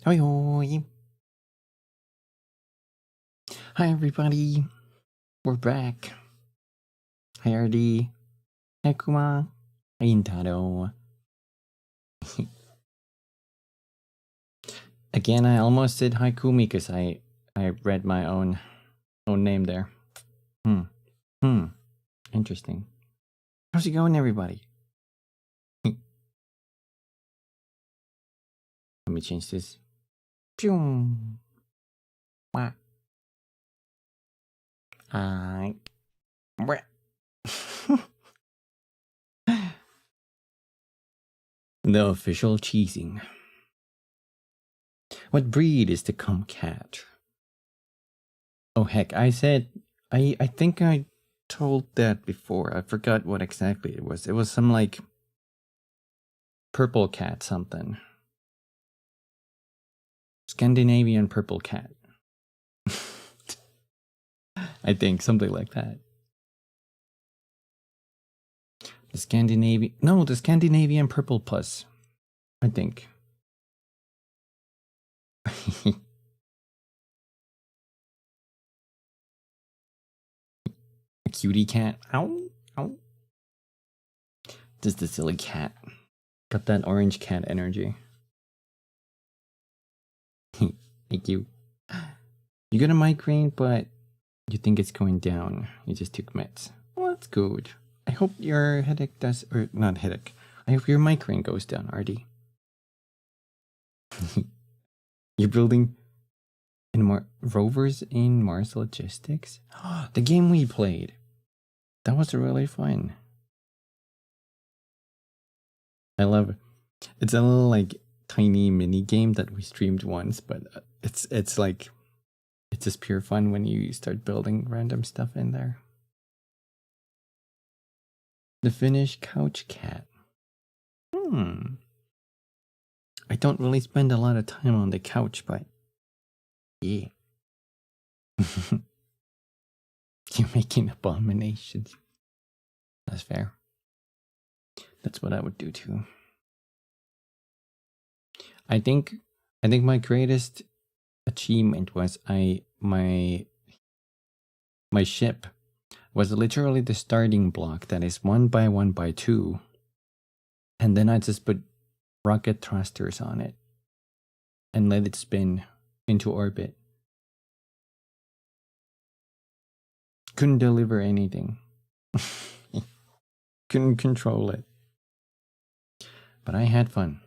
Hoi hoi. Hi everybody. We're back. Hi RD. Hi Kuma. Hi Intado. Again, I almost said hi Kumi because I read my own name there. Interesting. How's it going, everybody? Let me change this. Pew. Wah. Hi. The official cheesing. What breed is the cat? Oh heck, I said I think I told that before. I forgot what exactly it was. It was some like purple cat something. Scandinavian purple cat. I think something like that. The Scandinavian purple puss. I think. A cutie cat. Ow. Ow. Just the silly cat. Got that orange cat energy. Thank you. You got a migraine, but you think it's going down. You just took meds. Well, that's good. I hope your headache does, or not headache. I hope your migraine goes down, RD. You're building in more rovers in Mars Logistics? The game we played. That was really fun. I love it. It's a little like tiny mini game that we streamed once, but it's like it's just pure fun when you start building random stuff in there. The Finnish couch cat. I don't really spend a lot of time on the couch, but yeah. You're making abominations. That's fair. That's what I would do too. I think my greatest achievement was my ship was literally the starting block that is 1 by 1 by 2, and then I just put rocket thrusters on it and let it spin into orbit. Couldn't deliver anything. Couldn't control it. But I had fun.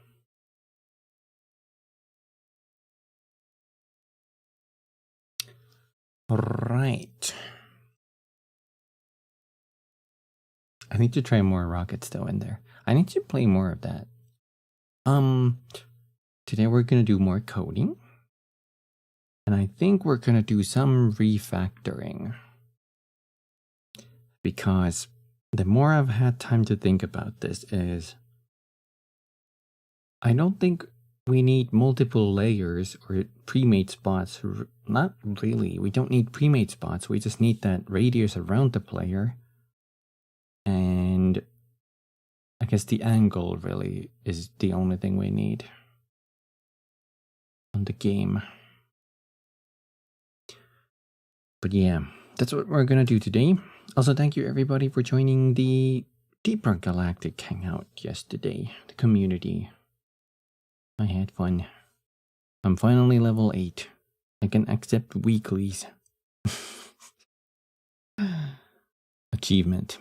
Right. I need to try more rockets though in there. I need to play more of that. Today we're gonna do more coding. And I think we're gonna do some refactoring. Because the more I've had time to think about this is I don't think we need multiple layers or pre-made spots. Not really. We don't need pre-made spots. We just need that radius around the player. And I guess the angle really is the only thing we need on the game. But yeah, that's what we're gonna do today. Also, thank you everybody for joining the Deeper Galactic Hangout yesterday, the community. I had fun. I'm finally level 8. I can accept weeklies. Achievement.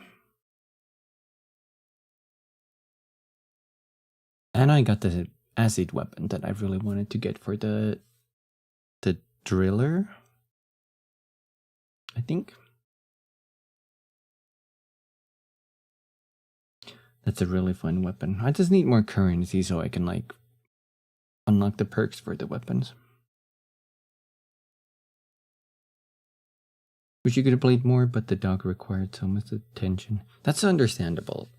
And I got the acid weapon that I really wanted to get for the driller, I think. That's a really fun weapon. I just need more currency so I can like unlock the perks for the weapons. Wish you could have played more, but the dog required so much attention. That's understandable.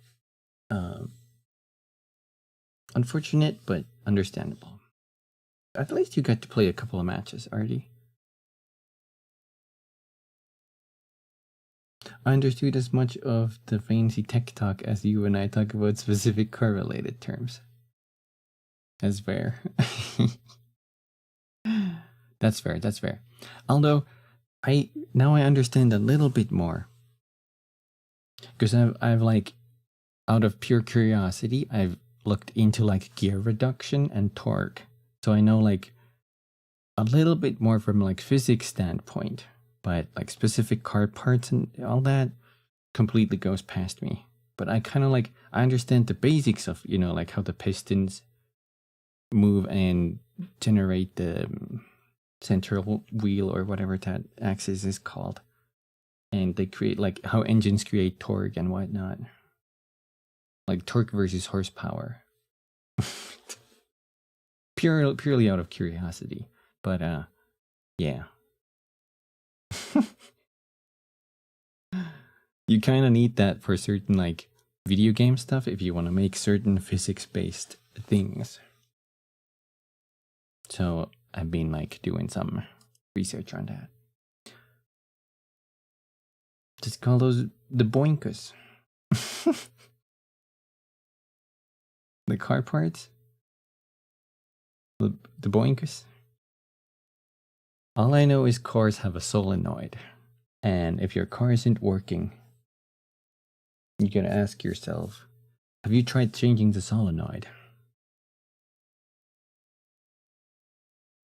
Unfortunate, but understandable. At least you got to play a couple of matches, Artie. I understood as much of the fancy tech talk as you and I talk about specific car-related terms. That's fair. That's fair. That's fair. Although I understand a little bit more, because I've like, out of pure curiosity, I've looked into like gear reduction and torque, so I know like a little bit more from like physics standpoint, but like specific car parts and all that completely goes past me. But I kind of like, I understand the basics of, you know, like how the pistons move and generate the central wheel or whatever that axis is called, and they create like how engines create torque and whatnot, like torque versus horsepower. Purely out of curiosity, but yeah. You kind of need that for certain like video game stuff if you want to make certain physics based things. So I've been like doing some research on that. Just call those the boinkus. The car parts. The boinkus. All I know is cars have a solenoid. And if your car isn't working, you gotta ask yourself, have you tried changing the solenoid?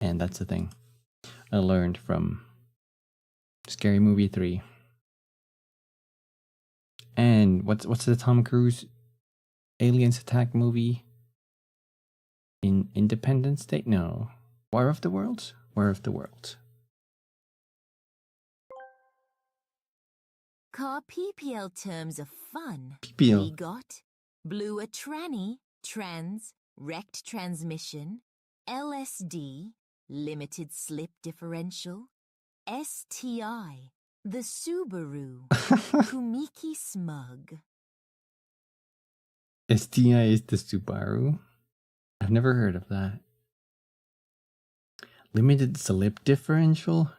And that's the thing I learned from Scary Movie 3. And what's the Tom Cruise aliens attack movie? In Independence Day? No. War of the Worlds? War of the Worlds. Car PPL terms are fun. PPL. We got blew a tranny, trans, wrecked transmission, LSD, limited slip differential, STI, the Subaru, Kumiki Smug. STI is the Subaru? I've never heard of that. Limited slip differential?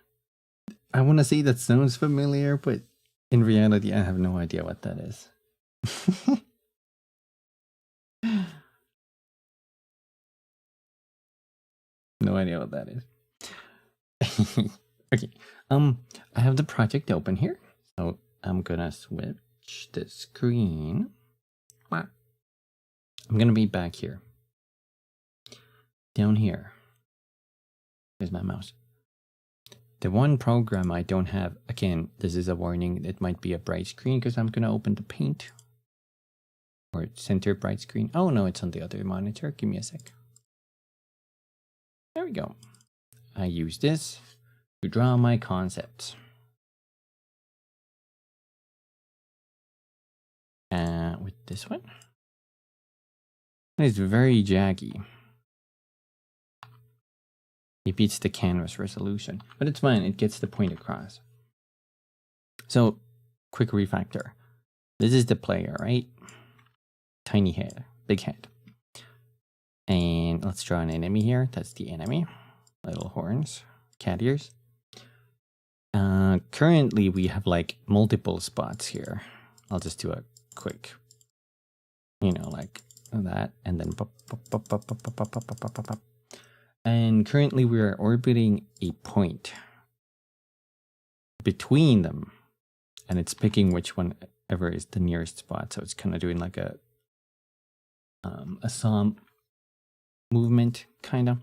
I want to say that sounds familiar, but in reality, I have no idea what that is. No idea what that is. Okay. I have the project open here, so I'm gonna switch the screen. Wow. I'm gonna be back here. Down here. There's my mouse. The one program I don't have, again, this is a warning, it might be a bright screen because I'm gonna open the paint. Or center bright screen. Oh no, it's on the other monitor. Give me a sec. There we go. I use this to draw my concepts. With this one. It's very jaggy. It beats the canvas resolution, but it's fine. It gets the point across. So, quick refactor. This is the player, right? Tiny head, big head. And let's draw an enemy here. That's the enemy. Little horns, cat ears. Currently, we have like multiple spots here. I'll just do a quick, you know, like that, and then pop, pop, pop, pop, pop, pop, pop, pop, pop, pop, pop. And currently, we are orbiting a point between them, and it's picking which one ever is the nearest spot. So it's kind of doing like a saw movement, kind of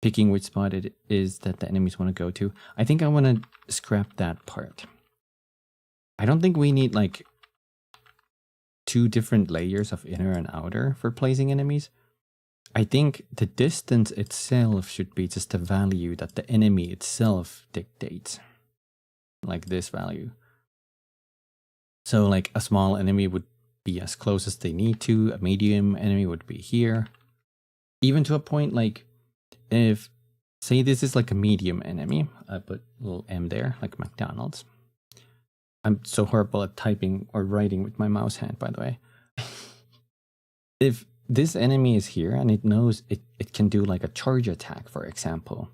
picking which spot it is that the enemies want to go to. I think I want to scrap that part. I don't think we need like 2 different layers of inner and outer for placing enemies. I think the distance itself should be just a value that the enemy itself dictates. Like this value. So like a small enemy would be as close as they need to. A medium enemy would be here. Even to a point like, if, say this is like a medium enemy, I put a little M there, like McDonald's. I'm so horrible at typing or writing with my mouse hand, by the way. If this enemy is here and it knows it can do like a charge attack, for example,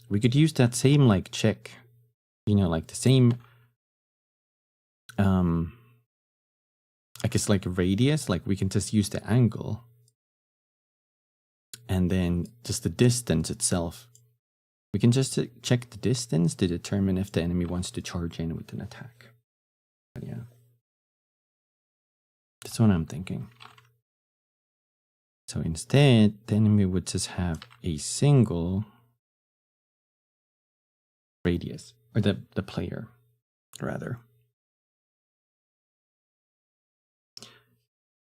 we could use that same like check, you know, like the same, I guess like radius, like we can just use the angle and then just the distance itself. We can just check the distance to determine if the enemy wants to charge in with an attack. But yeah, that's what I'm thinking. So instead, the enemy would just have a single radius, or the player, rather.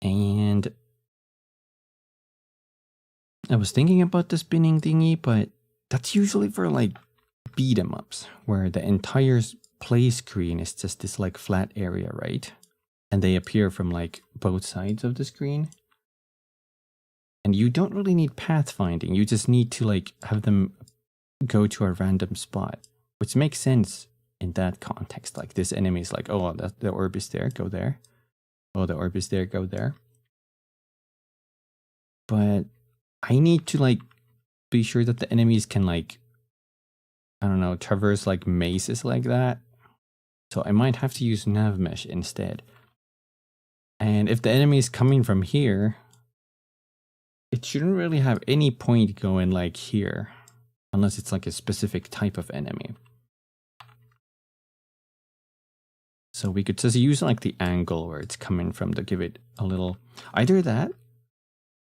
And I was thinking about the spinning thingy, but that's usually for like beat 'em ups, where the entire play screen is just this like flat area, right? And they appear from like both sides of the screen. And you don't really need pathfinding. You just need to like have them go to a random spot, which makes sense in that context. Like this enemy is like, oh, the orb is there, go there. Oh, the orb is there, go there. But I need to like be sure that the enemies can like, I don't know, traverse like mazes like that. So I might have to use nav mesh instead. And if the enemy is coming from here, it shouldn't really have any point going like here, unless it's like a specific type of enemy. So we could just use like the angle where it's coming from to give it a little, either that,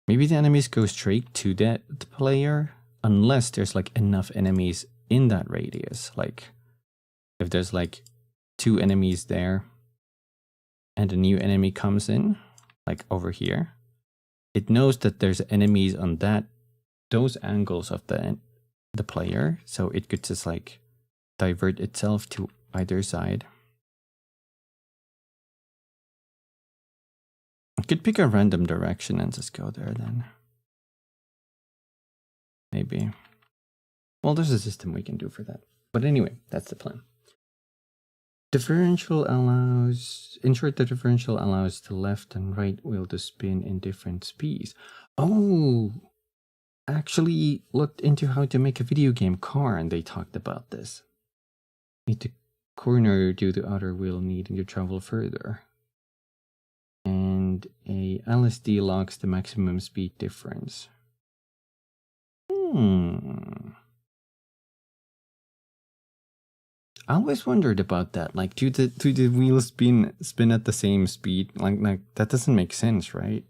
maybe the enemies go straight to the player, unless there's like enough enemies in that radius. Like if there's like 2 enemies there and a new enemy comes in, like over here, it knows that there's enemies on those angles of the player, so it could just like divert itself to either side. I could pick a random direction and just go there then. Maybe. Well, there's a system we can do for that. But anyway, that's the plan. Differential allows, in short, the differential allows the left and right wheel to spin in different speeds. Oh, actually looked into how to make a video game car and they talked about this. Need to corner do the other wheel needing to travel further. And a LSD locks the maximum speed difference. I always wondered about that. Like, do the wheels spin at the same speed? Like that doesn't make sense, right?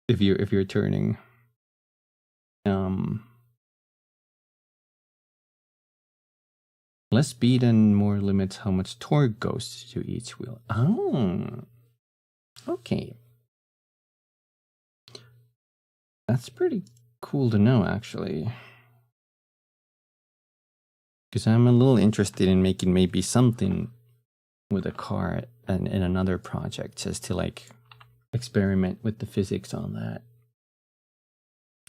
If you're turning, less speed and more limits how much torque goes to each wheel. Oh, okay. That's pretty cool to know, actually. Because I'm a little interested in making maybe something with a car and in another project, just to like experiment with the physics on that.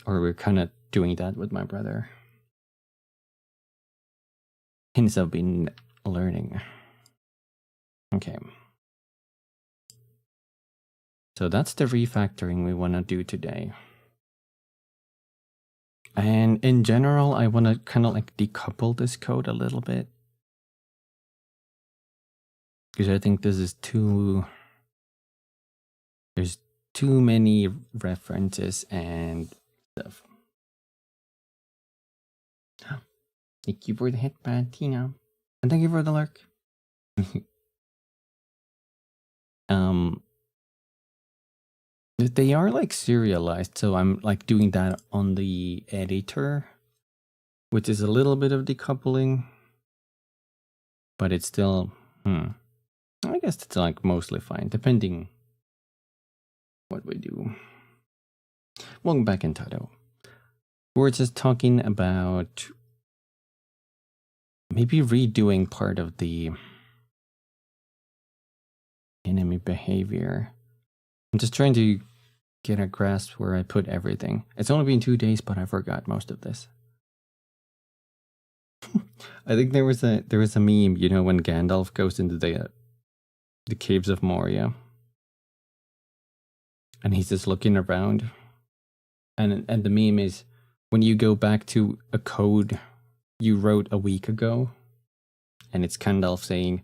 Or we're kind of doing that with my brother. Hence I've been learning. Okay. So that's the refactoring we want to do today. And in general, I want to kind of like decouple this code a little bit. Because I think this is there's too many references and stuff. Thank you for the hit, Tina. And thank you for the lurk. They are like serialized, so I'm like doing that on the editor, which is a little bit of decoupling, but it's still, I guess it's like mostly fine, depending what we do. Welcome back in Tato. We're just talking about maybe redoing part of the enemy behavior. I'm just trying to get a grasp where I put everything. It's only been 2 days, but I forgot most of this. I think there was a meme, you know, when Gandalf goes into the caves of Moria, and he's just looking around, and the meme is when you go back to a code you wrote a week ago, and it's Gandalf saying,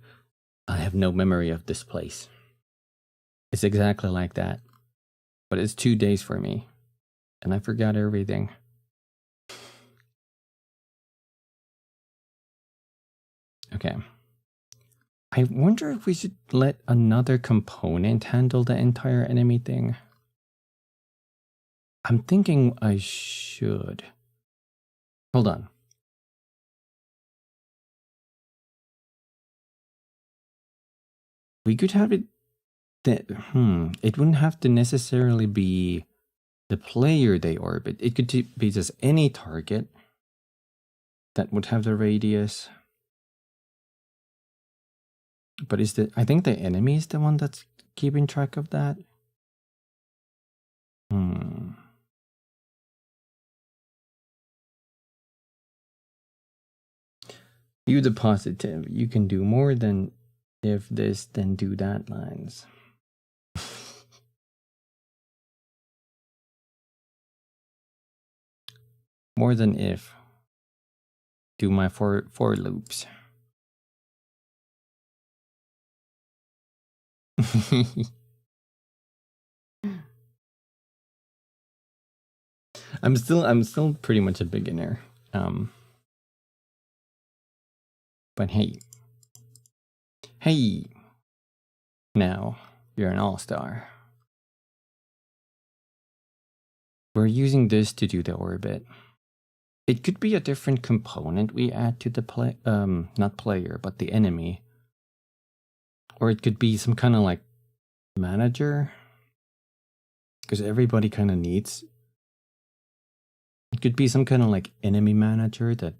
"I have no memory of this place." It's exactly like that. But it's 2 days for me. And I forgot everything. Okay. I wonder if we should let another component handle the entire enemy thing. I'm thinking I should. Hold on. We could have it that it wouldn't have to necessarily be the player they orbit. It could be just any target that would have the radius. But I think the enemy is the one that's keeping track of that. You the positive. You can do more than if this, then do that lines. More than if. Do my for loops. I'm still pretty much a beginner. But hey, now you're an all-star. We're using this to do the orbit. It could be a different component we add to the not player, but the enemy. Or it could be some kind of like manager. Because everybody kind of needs. It could be some kind of like enemy manager that.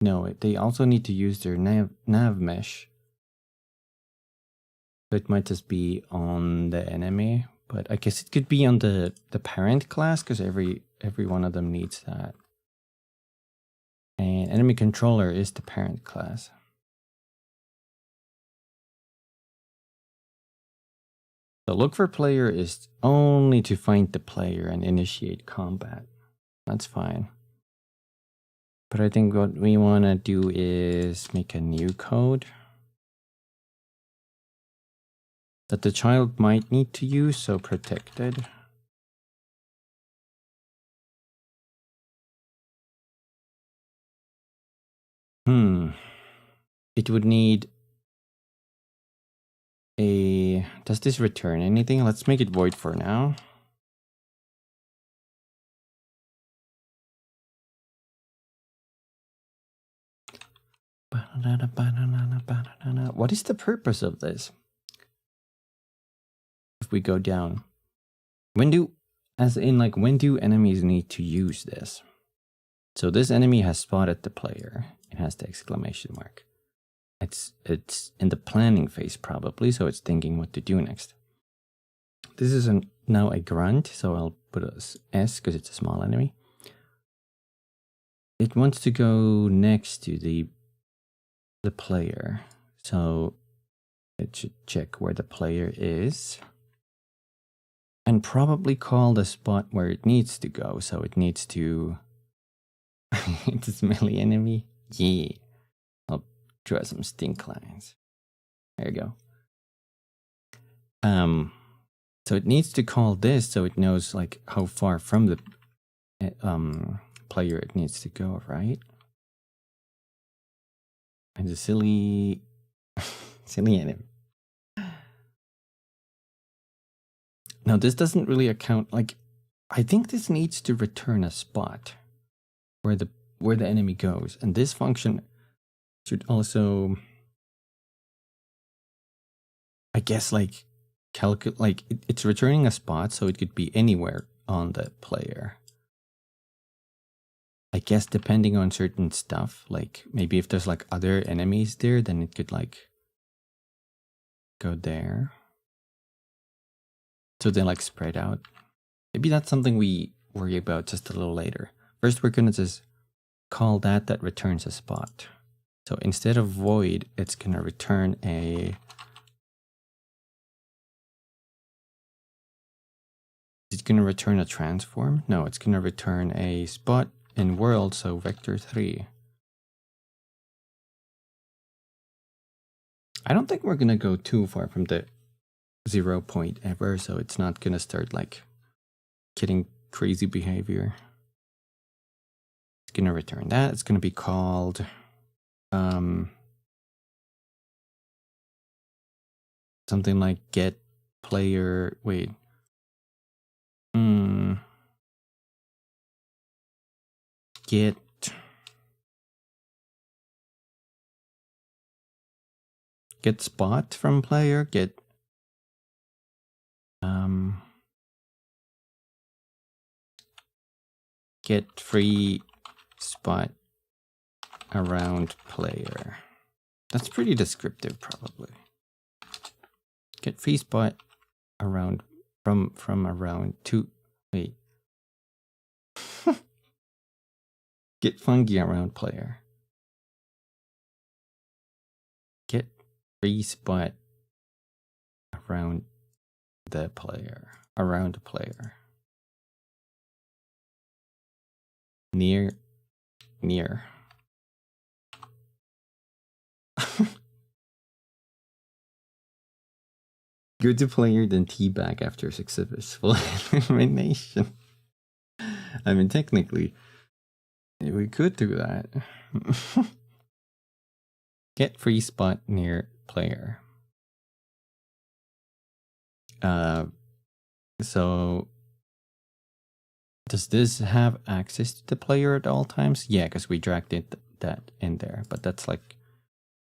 No, they also need to use their nav mesh. So it might just be on the enemy, but I guess it could be on the parent class because every one of them needs that. And enemy controller is the parent class. The look for player is only to find the player and initiate combat. That's fine. But I think what we want to do is make a new code that the child might need to use, so protected. It would need a... Does this return anything? Let's make it void for now. What is the purpose of this? If we go down, when do enemies need to use this? So this enemy has spotted the player. It has the exclamation mark. It's in the planning phase probably, so it's thinking what to do next. This is now a grunt, so I'll put a S because it's a small enemy. It wants to go next to the player, so it should check where the player is and probably call the spot where it needs to go. So it needs to it's a smelly enemy. Yeah, I'll draw some stink lines. There you go. So it needs to call this so it knows like how far from the player it needs to go, right? And the silly enemy. Now this doesn't really account, like, I think this needs to return a spot where the enemy goes, and this function should also, I guess, like calculate, like it's returning a spot, so it could be anywhere on the player. I guess depending on certain stuff, like maybe if there's like other enemies there, then it could like go there. So they like spread out. Maybe that's something we worry about just a little later. First, we're gonna just call that returns a spot. So instead of void, it's gonna return a... Is it gonna return a transform? No, it's gonna return a spot in world, so vector 3. I don't think we're gonna go too far from the 0 point ever, so it's not gonna start like getting crazy behavior. It's gonna return that. It's gonna be called something like get player. Wait. Get spot from player. Get free spot around player. That's pretty descriptive, probably. Get free spot around from around to wait. Get fungi around player. Get free spot around the player. Around the player. Near. Good to player than teabag after successful elimination. I mean, technically, we could do that. Get free spot near player. So does this have access to the player at all times? Yeah, because we dragged that in there, but that's like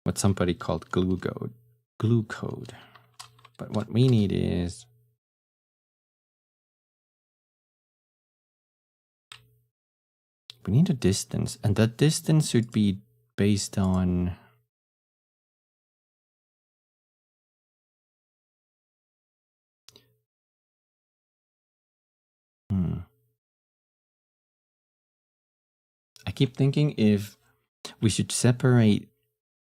what somebody called glue code. But what we need is we need a distance, and that distance should be based on I keep thinking if we should separate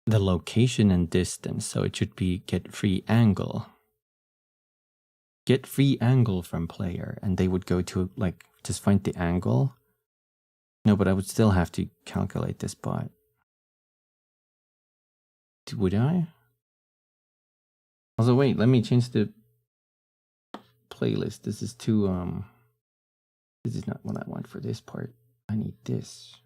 the location and distance, so it should be get free angle. Get free angle from player, and they would go to like just find the angle. No, but I would still have to calculate this spot. Would I? Also, wait, let me change the playlist. This is too this is not what I want for this part. I need this.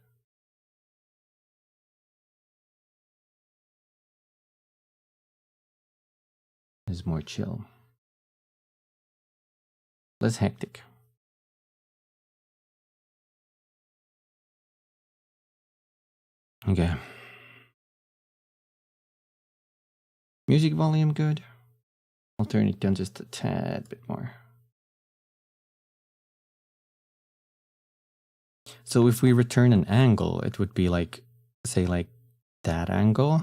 This is more chill. Less hectic. Okay. Music volume good. I'll turn it down just a tad bit more. So if we return an angle, it would be like, say like that angle.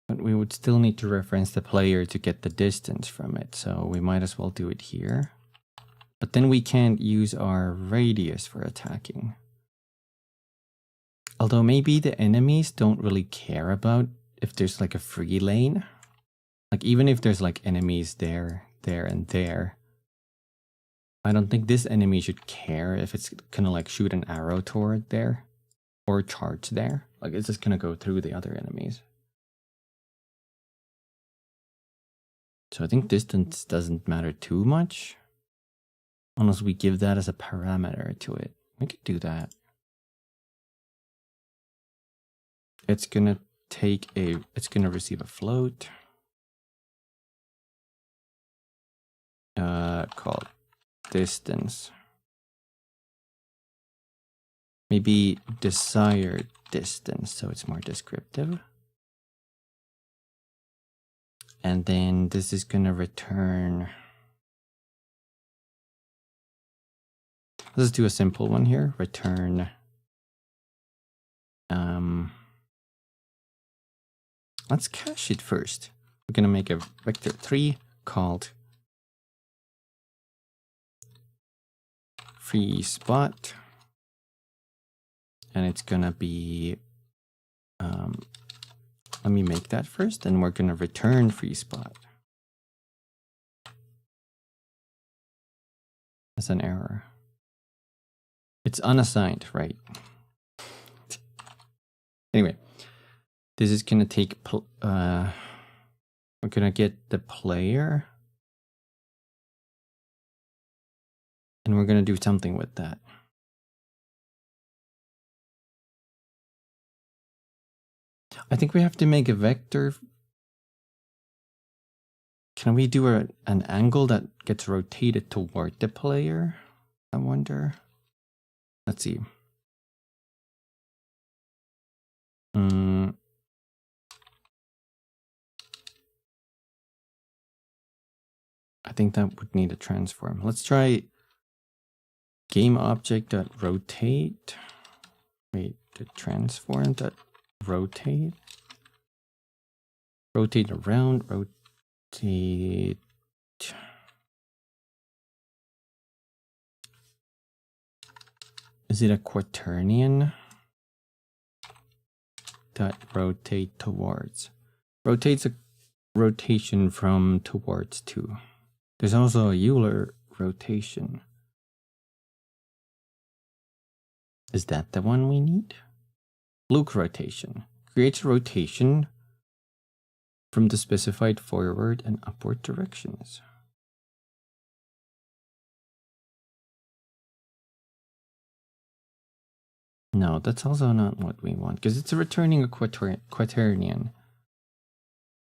But we would still need to reference the player to get the distance from it. So we might as well do it here. But then we can't use our radius for attacking. Although maybe the enemies don't really care about if there's like a free lane. Like even if there's like enemies there, and there. I don't think this enemy should care if it's gonna like shoot an arrow toward there. Or charge there. Like it's just gonna go through the other enemies. So I think distance doesn't matter too much. Unless we give that as a parameter to it. We could do that. It's gonna receive a float. Called distance. Maybe desired distance, so it's more descriptive. And then this is gonna return. Let's do a simple one here. Return. Let's cache it first. We're gonna make a vector 3 called free spot, and it's gonna be. Let me make that first, and we're gonna return free spot. That's an error. It's unassigned, right? Anyway, this is gonna take, we're gonna get the player. And we're gonna do something with that. I think we have to make a vector. Can we do an angle that gets rotated toward the player? I wonder. Let's see. I think that would need a transform. Let's try game object.rotate. Wait, the transform.rotate. Rotate around, rotate. Is it a quaternion? Dot rotate towards. Rotates a rotation from towards to. There's also a Euler rotation. Is that the one we need? Luke rotation. Creates a rotation from the specified forward and upward directions. No, that's also not what we want, because it's returning a quaternion.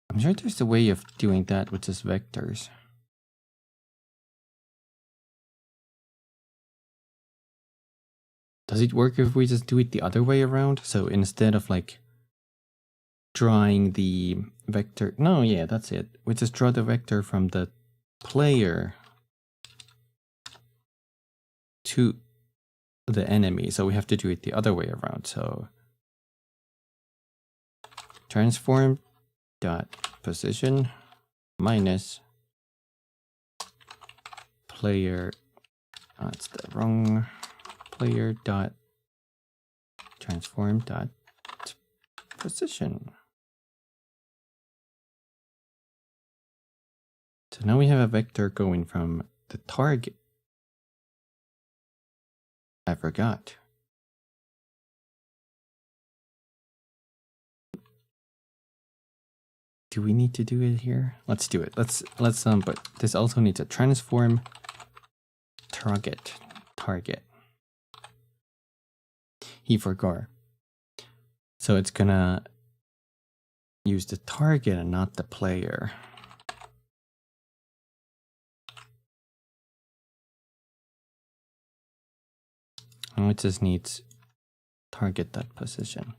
I'm sure there's a way of doing that with just vectors. Does it work if we just do it the other way around? So instead of like drawing the vector, no, yeah, that's it. We just draw the vector from the player to the enemy. So we have to do it the other way around. So transform dot position minus player. That's the wrong player dot transform dot position. So now we have a vector going from the target. I forgot. Do we need to do it here? Let's do it. Let's but this also needs a transform target. He forgot. So it's gonna use the target and not the player. And it just needs target that position.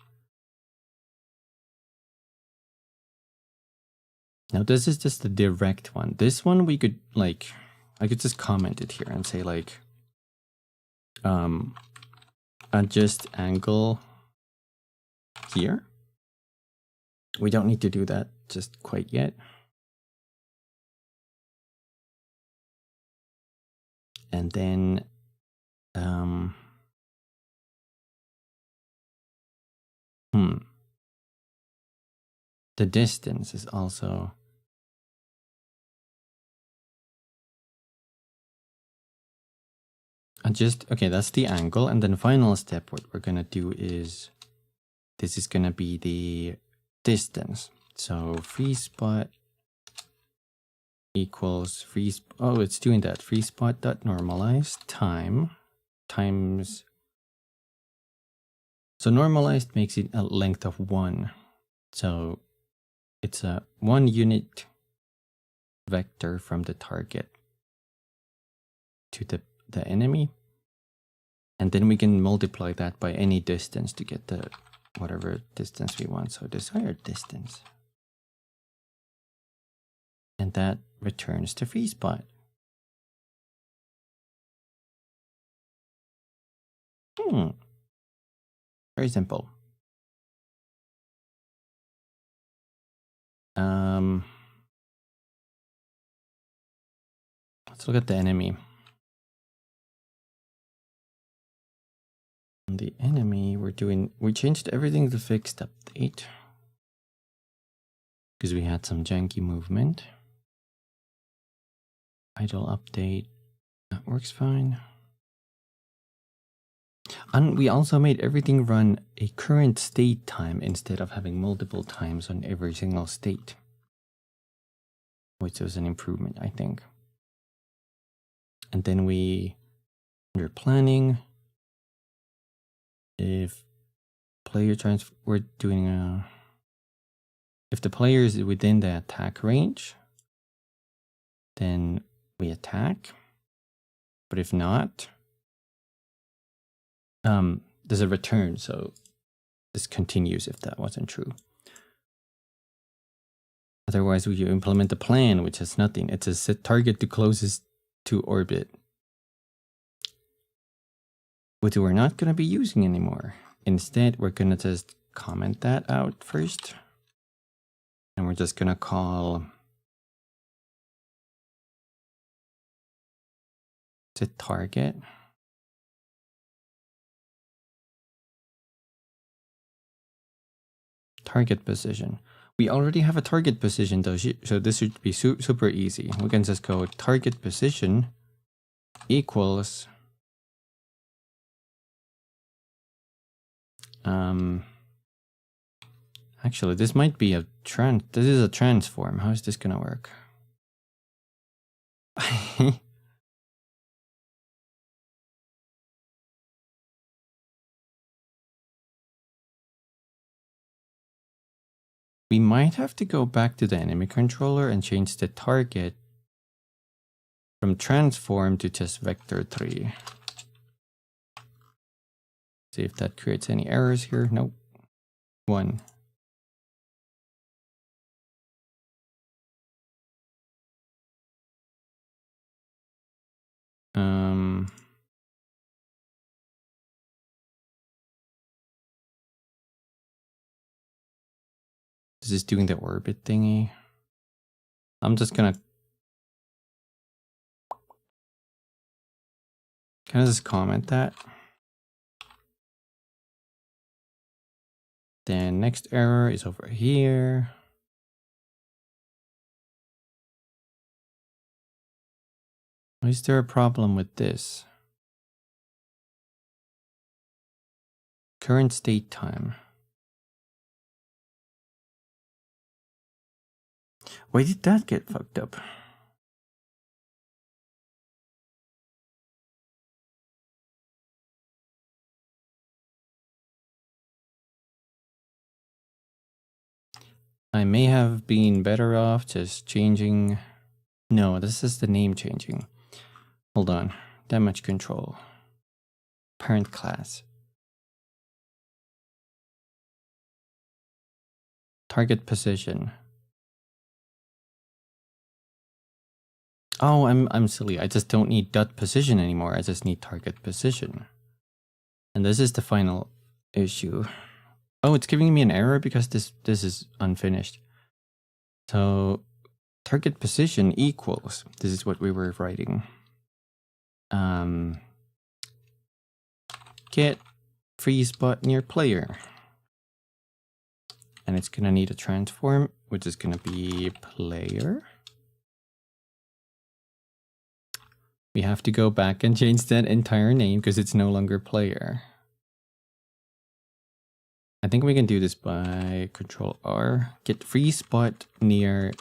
Now this is just the direct one. This one we could like, I could just comment it here and say like, adjust angle here. We don't need to do that just quite yet. And then the distance is also adjust. Okay, that's the angle. And then final step, what we're gonna do is this is gonna be the distance. So free spot equals oh, it's doing that. Free spot dot normalized times. So normalized makes it a length of 1. So it's a 1 unit vector from the target to the enemy. And then we can multiply that by any distance to get the whatever distance we want. So desired distance. And that returns the free spot. Very simple. Let's look at the enemy. On the enemy, we changed everything to fixed update because we had some janky movement. Idle update, that works fine. we also made everything run a current state time instead of having multiple times on every single state, which was an improvement, I think. And then we, under planning, if player transfer, we're doing if the player is within the attack range, then we attack. But if not, there's a return, so this continues if that wasn't true. Otherwise, we implement the plan, which has nothing. It's a set target to closest to orbit, which we're not going to be using anymore. Instead, we're going to just comment that out first. And we're just going to call set target. Target position. We already have a target position though, so this should be super easy. We can just go target position equals actually this might be a this is a transform. How is this gonna work? We might have to go back to the enemy controller and change the target from transform to just vector 3. See if that creates any errors here. Nope. 1. This is doing the orbit thingy. I'm just gonna just comment that. Then next error is over here. Is there a problem with this? Current state time. Why did that get fucked up? I may have been better off just changing. No, this is the name changing. Hold on. Damage control. Parent class. Target position. Oh, I'm silly. I just don't need dot position anymore. I just need target position. And this is the final issue. Oh, it's giving me an error because this is unfinished. So target position equals, this is what we were writing. Get free spot near player. And it's gonna need a transform, which is gonna be player. We have to go back and change that entire name because it's no longer player. I think we can do this by Control R. Get free spot near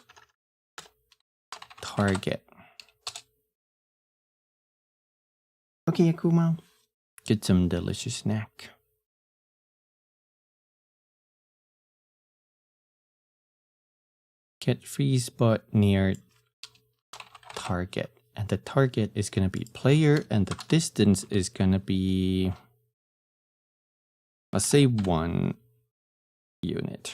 target. Okay, Akuma. Get some delicious snack. Get free spot near target. And the target is going to be player, and the distance is going to be, let's say 1 unit.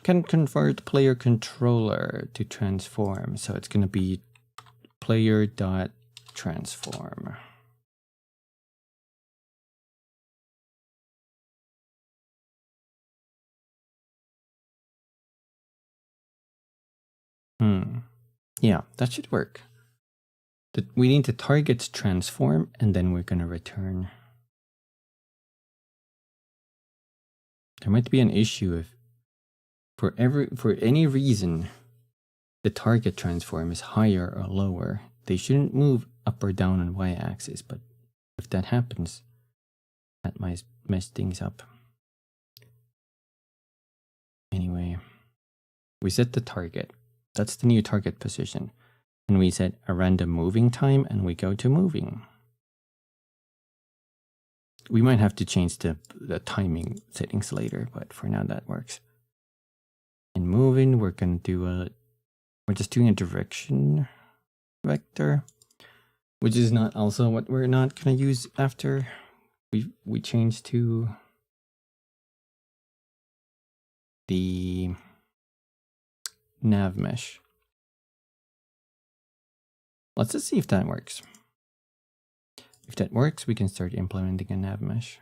Can convert player controller to transform, so it's going to be player.transform. Yeah, that should work. We need to target transform, and then we're going to return. There might be an issue if for any reason the target transform is higher or lower. They shouldn't move up or down on y-axis, but if that happens, that might mess things up. Anyway, we set the target. That's the new target position. And we set a random moving time and we go to moving. We might have to change the timing settings later, but for now that works. In moving, we're going to do we're just doing a direction vector, which is not also what we're not going to use after we change to the nav mesh. Let's just see if that works. If that works, we can start implementing a nav mesh.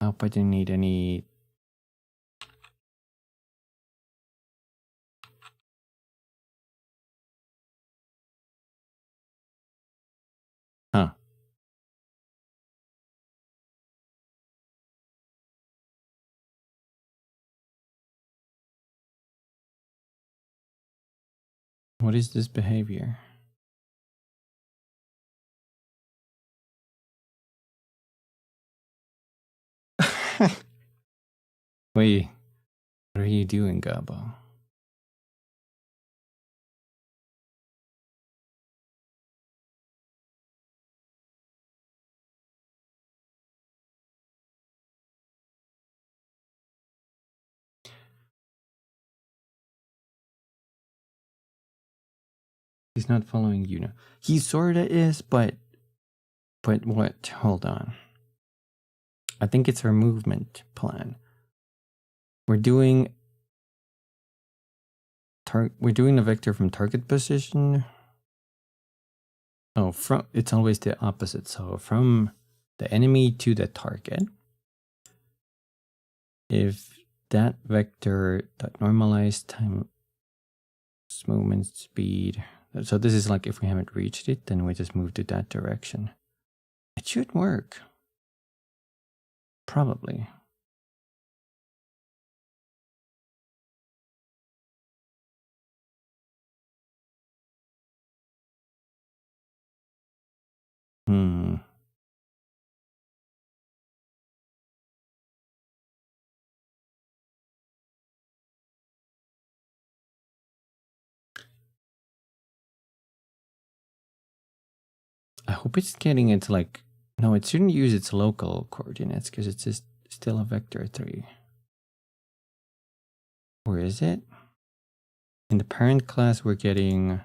I hope I didn't need any. Huh. What is this behavior? Wait, what are you doing, Gobbo? He's not following you now. He sorta is, but what? Hold on. I think it's our movement plan. We're doing the vector from target position. Oh, it's always the opposite. So from the enemy to the target. If that vector, that normalized time, movement speed. So this is like if we haven't reached it, then we just move to that direction. It should work. Probably. I hope it's getting its like, no, it shouldn't use its local coordinates because it's just still a vector 3. Or is it? In the parent class, we're getting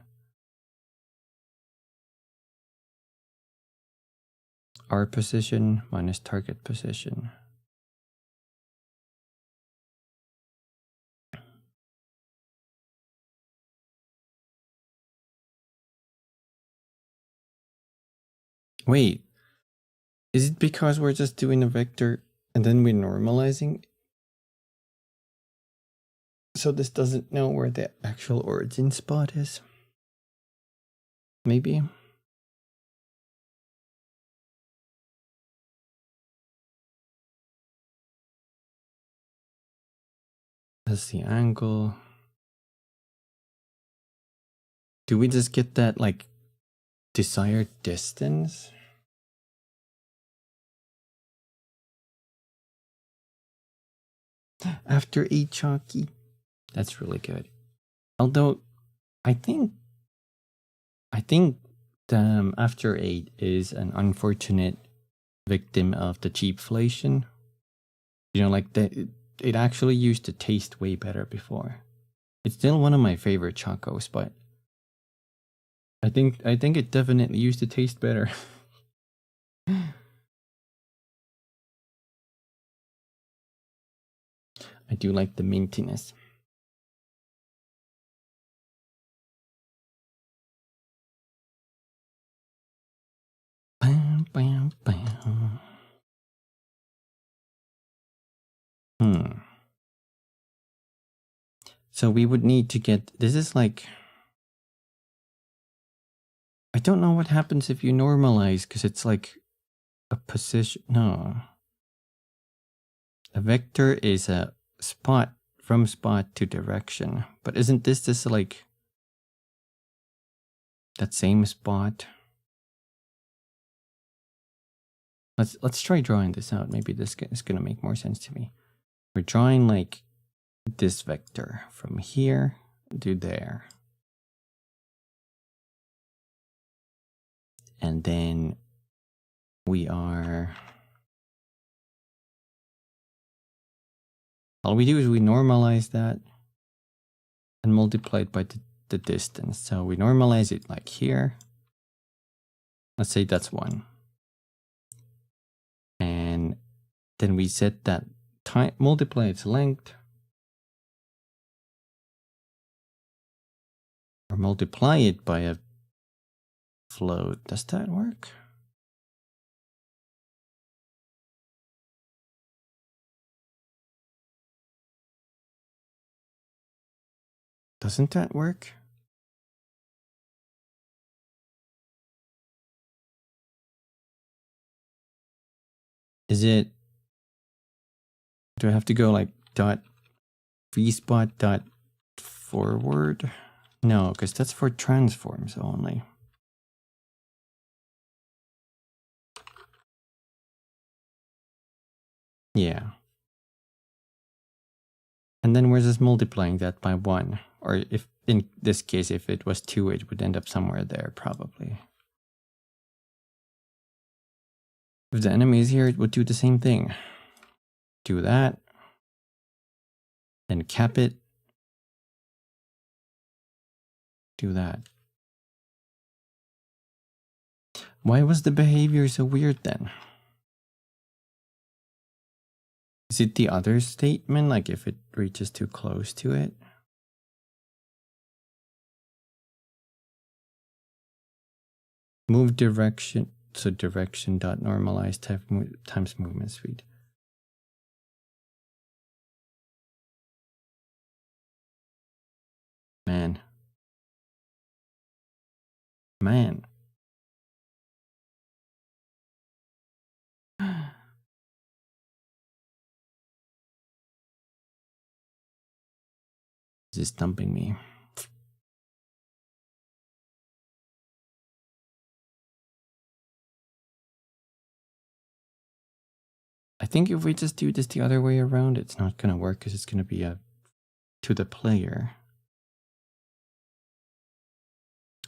our position minus target position. Wait, is it because we're just doing a vector and then we're normalizing? So this doesn't know where the actual origin spot is? Maybe? That's the angle. Do we just get that like desired distance? After 8 chalky. That's really good. Although I think after 8 is an unfortunate victim of the cheapflation. You know, like it actually used to taste way better before. It's still one of my favorite chocos, but I think it definitely used to taste better. I do like the mintiness. Bam, bam, bam. So we would need to get, this is like, I don't know what happens if you normalize, because it's like a position, no. A vector is a spot, from spot to direction. But isn't this just like that same spot? Let's try drawing this out. Maybe this is gonna make more sense to me. We're drawing like this vector from here to there. And then we are, all we do is we normalize that and multiply it by the distance. So we normalize it like here. Let's say that's 1. And then we set that time, multiply its length. Or multiply it by a float. Does that work? Doesn't that work? Is it, do I have to go like dot vspot dot forward? No, because that's for transforms only. Yeah. And then we're just multiplying that by 1. Or if in this case, if it was 2, it would end up somewhere there probably. If the enemy is here, it would do the same thing. Do that. Then cap it. Do that. Why was the behavior so weird then? Is it the other statement, like if it reaches too close to it? Move direction, so direction dot normalize times movement speed. Man. This is dumping me. I think if we just do this the other way around, it's not going to work because it's going to be to the player.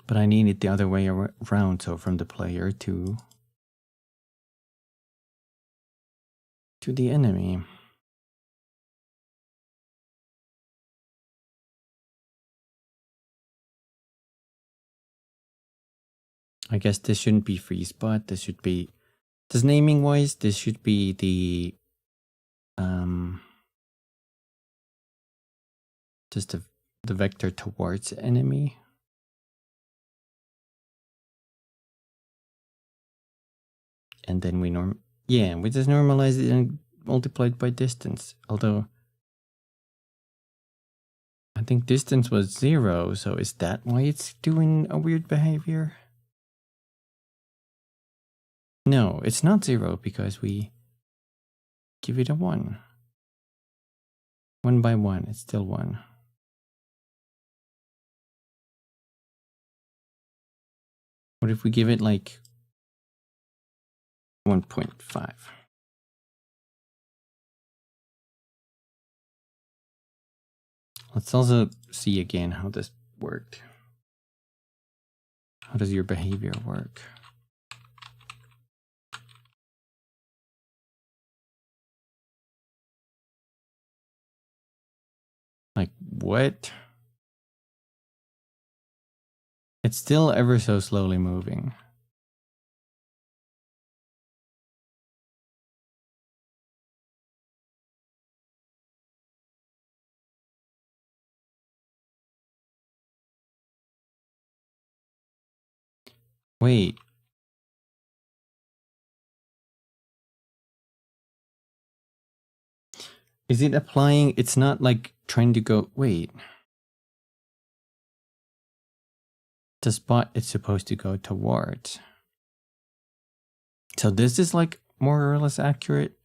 But I need it the other way around, so from the player to the enemy. I guess this shouldn't be free spot. This should be, just naming wise, this should be the just the vector towards enemy. And then we we just normalize it and multiply it by distance. Although I think distance was 0, so is that why it's doing a weird behavior? No, it's not 0 because we give it a 1. 1 by 1, it's still 1. What if we give it like 1.5? Let's also see again how this worked. How does your behavior work? Like, what? It's still ever so slowly moving. Wait. Is it applying? It's not like trying to go, wait. The spot it's supposed to go towards. So this is like more or less accurate.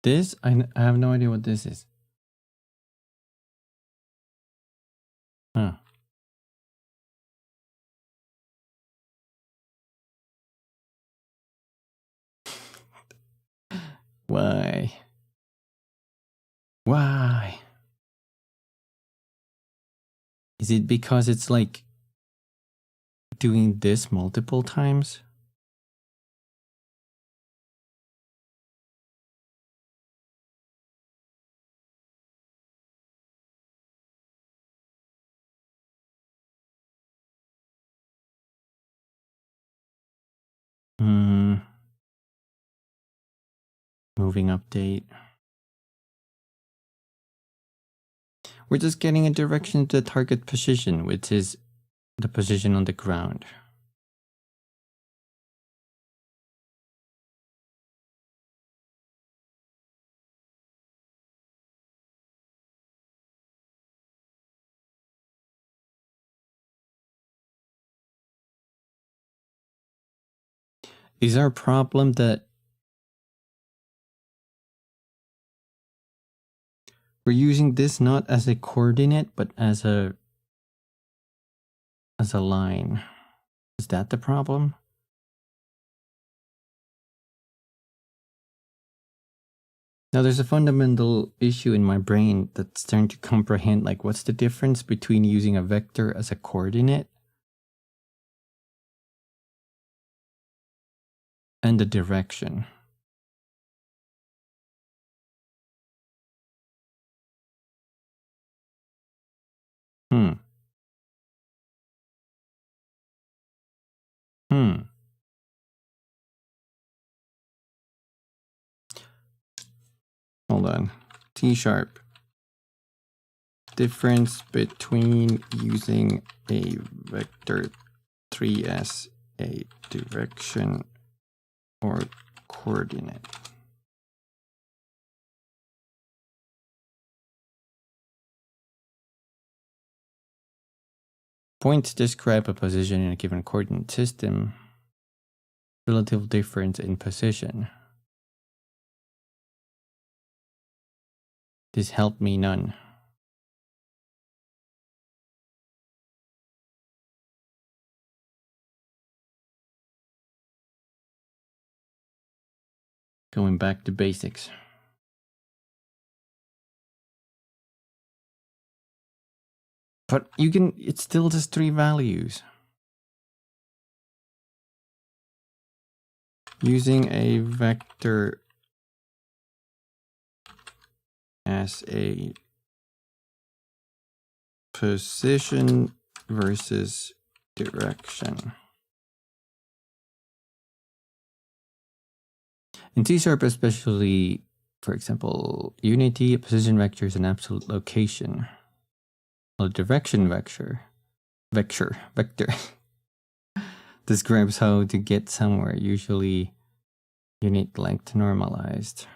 This, I have no idea what this is. Huh. Why? Why? Is it because it's like doing this multiple times? Moving update. We're just getting a direction to the target position, which is the position on the ground. Is our problem that we're using this not as a coordinate, but as a line? Is that the problem? Now there's a fundamental issue in my brain that's starting to comprehend, like, what's the difference between using a vector as a coordinate and the direction? Hold on. T#. Difference between using a vector 3 as a direction or coordinate. Points describe a position in a given coordinate system. Relative difference in position. This helped me none. Going back to basics. But you can, it's still just 3 values. Using a vector as a position versus direction. In C#, especially, for example, unity, a position vector is an absolute location. A direction vector describes how to get somewhere, usually unit length normalized.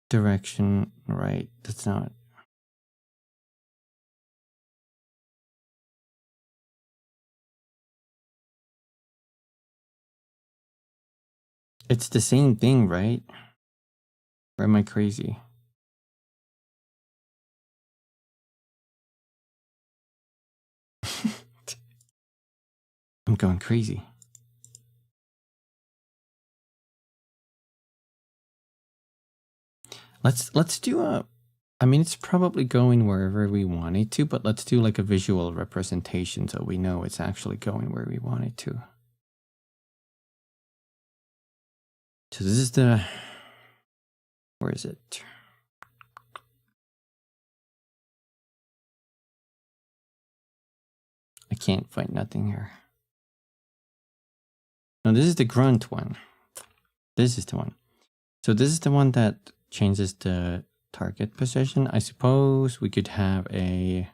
Direction, right? That's not. It's the same thing, right? Or am I crazy? I'm going crazy. Let's do a, I mean, it's probably going wherever we want it to, but let's do like a visual representation so we know it's actually going where we want it to. So this is the, where is it? I can't find nothing here. No, this is the grunt one. This is the one. So this is the one that changes the target position. I suppose we could have a,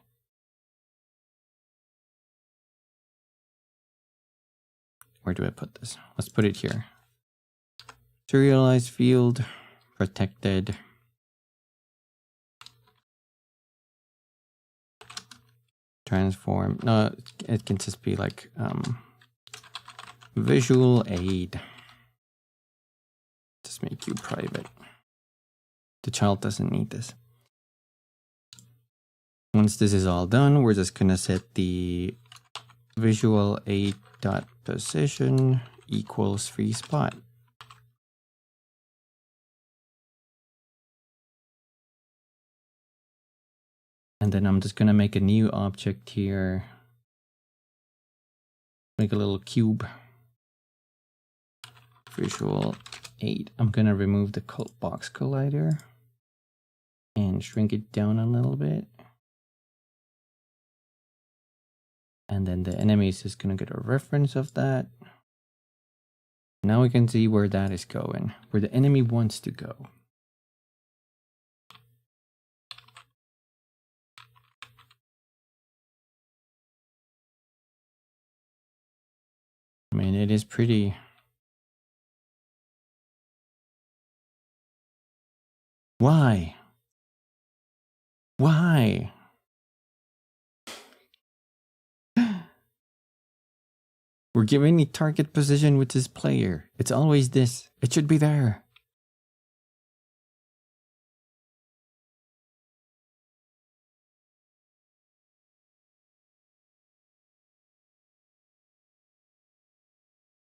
where do I put this? Let's put it here. Serialized field, protected. Transform. No, it can just be like visual aid. Let's make you private. The child doesn't need this. Once this is all done, we're just gonna set the visual a.position equals free spot. And then I'm just gonna make a new object here. Make a little cube. Visual 8. I'm gonna remove the box collider and shrink it down a little bit. And then the enemy is just gonna get a reference of that. Now we can see where that is going, where the enemy wants to go. I mean, it is pretty... Why? Why? We're given a target position with this player. It's always this. It should be there.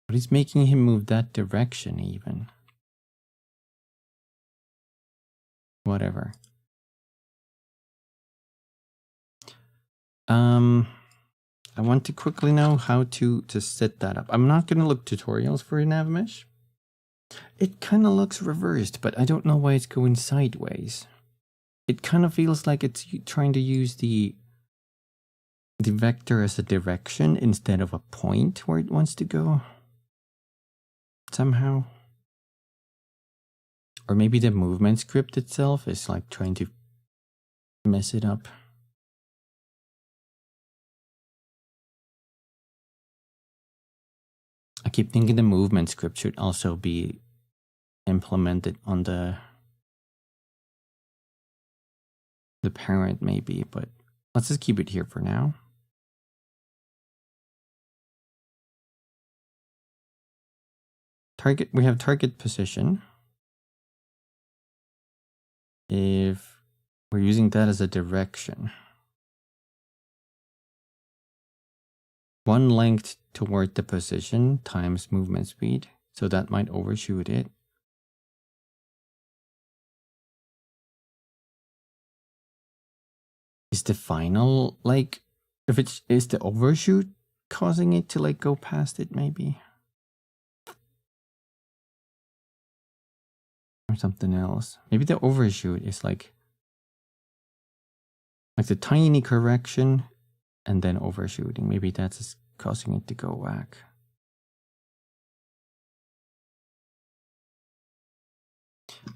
But he's making him move that direction even. Whatever. I want to quickly know how to set that up. I'm not going to look tutorials for nav mesh. It kind of looks reversed, but I don't know why it's going sideways. It kind of feels like it's trying to use the vector as a direction instead of a point where it wants to go. Somehow. Or maybe the movement script itself is like trying to mess it up. I keep thinking the movement script should also be implemented on the parent maybe, but let's just keep it here for now. Target, we have target position. If we're using that as a direction. One length toward the position times movement speed, so that might overshoot it. Is the final, like, if it's, is the overshoot causing it to like go past it maybe? Or something else. Maybe the overshoot is like the tiny correction and then overshooting. Maybe that's just causing it to go whack.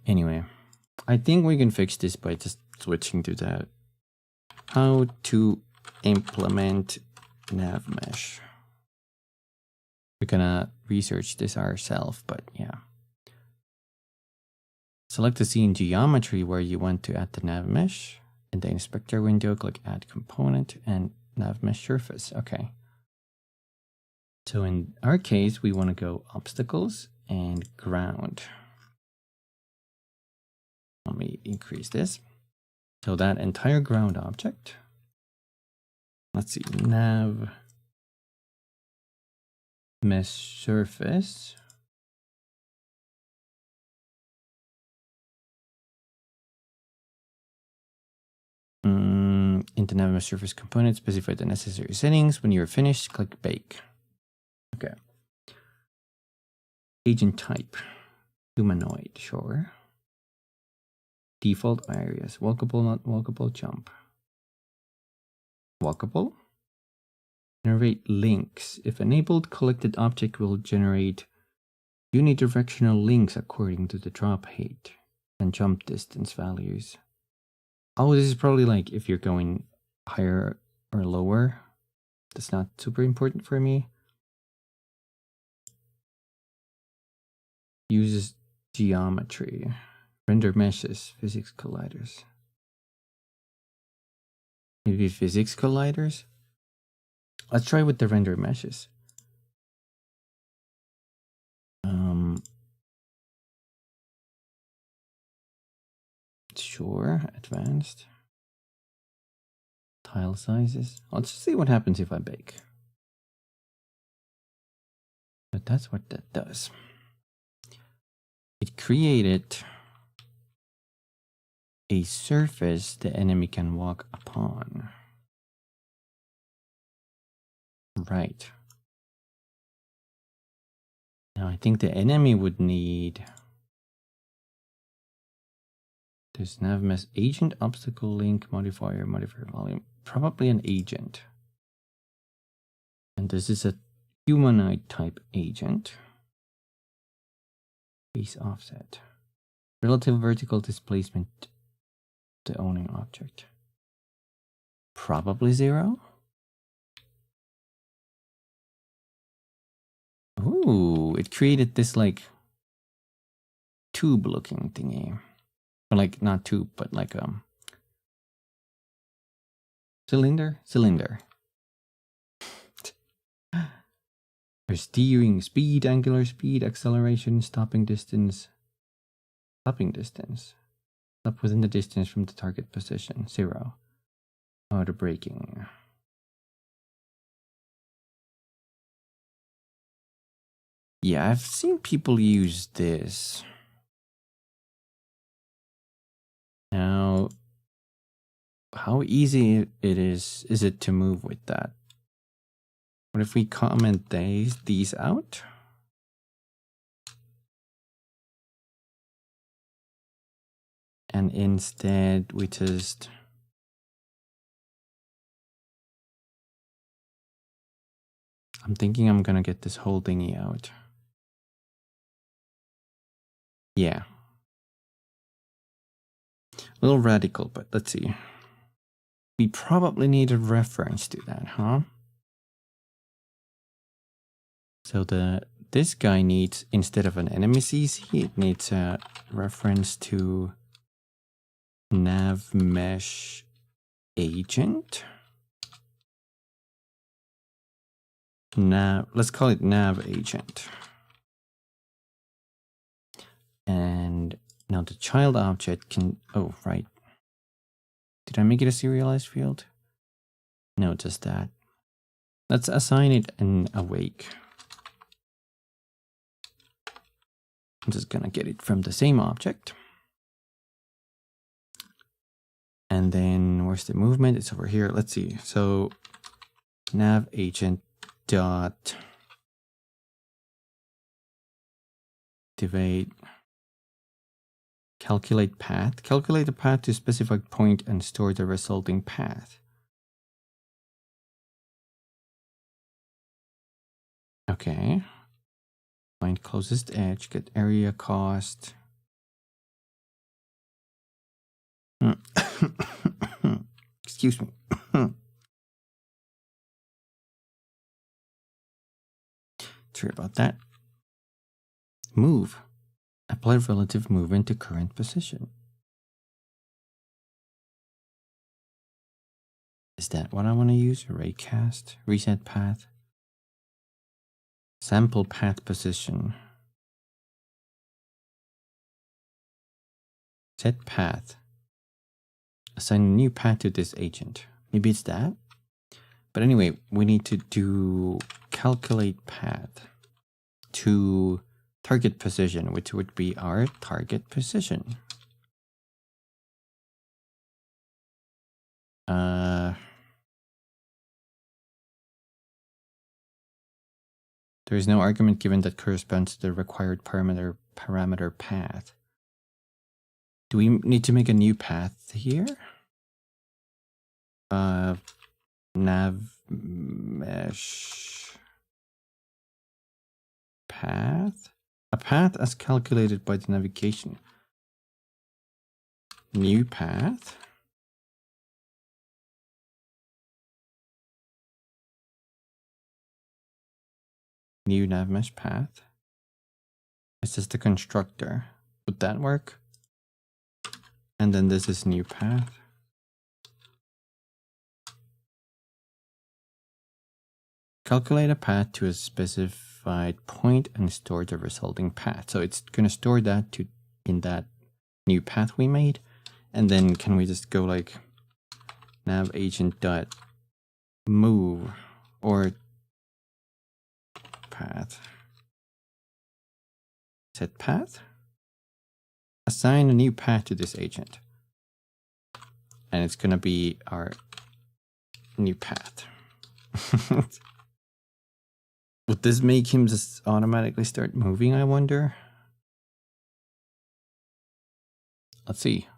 Anyway, I think we can fix this by just switching to that. How to implement nav mesh. We're gonna research this ourselves, but yeah. Select the scene geometry where you want to add the nav mesh. In the inspector window, click add component and nav mesh surface. Okay. So in our case, we want to go obstacles and ground. Let me increase this. So that entire ground object. Let's see, nav mesh surface. In the nav mesh surface component, specify the necessary settings. When you're finished, click bake. Okay. Agent type, humanoid, sure. Default areas, walkable, not walkable, jump. Walkable. Generate links. If enabled, collected object will generate unidirectional links according to the drop height and jump distance values. Oh, this is probably like if you're going higher or lower. That's not super important for me. Uses geometry. Render meshes, physics colliders. Maybe physics colliders? Let's try with the render meshes. Sure, advanced. Tile sizes. Let's see what happens if I bake. But that's what that does. It created a surface the enemy can walk upon. Right. Now I think the enemy would need this nav mesh agent, obstacle, link, modifier, volume. Probably an agent. And this is a humanoid type agent. Base offset. Relative vertical displacement the owning object. Probably 0. Ooh, it created this like tube looking thingy. Or like not tube, but like cylinder? Cylinder. There's steering, speed, angular speed, acceleration, stopping distance. Stopping distance. Stop within the distance from the target position. 0. Auto braking. Yeah, I've seen people use this. Now, how easy is it to move with that? What if we comment these out? And instead we just I'm thinking I'm gonna get this whole thingy out. Yeah. A little radical, but let's see. We probably need a reference to that, huh? So this guy needs, instead of an enemy CC, it needs a reference to nav mesh agent. Let's call it nav agent. And now the child object can, oh, right. Did I make it a serialized field? No, just that. Let's assign it an awake. I'm just gonna get it from the same object. And then where's the movement? It's over here. Let's see. So nav agent dot activate calculate path. Calculate the path to a specified point and store the resulting path. Okay. Find closest edge, get area cost. Excuse me. Sorry about that. Move. Apply relative movement to current position. Is that what I want to use? Raycast, reset path, sample path position, set path, assign a new path to this agent. Maybe it's that? But anyway, we need to do calculate path to target position, which would be our target position. There is no argument given that corresponds to the required parameter path. Do we need to make a new path here? Nav mesh path? A path as calculated by the navigation. New path. New nav mesh path. This is the constructor. Would that work? And then this is new path. Calculate a path to a specified point and store the resulting path. So it's going to store that in that new path we made. And then can we just go like nav agent dot move or path? Set path? Assign a new path to this agent. And it's gonna be our new path. Would this make him just automatically start moving, I wonder? Let's see.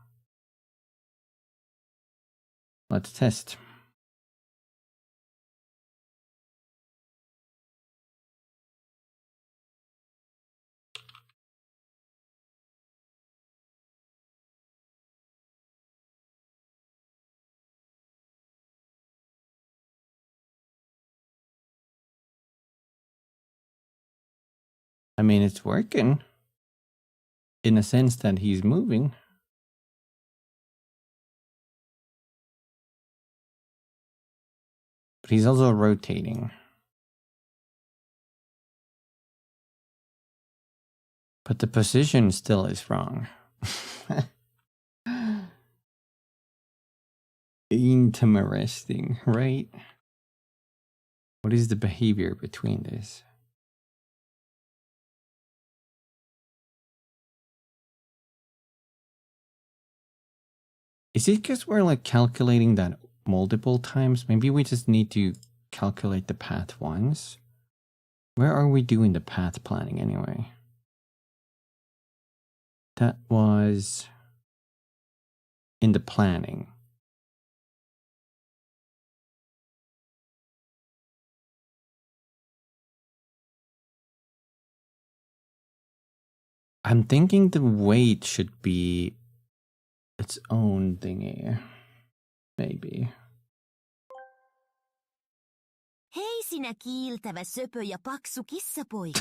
Let's test. I mean, it's working in a sense that he's moving. But he's also rotating. But the position still is wrong. Interesting, right? What is the behavior between this? Is it because we're like calculating that multiple times? Maybe we just need to calculate the path once. Where are we doing the path planning anyway? That was in the planning. I'm thinking the weight should be its own thingy. Maybe. Hei sinä kiiltävä söpö ja paksu kissapoika.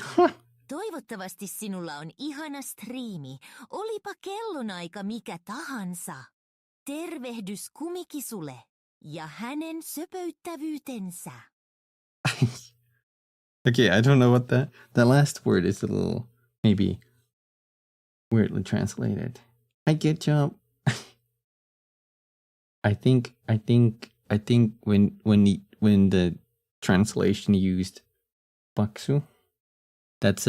Toivottavasti sinulla on ihana striimi, olipa kellonaika mikä tahansa. Tervehdys kumikisulle ja hänen söpöyttävyytensä. Okay, I don't know what that last word is a little maybe weirdly translated. I get you. I think when the translation used baksu, that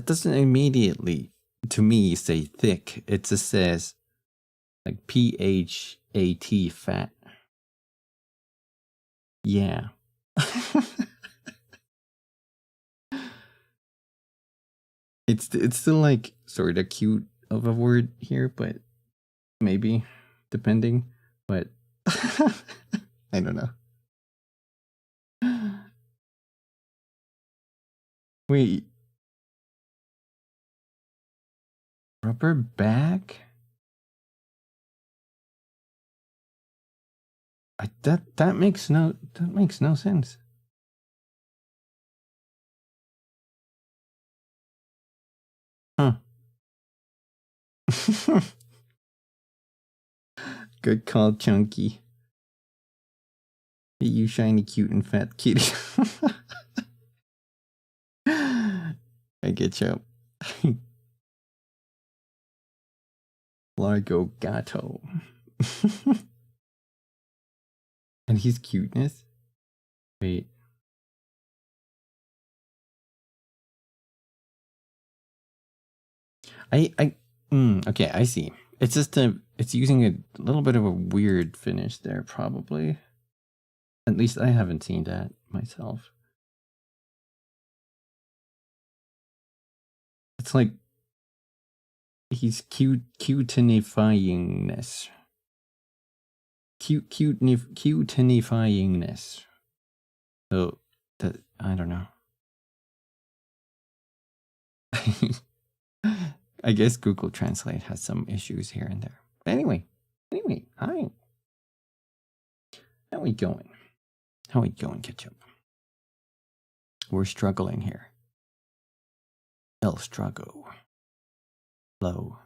doesn't immediately to me say thick. It just says like PHAT fat. Yeah. It's still like sort of cute of a word here, but maybe depending. But I don't know. Wait, rubber back? That makes no sense. Huh. Good call, Chunky. Hey, you shiny, cute, and fat kitty. I get you. Largo Gato. And his cuteness. Wait. Okay, I see. It's just it's using a little bit of a weird finish there, probably. At least I haven't seen that myself. It's like he's cutenifyingness. Cutenifyingness. So that I don't know. I guess Google Translate has some issues here and there. But anyway, hi. How we going? How we going, Ketchup? We're struggling here. El Strago. Low.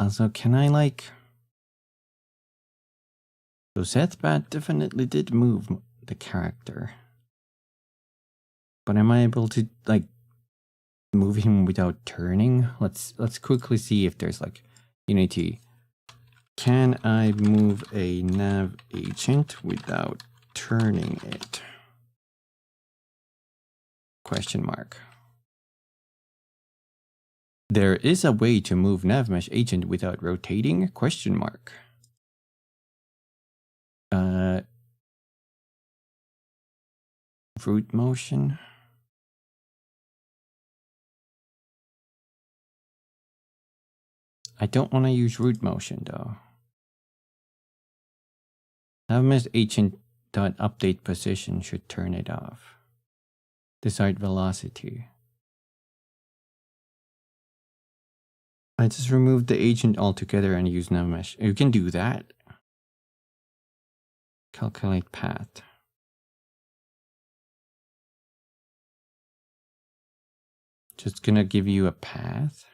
Also, can I like... So Sethbat definitely did move the character. But am I able to, like, move him without turning. Let's quickly see if there's like Unity. Can I move a nav agent without turning it? Question mark. There is a way to move nav mesh agent without rotating? Question mark. Root motion. I don't want to use root motion though. Nav mesh agent dot update position should turn it off. Desired velocity. I just removed the agent altogether and use nav mesh. You can do that. Calculate path. Just gonna give you a path.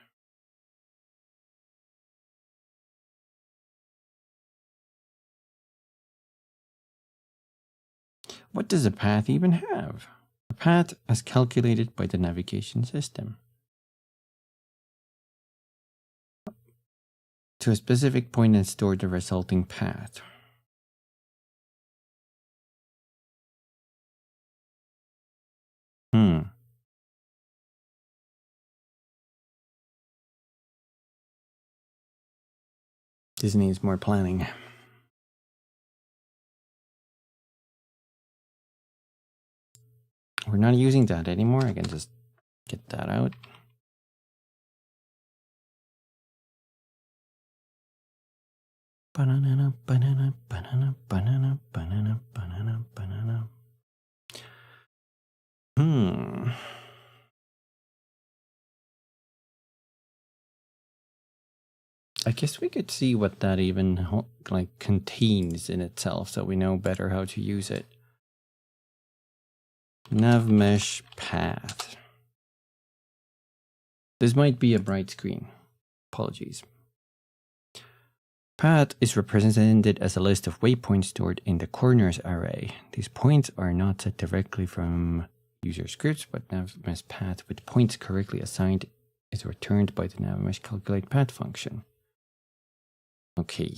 What does a path even have? A path as calculated by the navigation system. To a specific point and store the resulting path. This needs more planning. We're not using that anymore. I can just get that out. Banana, banana, banana, banana, banana, banana, banana. I guess we could see what that even like contains in itself, so we know better how to use it. Nav mesh path. This might be a bright screen. Apologies. Path is represented as a list of waypoints stored in the corners array. These points are not set directly from user scripts, but nav mesh path with points correctly assigned is returned by the nav mesh calculate path function. Okay.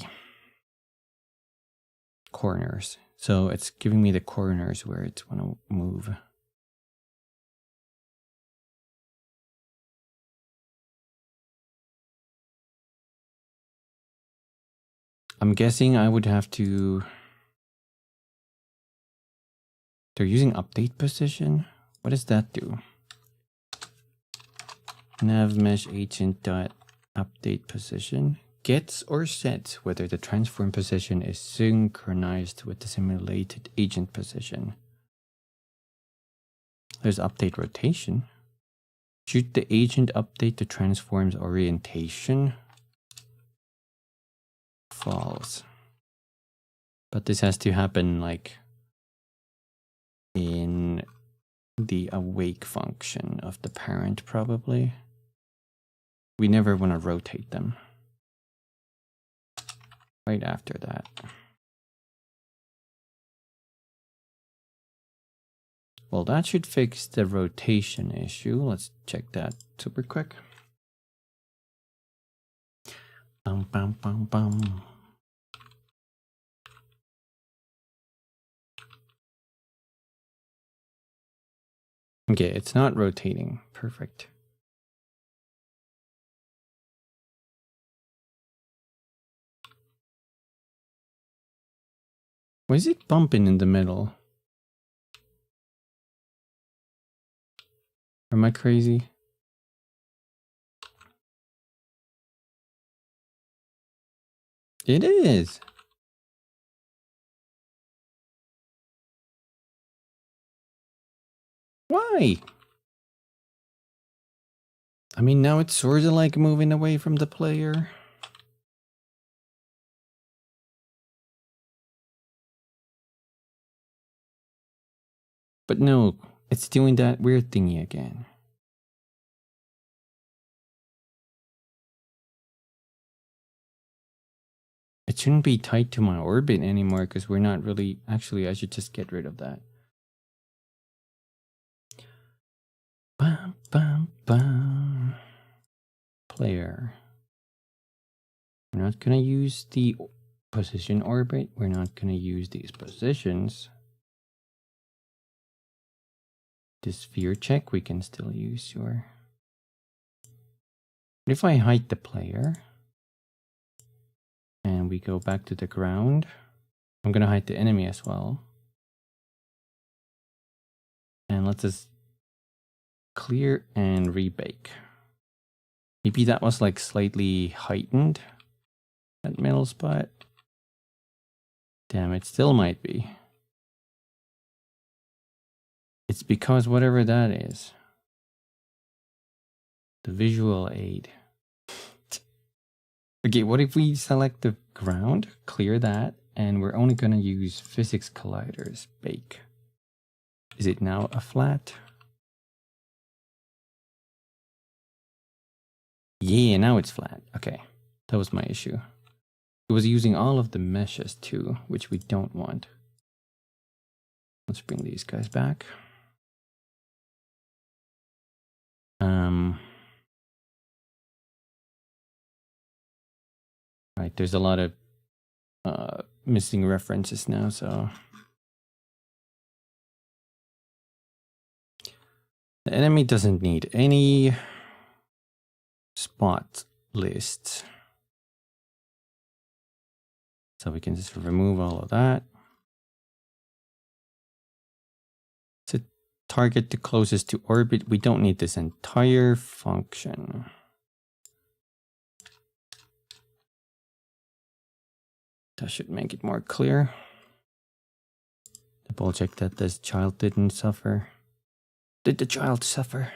Corners. So it's giving me the corners where it's want to move. I'm guessing I would have to... They're using update position? What does that do? Nav mesh agent dot update position gets or sets whether the transform position is synchronized with the simulated agent position. There's update rotation. Should the agent update the transform's orientation? False. But this has to happen like in the awake function of the parent probably. We never want to rotate them. Right after that. Well, that should fix the rotation issue. Let's check that super quick. Bum, bum, bum, bum. Okay, it's not rotating. Perfect. Why is it bumping in the middle? Am I crazy? It is. Why? I mean, now it's sort of like moving away from the player. But no, it's doing that weird thingy again. It shouldn't be tied to my orbit anymore because we're not really... Actually, I should just get rid of that. Bum, bum, Player. We're not gonna use the position orbit. We're not gonna use these positions. The sphere check we can still use, sure. But if I hide the player and we go back to the ground, I'm gonna hide the enemy as well. And let's just clear and rebake. Maybe that was like slightly heightened, that middle spot. Damn, it still might be. It's because whatever that is. The visual aid. Okay, what if we select the ground, clear that, and we're only gonna use physics colliders, bake. Is it now a flat? Yeah, now it's flat. Okay, that was my issue. It was using all of the meshes too, which we don't want. Let's bring these guys back. Right, there's a lot of missing references now, so the enemy doesn't need any spot lists. So we can just remove all of that. To target the closest to orbit, we don't need this entire function. That should make it more clear. Double check that this child didn't suffer. Did the child suffer?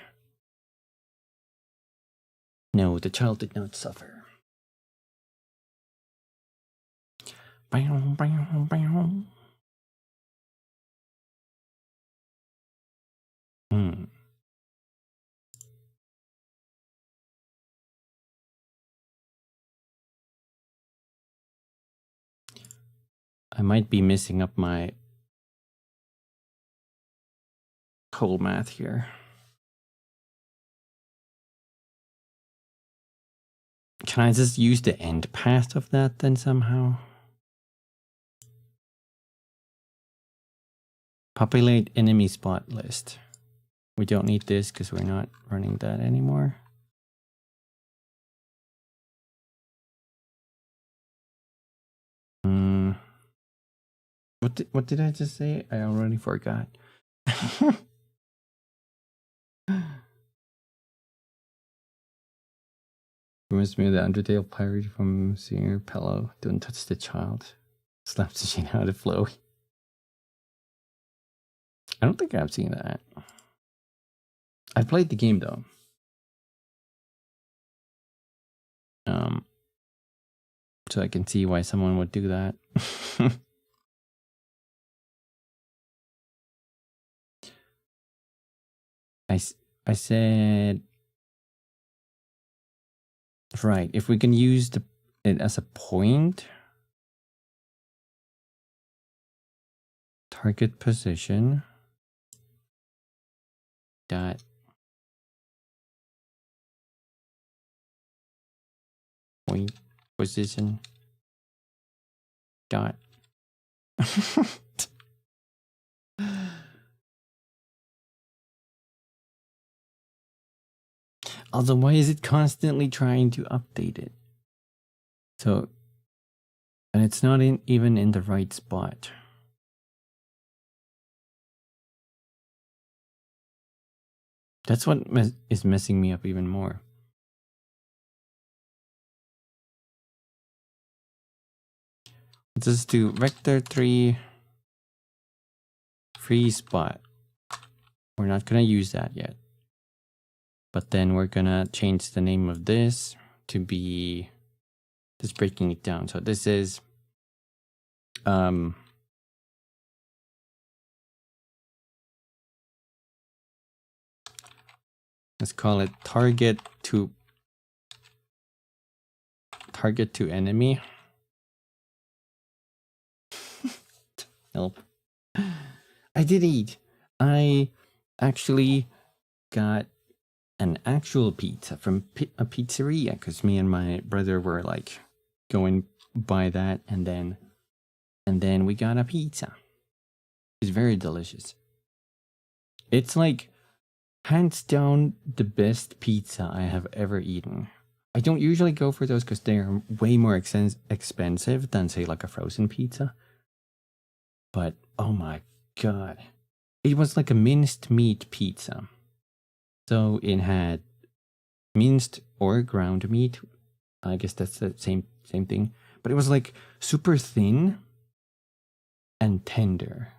No, the child did not suffer. Bam, bam, bam. I might be messing up my whole math here. Can I just use the end path of that then somehow? Populate enemy spot list. We don't need this because we're not running that anymore. What did I just say? I already forgot. Reminds me of the Undertale pirate from Singer Pillow. Don't touch the child. Slaps the shit out of flow. I don't think I've seen that. I've played the game though. So I can see why someone would do that. I said, right, if we can use it as a point, target position, dot, point position, dot. Also, why is it constantly trying to update it? So, and it's not even in the right spot. That's what is messing me up even more. Let's just do vector 3 free spot. We're not gonna use that yet. But then we're gonna change the name of this to be just breaking it down. So this is let's call it target to enemy. Help. I did it. I actually got an actual pizza from a pizzeria, because me and my brother were like going by that, and then we got a pizza. It's very delicious. It's like hands down the best pizza I have ever eaten. I don't usually go for those because they're way more expensive than, say, like a frozen pizza. But oh my god, it was like a minced meat pizza. So it had minced or ground meat. I guess that's the same thing. But it was like super thin and tender.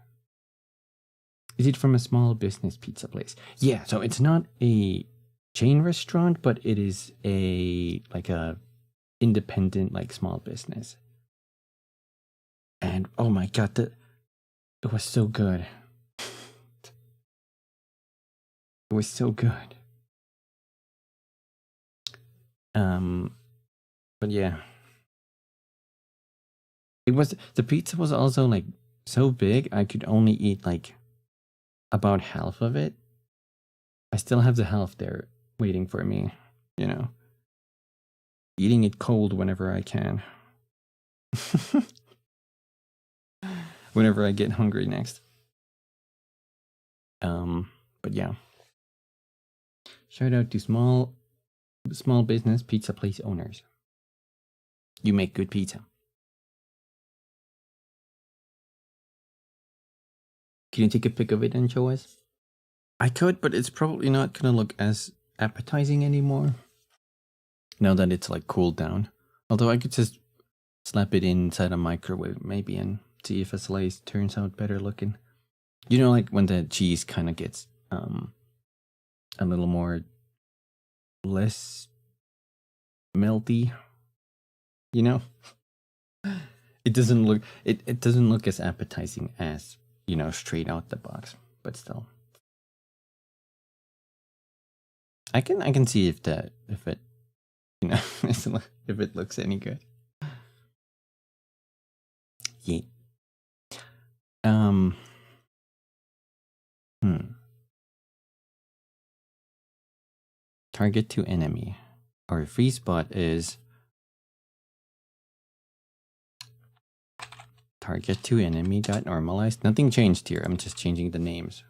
Is it from a small business pizza place? Yeah, so it's not a chain restaurant, but it is a independent, like, small business. And oh my god, it was so good. It was so good. But yeah. The pizza was also like so big I could only eat like about half of it. I still have the half there waiting for me, you know. Eating it cold whenever I can. Whenever I get hungry next. But yeah. Shout out to small business pizza place owners. You make good pizza. Can you take a pic of it and show us? I could, but it's probably not gonna look as appetizing anymore. Now that it's like cooled down. Although I could just slap it inside a microwave maybe and see if a slice turns out better looking. You know, like when the cheese kind of gets a little more less melty, you know? It doesn't look it doesn't look as appetizing as, you know, straight out the box, but still. I can see if it you know if it looks any good. Yeah. Target to enemy. Our free spot is target to enemy got normalized. Nothing changed here. I'm just changing the names.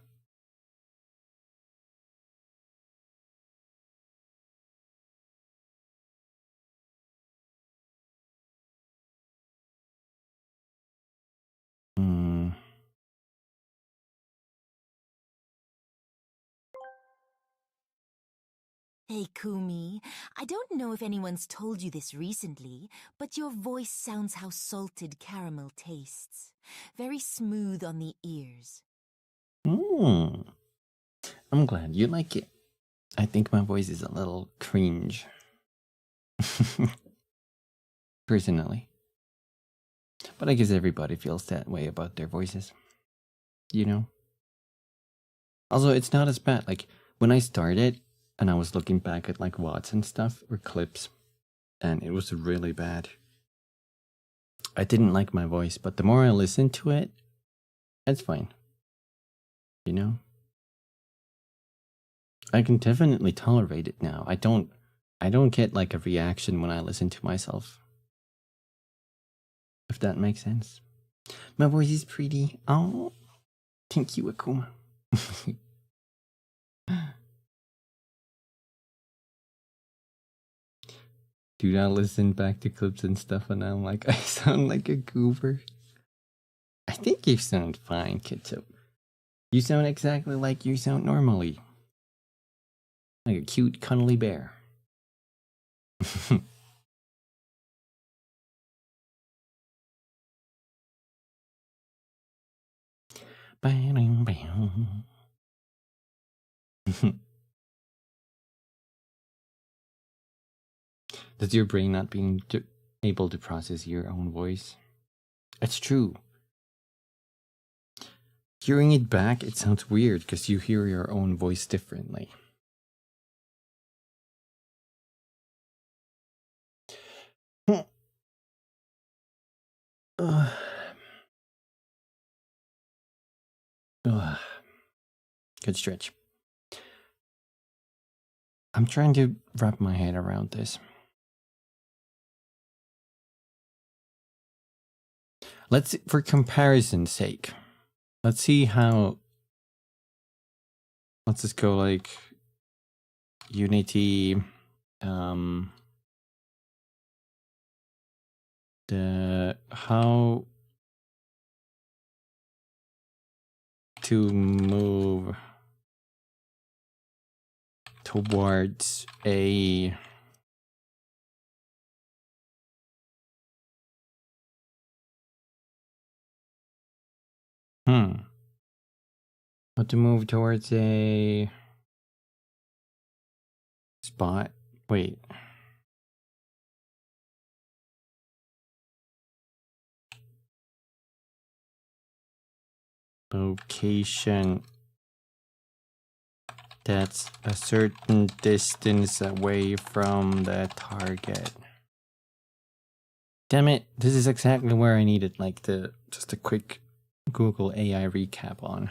Hey, Kumi, I don't know if anyone's told you this recently, but your voice sounds how salted caramel tastes. Very smooth on the ears. I'm glad you like it. I think my voice is a little cringe. Personally. But I guess everybody feels that way about their voices. You know? Also, it's not as bad. Like, when I started, and I was looking back at like watts and stuff or clips, and it was really bad. I didn't like my voice, but the more I listened to it, it's fine. You know? I can definitely tolerate it now. I don't get like a reaction when I listen to myself. If that makes sense. My voice is pretty. Oh, thank you, Akuma. Dude, I listen back to clips and stuff and I'm like, I sound like a goober. I think you sound fine, Ketchup. You sound exactly like you sound normally. Like a cute, cuddly bear. Does your brain not being able to process your own voice? It's true. Hearing it back, it sounds weird because you hear your own voice differently. Good stretch. I'm trying to wrap my head around this. Let's, for comparison's sake, let's see how. Let's just go like Unity. How to move towards a how to move towards a spot. Wait. Location that's a certain distance away from the target. Damn it, this is exactly where I needed like just a quick Google AI recap on.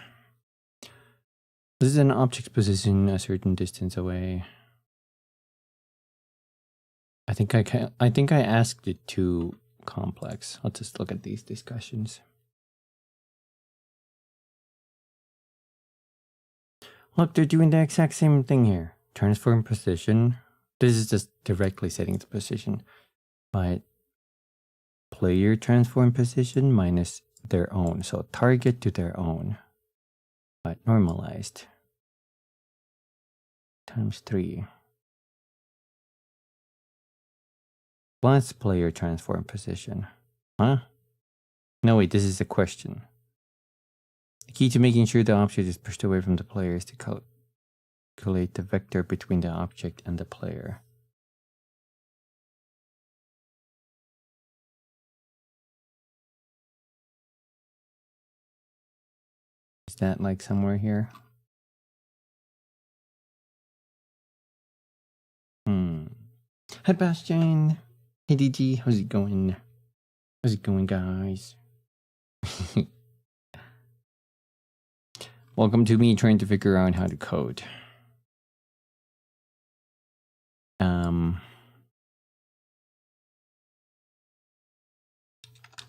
This is an object position a certain distance away. I think I asked it too complex. Let's just look at these discussions. Look, they're doing the exact same thing here. Transform position. This is just directly setting the position. But player transform position minus their own. So target to their own. But normalized. Times 3. Plus player transform position. Huh? No, wait, this is a question. The key to making sure the object is pushed away from the player is to calculate the vector between the object and the player. Is that like somewhere here? Hi, Bastian. Hey, DG. How's it going? How's it going, guys? Welcome to me trying to figure out how to code.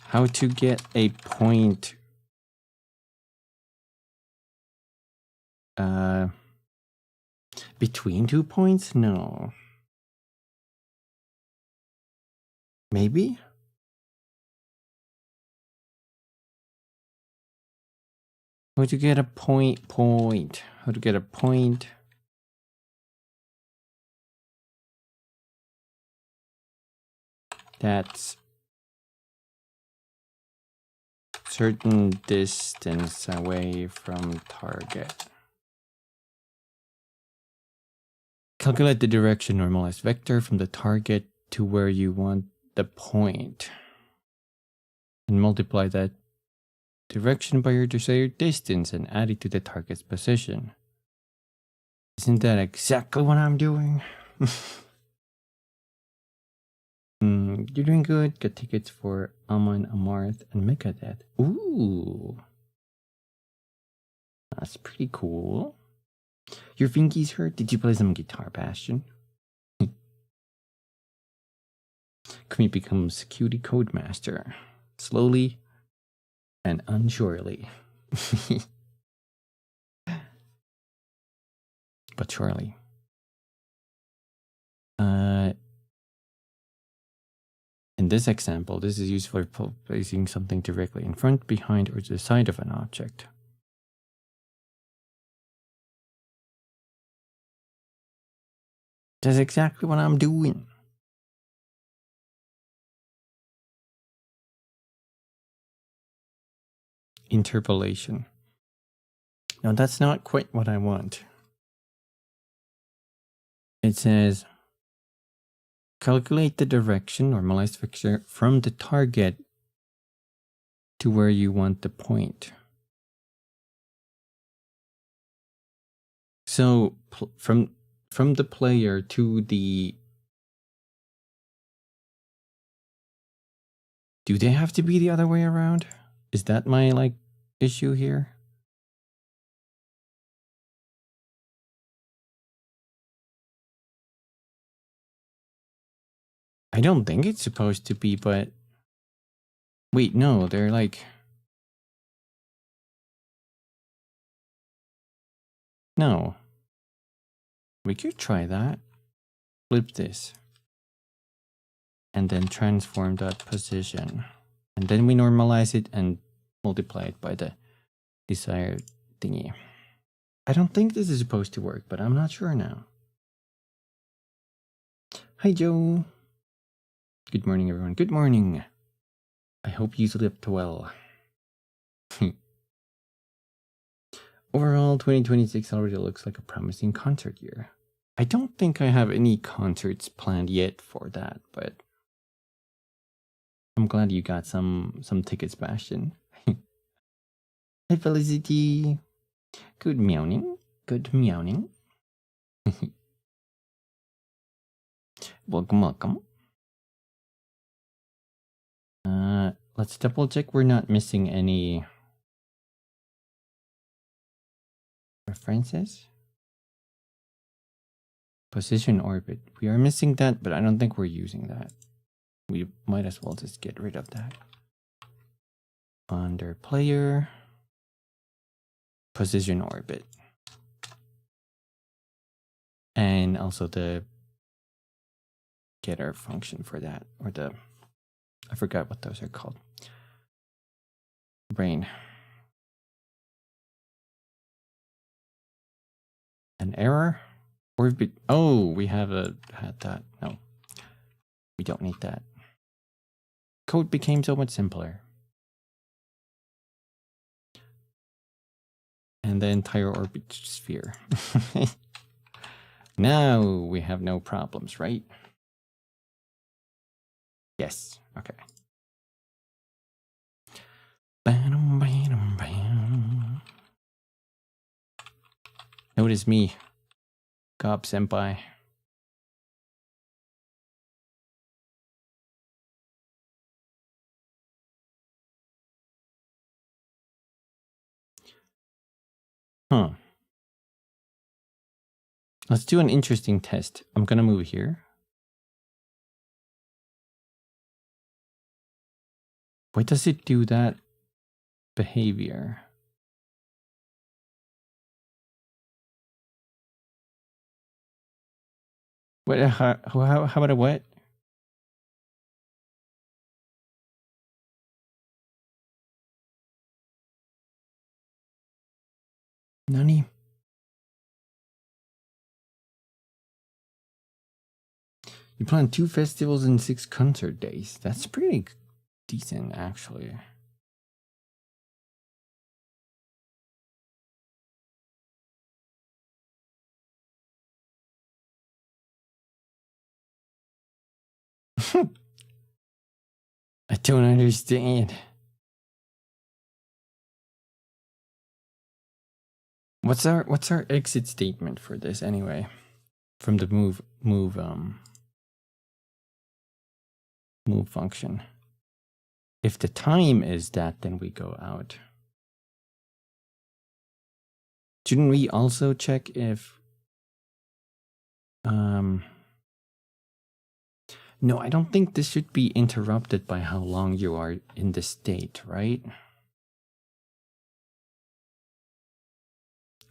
How to get a point between 2 points? No. Maybe? How to get a point. How to get a point. That's certain distance away from target. Calculate the direction normalized vector from the target to where you want the point. And multiply that direction by your desired distance and add it to the target's position. Isn't that exactly what I'm doing? You're doing good. Got tickets for Amon, Amarth, and Megadeth. Ooh. That's pretty cool. Your fingies hurt? Did you play some guitar, Bastion? Kumi becomes cutie codemaster. Slowly and unsurely. But surely. In this example, this is useful for placing something directly in front, behind, or to the side of an object. That's exactly what I'm doing. Interpolation. No, that's not quite what I want. It says, calculate the direction, normalized vector, from the target to where you want the point. So from the player to the... Do they have to be the other way around? Is that my, like, issue here? I don't think it's supposed to be, but wait, no, they're like, no. We could try that. Flip this. And then transform that position. And then we normalize it and multiply it by the desired thingy. I don't think this is supposed to work, but I'm not sure now. Hi, Joe. Good morning, everyone. Good morning. I hope you slept well. Overall, 2026 already looks like a promising concert year. I don't think I have any concerts planned yet for that, but I'm glad you got some tickets, Bastion. Hi, Felicity. Good meowing. Good meowing. Welcome, welcome. Let's double check we're not missing any references. Position orbit. We are missing that, but I don't think we're using that. We might as well just get rid of that. Under player, position orbit. And also the getter function for that, or the, I forgot what those are called. Brain. An error? Orbit. Oh, we have had that. No, we don't need that. Code became so much simpler. And the entire orbit sphere. Now we have no problems, right? Yes. Okay. Bam, bam, bam. Notice me, Gob Senpai. Huh. Let's do an interesting test. I'm gonna move here. Why does it do that behavior? What? How about a what? Nani? You plan 2 festivals and 6 concert days. That's pretty decent, actually. I don't understand. What's our exit statement for this anyway? From the move function. If the time is that, then we go out. Shouldn't we also check if no, I don't think this should be interrupted by how long you are in the state, right?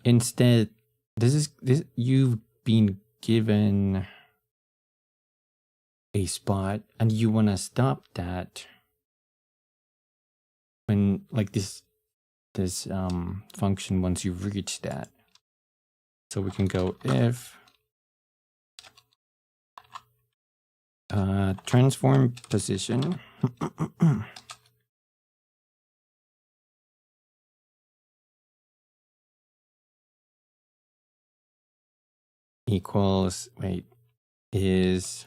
Instead, this you've been given a spot and you want to stop that when like this function once you reach that. So we can go if transform position equals, wait, is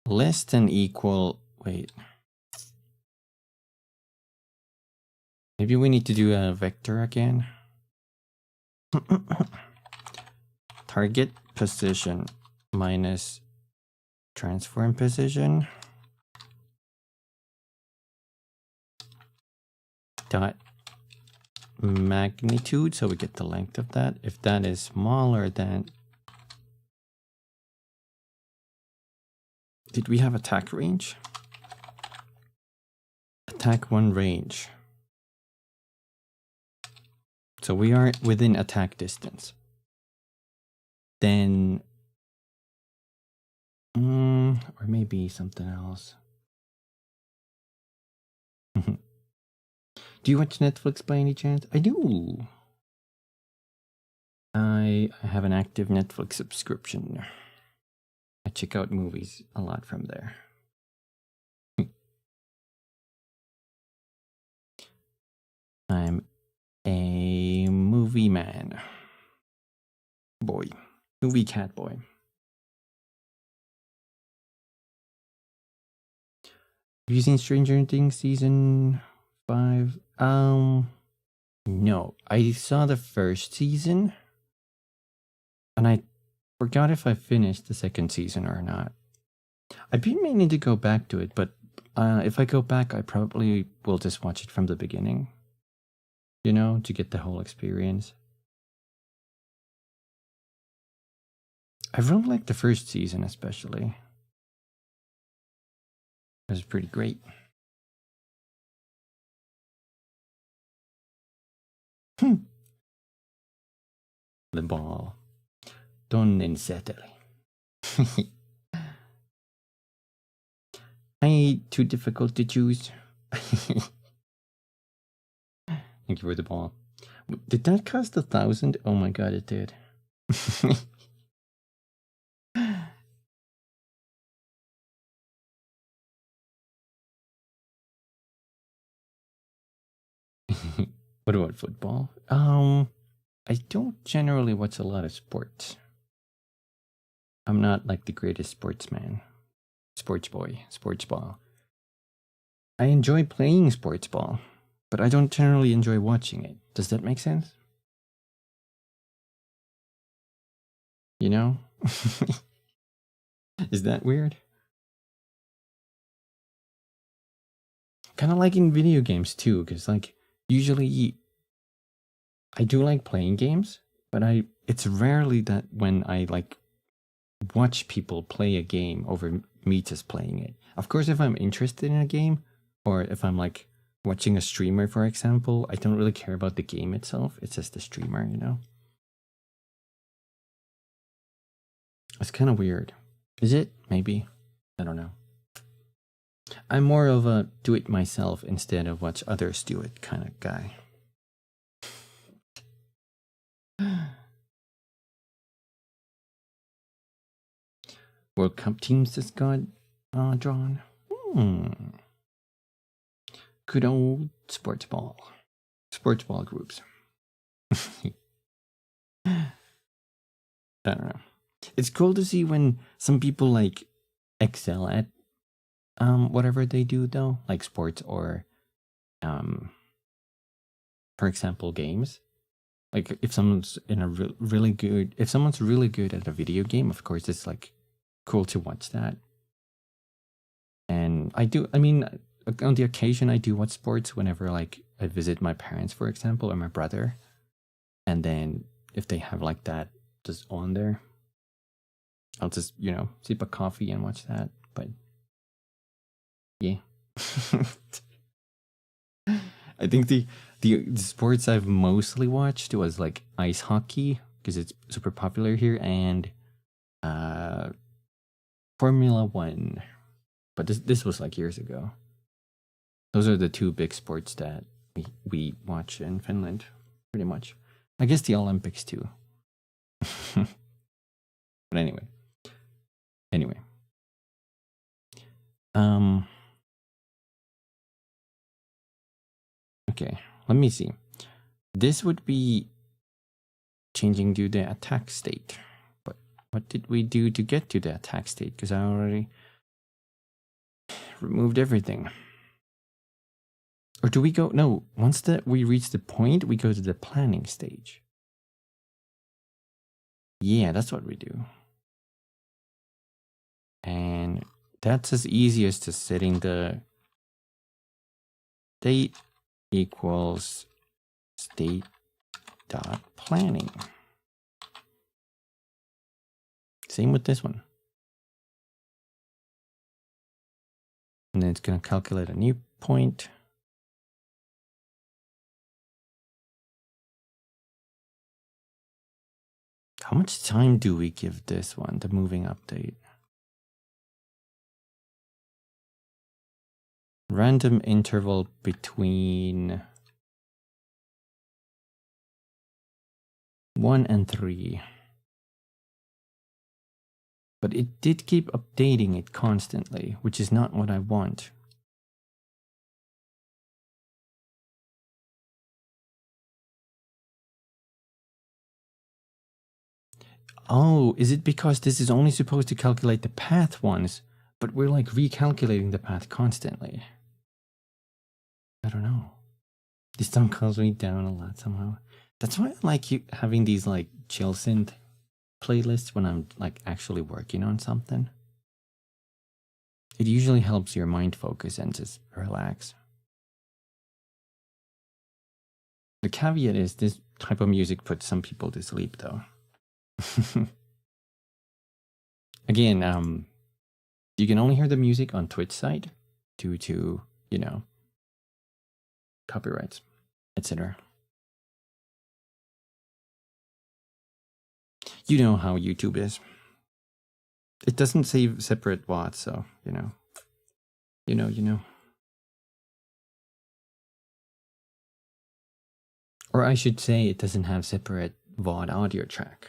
less than equal, wait. Maybe we need to do a vector again. Target position minus transform position dot magnitude, so we get the length of that. If that is smaller than Did we have attack range? Attack 1 range. So we are within attack distance. Then, or maybe something else. Do you watch Netflix by any chance? I do. I have an active Netflix subscription. I check out movies a lot from there. I'm a movie man. Boy. Movie cat boy. Have you seen Stranger Things season 5? No. I saw the first season. And I forgot if I finished the second season or not. I've been meaning to go back to it, but if I go back, I probably will just watch it from the beginning. You know, to get the whole experience. I really liked the first season, especially. It was pretty great. The ball. Don't unsettle. Too difficult to choose. Thank you for the ball. Did that cost 1,000? Oh my god, it did. What about football? I don't generally watch a lot of sports. I'm not like the greatest sportsman. Sports boy, sports ball. I enjoy playing sports ball, but I don't generally enjoy watching it. Does that make sense? You know? Is that weird? Kind of like in video games too, because like usually I do like playing games, but it's rarely that when I like watch people play a game over me just playing it. Of course, if I'm interested in a game, or if I'm like watching a streamer, for example, I don't really care about the game itself. It's just the streamer, you know? It's kind of weird. Is it? Maybe. I don't know. I'm more of a do it myself instead of watch others do it kind of guy. World Cup teams just got drawn. Good old sports ball groups. I don't know. It's cool to see when some people like excel at whatever they do though, like sports or for example games. Like if someone's in a really good at a video game, of course it's like cool to watch that. And I mean on the occasion I do watch sports whenever like I visit my parents, for example, or my brother. And then if they have like that just on there, I'll just, you know, sip a coffee and watch that. But yeah. I think the sports I've mostly watched was like ice hockey because it's super popular here, and Formula 1. But this was like years ago. Those are the two big sports that we watch in Finland, pretty much. I guess the Olympics too. But anyway. Okay, let me see. This would be changing to the attack state. But what did we do to get to the attack state? Because I already removed everything. Or do we go? No, once we reach the point, we go to the planning stage. Yeah, that's what we do. And that's as easy as just setting the state equals state dot planning. Same with this one. And then it's going to calculate a new point. How much time do we give this one, the moving update? Random interval between 1 and 3. But it did keep updating it constantly, which is not what I want. Oh, is it because this is only supposed to calculate the path once, but we're like recalculating the path constantly? I don't know. This song calms me down a lot somehow. That's why I like you having these like chill synth playlists when I'm like actually working on something. It usually helps your mind focus and just relax. The caveat is this type of music puts some people to sleep though. Again, you can only hear the music on Twitch side due to, you know, copyrights, etc. You know how YouTube is. It doesn't save separate WOTs, so, you know. You know. Or I should say it doesn't have separate VOD audio track.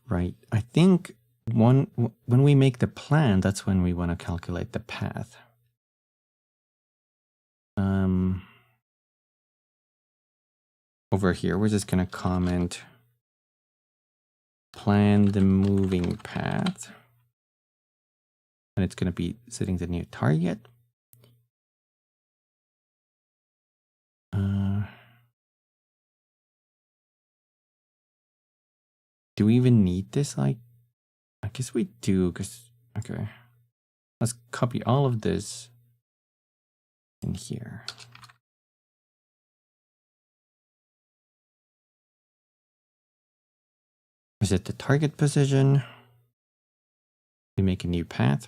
Right. I think when we make the plan, that's when we want to calculate the path. Over here, we're just going to comment plan the moving path. And it's going to be setting the new target. Do we even need this? Like, I guess we do, because, okay. Let's copy all of this in here. We set the target position. We make a new path.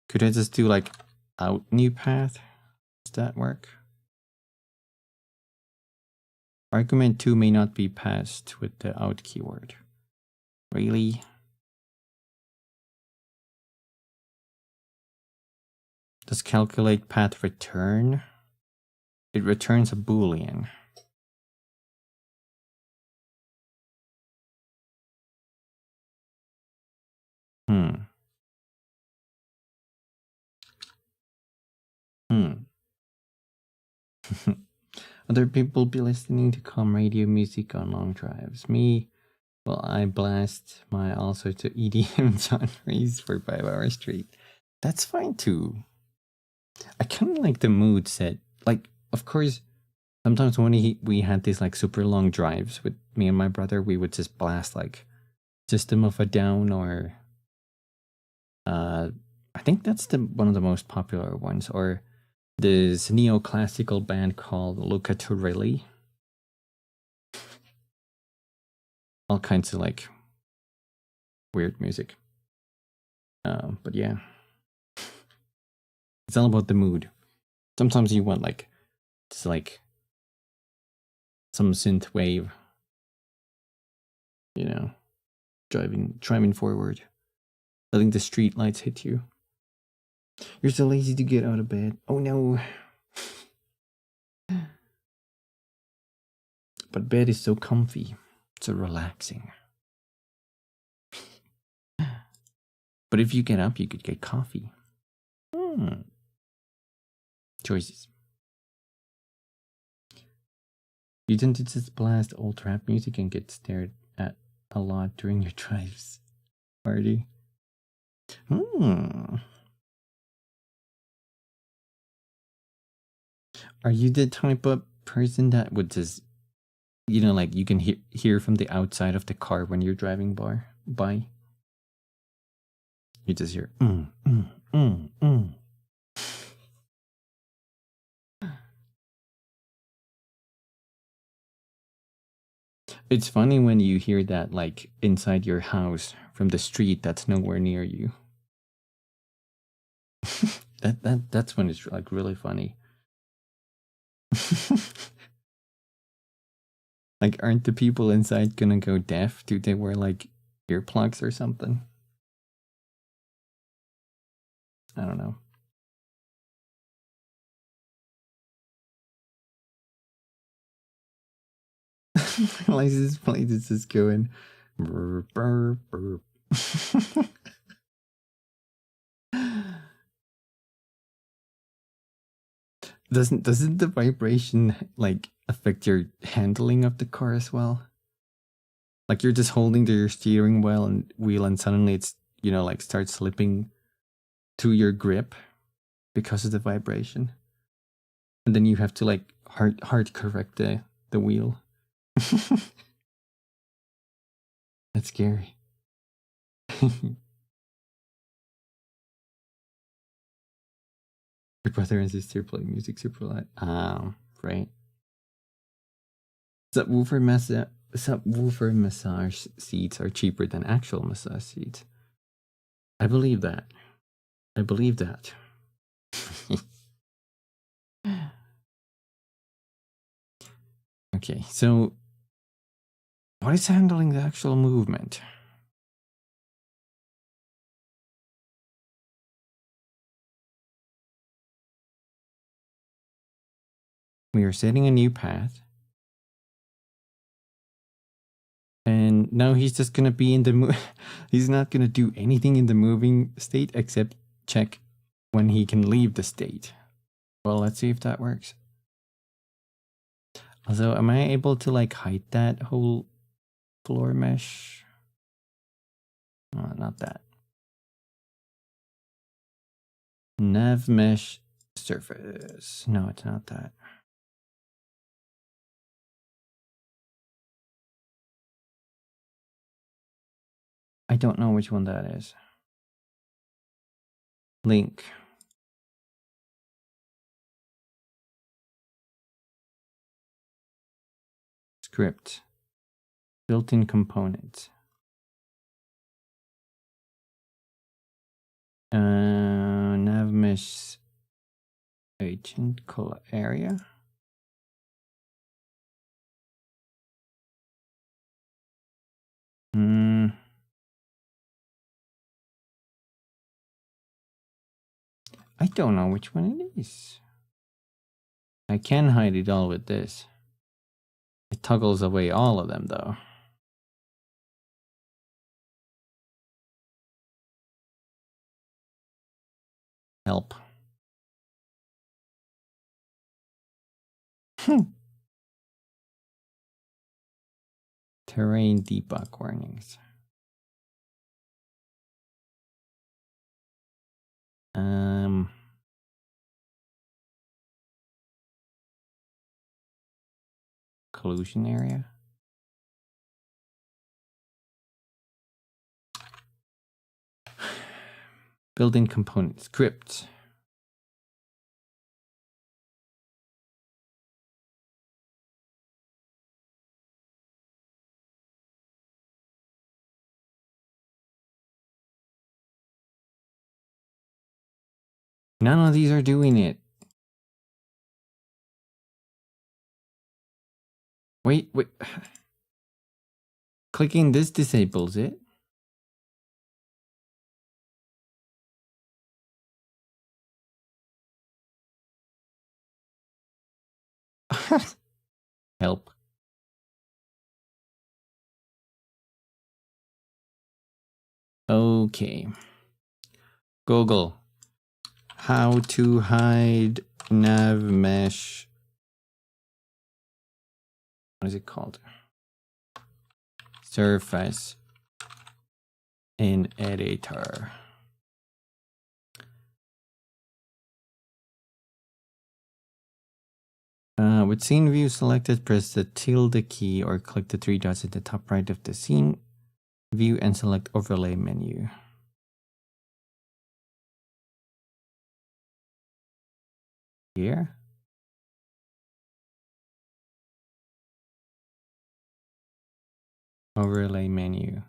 Could I just do like out new path? Does that work? Argument 2 may not be passed with the out keyword. Really? Does calculate path return? It returns a Boolean. Other people be listening to calm radio music on long drives. Me, well, I blast my all sorts of EDM genres for 5 hours straight. That's fine too. I kind of like the mood set. Like, of course, sometimes when we had these like super long drives with me and my brother, we would just blast like System of a Down or I think that's one of the most popular ones, or this neoclassical band called Luca Turilli. All kinds of like weird music. But yeah, it's all about the mood. Sometimes you want like just like some synth wave, you know, driving forward, letting the street lights hit you. You're so lazy to get out of bed. Oh no. But bed is so comfy, so relaxing. But if you get up, you could get coffee. Choices. You tend to just blast old rap music and get stared at a lot during your drives. Party. Are you the type of person that would just, you know, like you can hear from the outside of the car when you're driving by? You just hear, It's funny when you hear that like inside your house from the street that's nowhere near you. That's when it's like really funny. Like, aren't the people inside gonna go deaf? Do they wear like earplugs or something? I don't know. Like this place is just going burr, burr, burr. Doesn't the vibration like affect your handling of the car as well? Like you're just holding to your steering wheel and suddenly it's, you know, like starts slipping to your grip because of the vibration. And then you have to like hard correct the wheel. That's scary. Your brother and sister play music super loud. Right. Subwoofer massage seats are cheaper than actual massage seats. I believe that. I believe that. Okay, so what is handling the actual movement? We are setting a new path. And now he's just gonna be in the he's not gonna do anything in the moving state except check when he can leave the state. Well, let's see if that works. Also, am I able to like hide that whole floor mesh? Oh, not that. Nav mesh surface. No, it's not that. I don't know which one that is. Link. Script. Built-in components. Nav mesh agent color area. I don't know which one it is. I can hide it all with this. It toggles away all of them though. Help. Terrain debug warnings. Collusion area. Built-in component script. None of these are doing it. Wait. Clicking this disables it. Help. Okay. Google. How to hide nav mesh. What is it called? Surface in editor. With scene view selected, press the tilde key or click the three dots at the top right of the scene view and select overlay menu. Here. Overlay menu.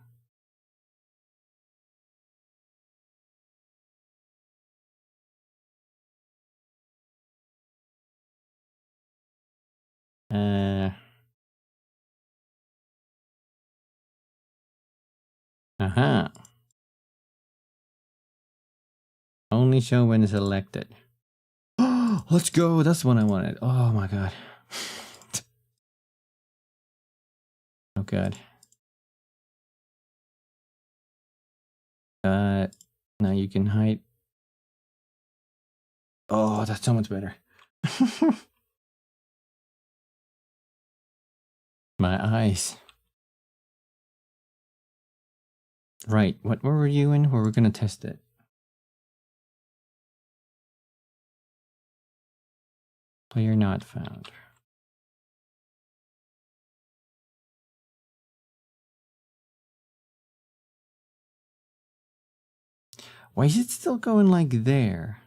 Aha. Only show when selected. Let's go. That's what I wanted. Oh my god. Oh god. Now you can hide. Oh, that's so much better. My eyes. Right. What were we doing? We're gonna test it. Player not found. Why is it still going like there?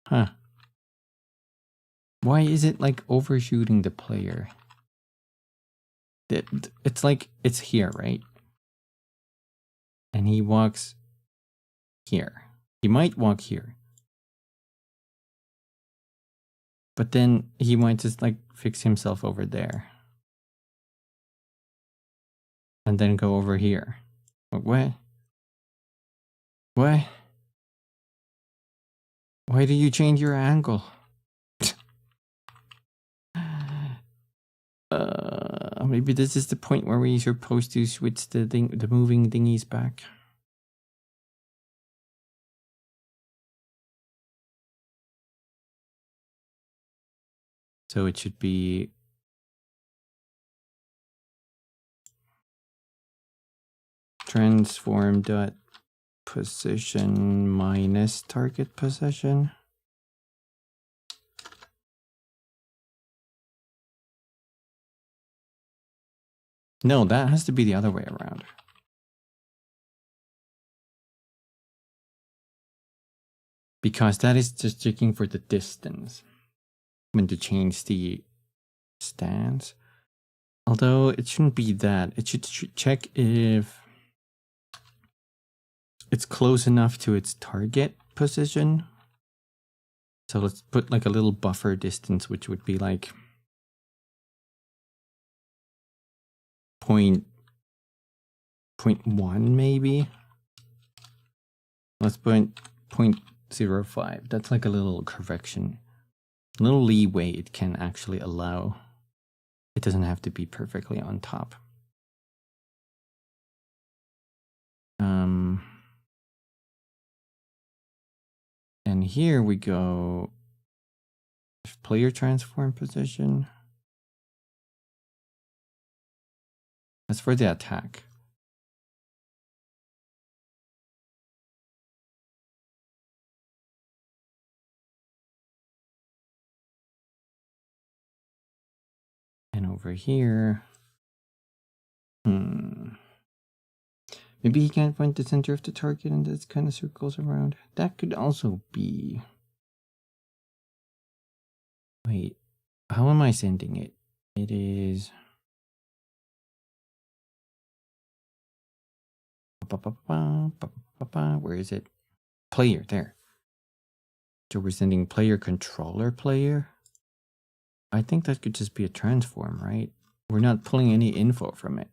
Huh. Why is it like overshooting the player? It's like it's here, right? And he walks here. He might walk here. But then he might just like fix himself over there. And then go over here. What? What? Why do you change your angle? Maybe this is the point where we're supposed to switch the moving thingies back. So it should be transform dot position minus target position. No, that has to be the other way around. Because that is just checking for the distance when to change the stance. Although it shouldn't be that. It should check if it's close enough to its target position. So let's put like a little buffer distance, which would be like 0.1 maybe. Let's put 0.05. That's like a little correction. A little leeway it can actually allow. It doesn't have to be perfectly on top. And here we go. Player transform position. That's for the attack. And over here, maybe he can't find the center of the target and this kind of circles around. That could also be. Wait, how am I sending it? It is. Where is it? Player, there. So we're sending player controller player. I think that could just be a transform, right? We're not pulling any info from it.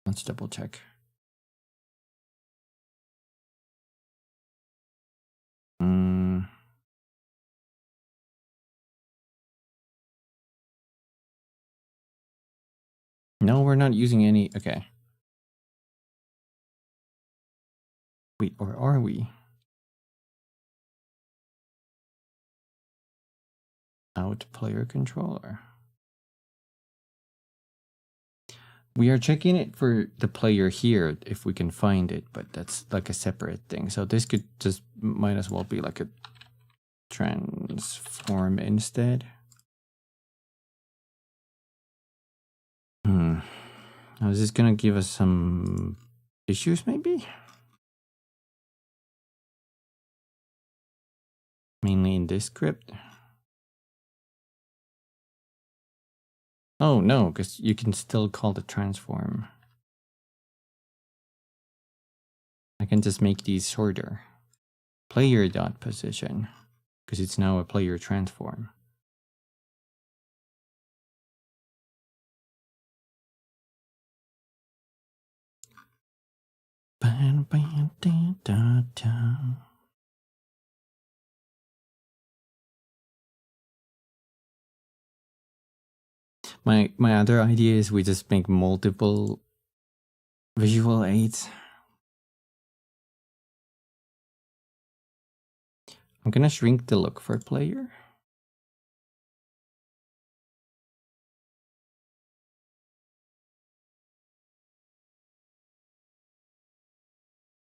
Let's double check. No, we're not using any. Okay. Wait, or are we? Out player controller. We are checking it for the player here if we can find it, but that's like a separate thing. So this could just might as well be like a transform instead. Now is this gonna give us some issues maybe? mainly in this script. Oh no, because you can still call the transform. I can just make these shorter. Player.position, because it's now a player transform. My other idea is we just make multiple visual aids. I'm gonna shrink the look for player.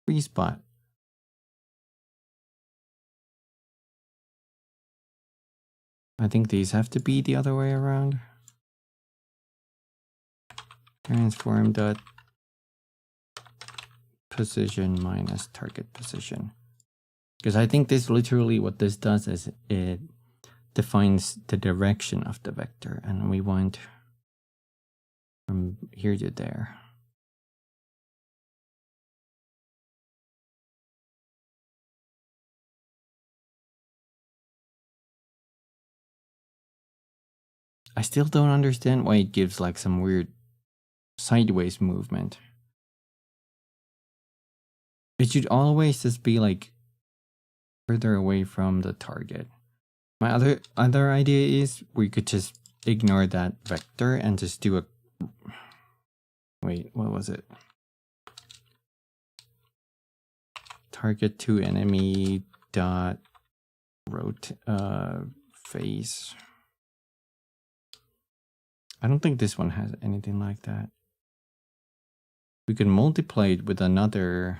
Free spot. I think these have to be the other way around. Transform dot position minus target position. Because I think this literally what this does is it defines the direction of the vector, and we want from here to there. I still don't understand why it gives like some weird sideways movement. It should always just be like further away from the target. My other idea is we could just ignore that vector and just do a... Wait, what was it? Target to enemy dot face. I don't think this one has anything like that. We can multiply it with another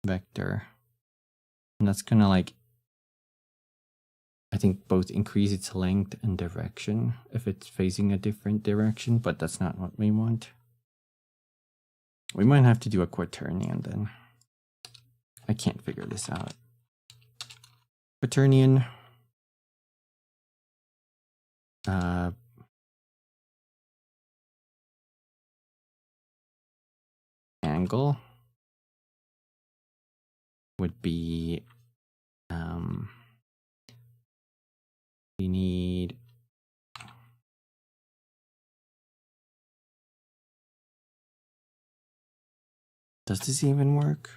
vector. And that's gonna like, I think both increase its length and direction if it's facing a different direction, but that's not what we want. We might have to do a quaternion then. I can't figure this out. Quaternion. Angle would be we need does this even work?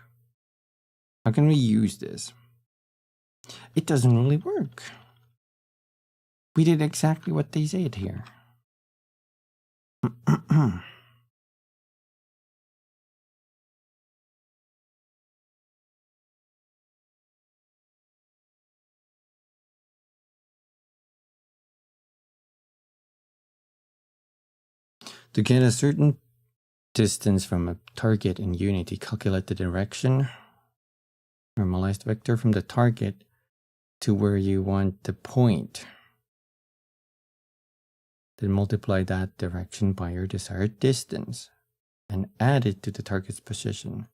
How can we use this? It doesn't really work. We did exactly what they said here. To get a certain distance from a target in Unity, calculate the direction, normalized vector from the target to where you want the point. Then multiply that direction by your desired distance and add it to the target's position.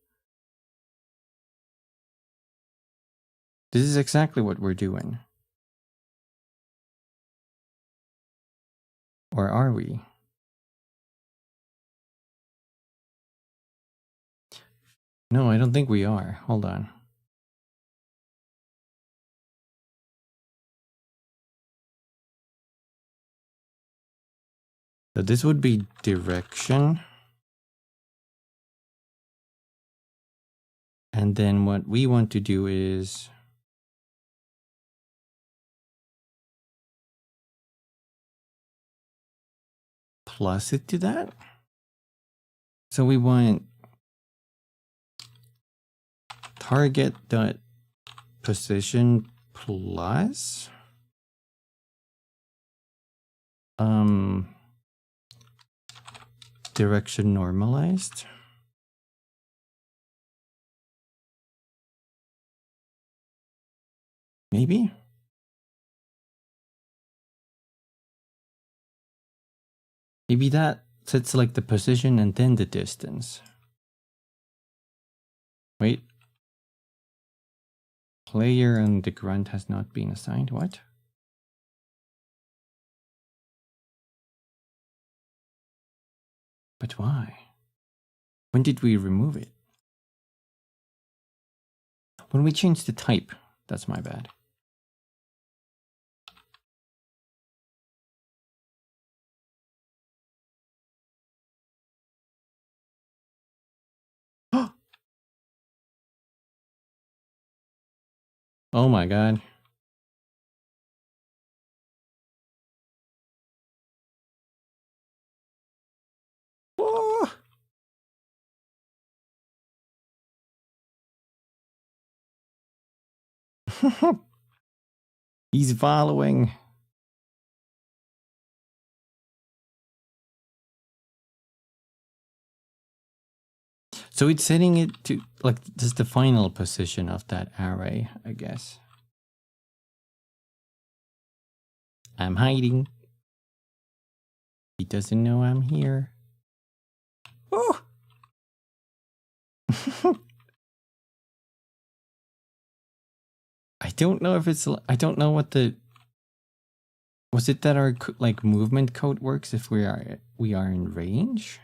This is exactly what we're doing. Or are we? No, I don't think we are. Hold on. So this would be direction. And then what we want to do is plus it to that. So we want target dot position plus direction normalized. Maybe. Maybe that sets like the position and then the distance. Wait, player and the grunt has not been assigned. What? But why? When did we remove it? When we changed the type. That's my bad. Oh my god. Oh. He's following. So it's setting it to, like, this is the final position of that array, I guess. I'm hiding. He doesn't know I'm here. Oh! I don't know if it's, I don't know what the, was it that our like movement code works if we are in range?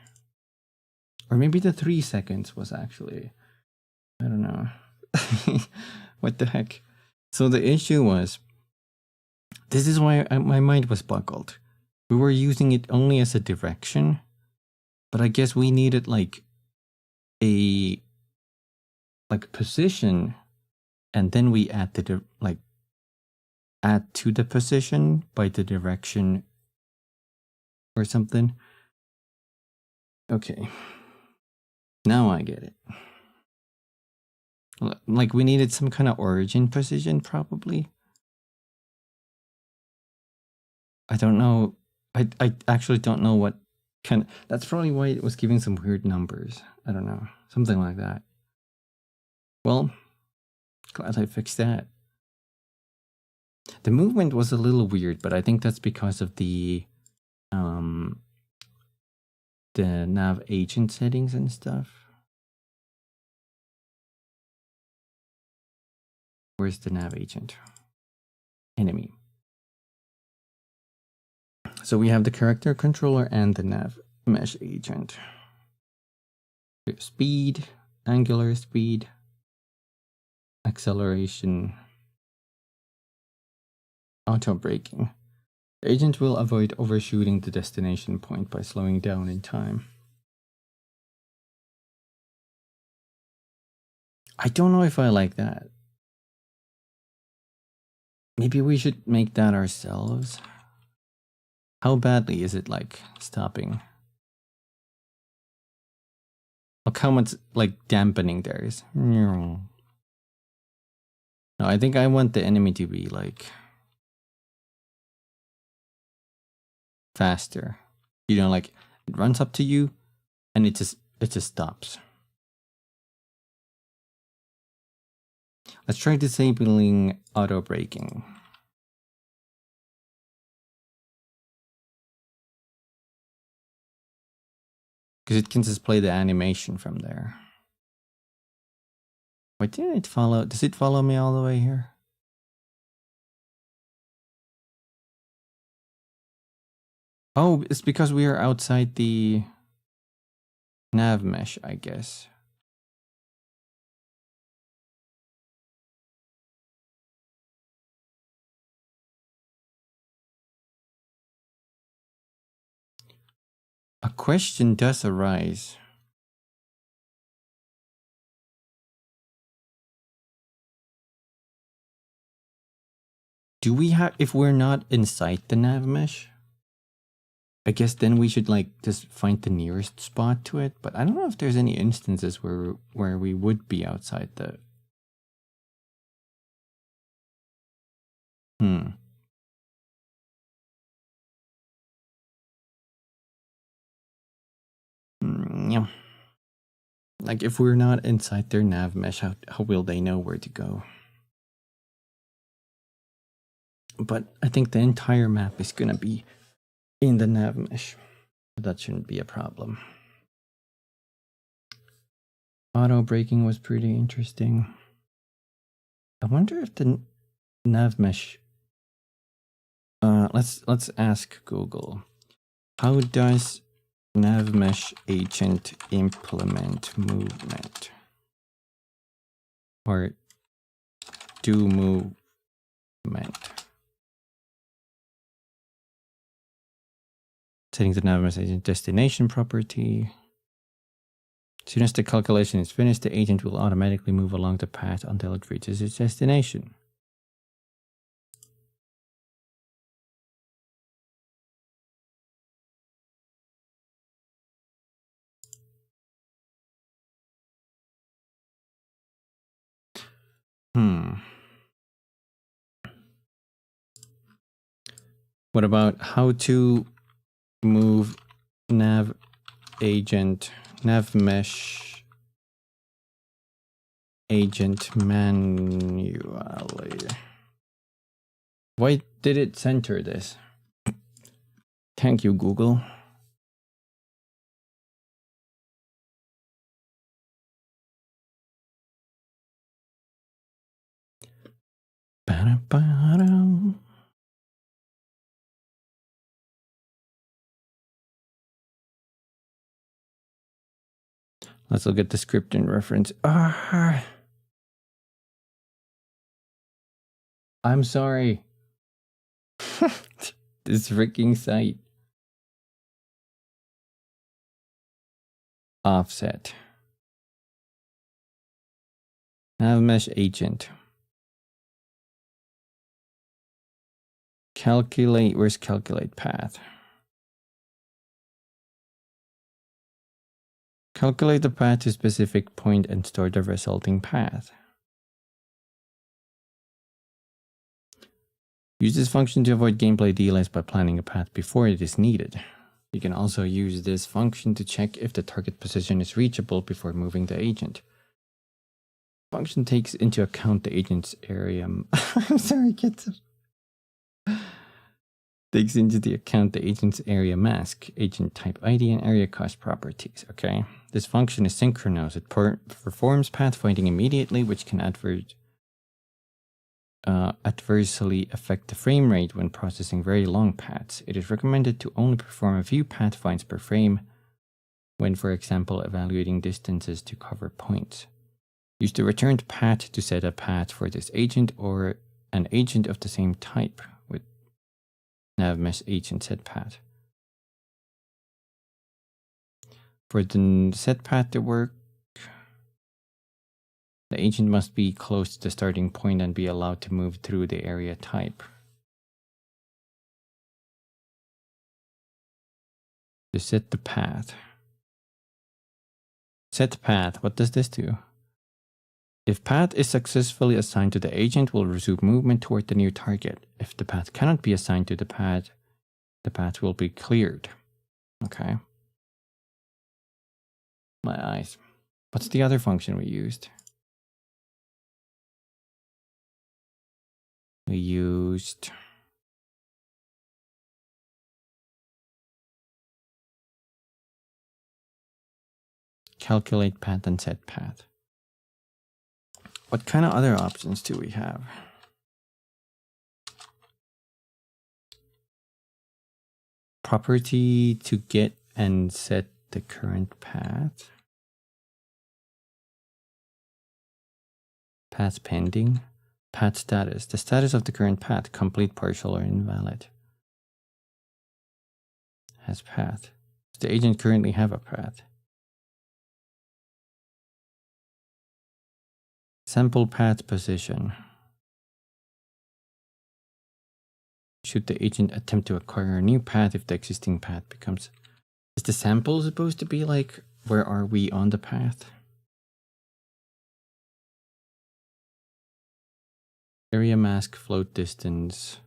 Or maybe the 3 seconds was actually, I don't know. What the heck? So the issue was, this is why my mind was buckled. We were using it only as a direction, but I guess we needed like a position, and then we add the add to the position by the direction or something. Okay. Now I get it. Like we needed some kind of origin position, probably. I don't know. I actually don't know what kind. That's probably why it was giving some weird numbers. I don't know. Something like that. Well, glad I fixed that. The movement was a little weird, but I think that's because of the nav agent settings and stuff. Where's the nav agent? Enemy. So we have the character controller and the nav mesh agent. Speed, angular speed, acceleration, auto braking. The agent will avoid overshooting the destination point by slowing down in time. I don't know if I like that. Maybe we should make that ourselves. How badly is it like stopping? Look how much like dampening there is. No, I think I want the enemy to be like faster. You know, like it runs up to you and it just stops. Let's try disabling auto braking. Because it can just play the animation from there. Wait, didn't it follow? Does it follow me all the way here? Oh, it's because we are outside the nav mesh, I guess. A question does arise. Do we have, if we're not inside the nav mesh, I guess then we should like just find the nearest spot to it, but I don't know if there's any instances where we would be outside the... Yeah. Like if we're not inside their nav mesh, how will they know where to go? But I think the entire map is gonna be in the nav mesh. That shouldn't be a problem. Auto braking was pretty interesting. I wonder if the nav mesh. Let's ask Google. How does nav mesh agent implement movement or do movement? Setting the nav mesh agent destination property. As soon as the calculation is finished, the agent will automatically move along the path until it reaches its destination. What about how to move nav mesh agent manually? Why did it center this? Thank you, Google. Let's look at the script and reference. I'm sorry. This freaking site. Offset. Nav mesh agent. Calculate. Where's calculate path? Calculate the path to specific point and store the resulting path. Use this function to avoid gameplay delays by planning a path before it is needed. You can also use this function to check if the target position is reachable before moving the agent. The function takes into account the agent's area. I'm sorry, kids. Takes into the account the agent's area mask, agent type ID, and area cost properties. Okay. This function is synchronous. It performs pathfinding immediately, which can adversely affect the frame rate when processing very long paths. It is recommended to only perform a few pathfinds per frame when, for example, evaluating distances to cover points. Use the returned path to set a path for this agent or an agent of the same type with nav mesh agent set path. For the set path to work, the agent must be close to the starting point and be allowed to move through the area type. To set the path. Set path, what does this do? If path is successfully assigned to the agent, will resume movement toward the new target. If the path cannot be assigned to the path will be cleared. Okay. My eyes. What's the other function we used? We used calculate path and set path. What kind of other options do we have? Property to get and set the current path. Path pending. Path status. The status of the current path. Complete, partial, or invalid. Has path. Does the agent currently have a path? Sample path position. Should the agent attempt to acquire a new path if the existing path becomes... Is the sample supposed to be like, where are we on the path? Area mask, float distance,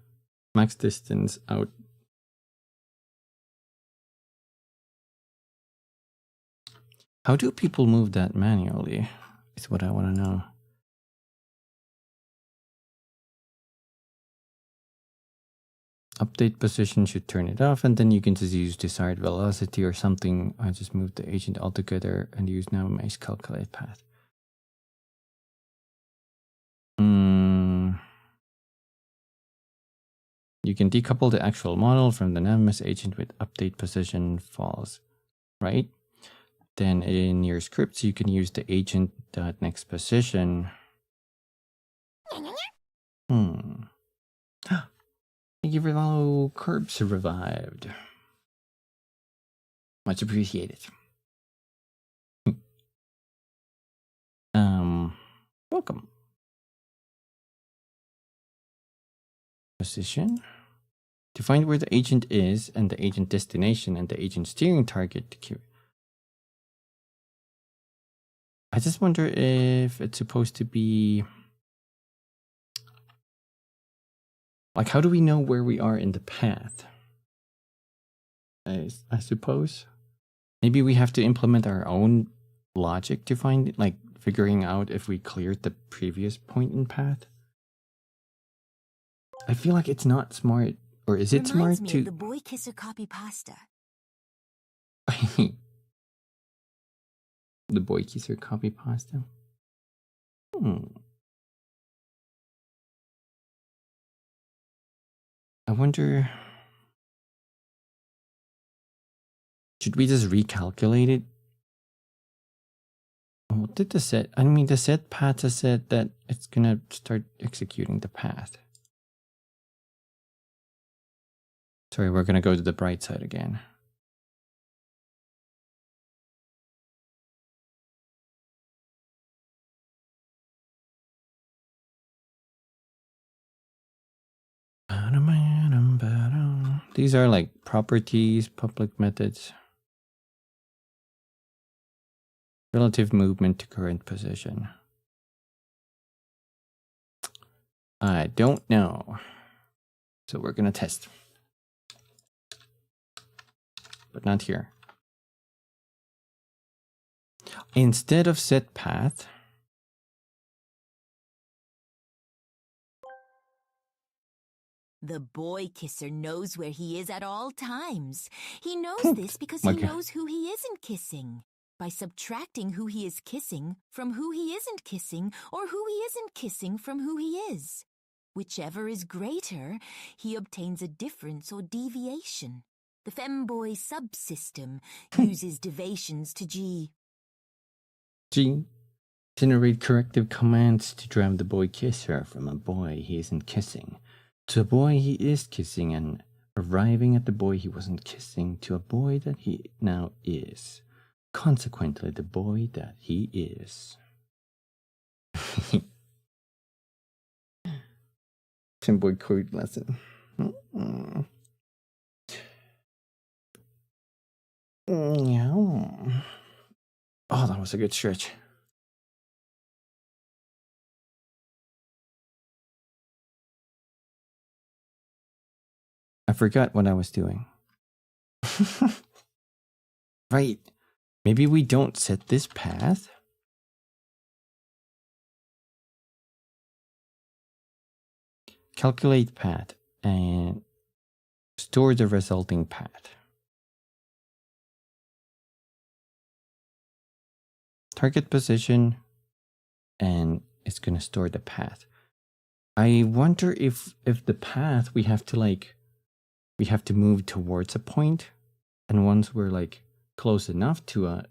max distance out. How do people move that manually? Is what I want to know. Update position should turn it off, and then you can just use desired velocity or something. I just moved the agent altogether and use nav mesh calculate path. You can decouple the actual model from the anonymous agent with update position false, right? Then in your scripts, you can use the agent.next position. Thank you for follow Curbs revived. Much appreciated. Welcome. Position. To find where the agent is and the agent destination and the agent steering target. I just wonder if it's supposed to be... Like, how do we know where we are in the path? I suppose. Maybe we have to implement our own logic to find it, like figuring out if we cleared the previous point in path. I feel like it's not smart, or is it smart to... Of the boy kisser copy pasta. The boy kisser copy pasta. I wonder... Should we just recalculate it? What did the set... I mean, the set path has said that it's gonna start executing the path. Sorry, we're gonna go to the bright side again. These are like properties, public methods. Relative movement to current position. I don't know. So we're gonna test. But not here. Instead of set path, the boy kisser knows where he is at all times. He knows this because he knows who he isn't kissing. By subtracting who he is kissing from who he isn't kissing, or who he isn't kissing from who he is. Whichever is greater, he obtains a difference or deviation. The Femboy subsystem uses deviations to G. Generate corrective commands to drive the boy kisser from a boy he isn't kissing to a boy he is kissing, and arriving at the boy he wasn't kissing to a boy that he now is. Consequently, the boy that he is. Femboy code lesson. Yeah. Oh, that was a good stretch. I forgot what I was doing. Right. Maybe we don't set this path. Calculate path and store the resulting path. Target position, and it's going to store the path. I wonder if the path we have to move towards a point, and once we're like close enough to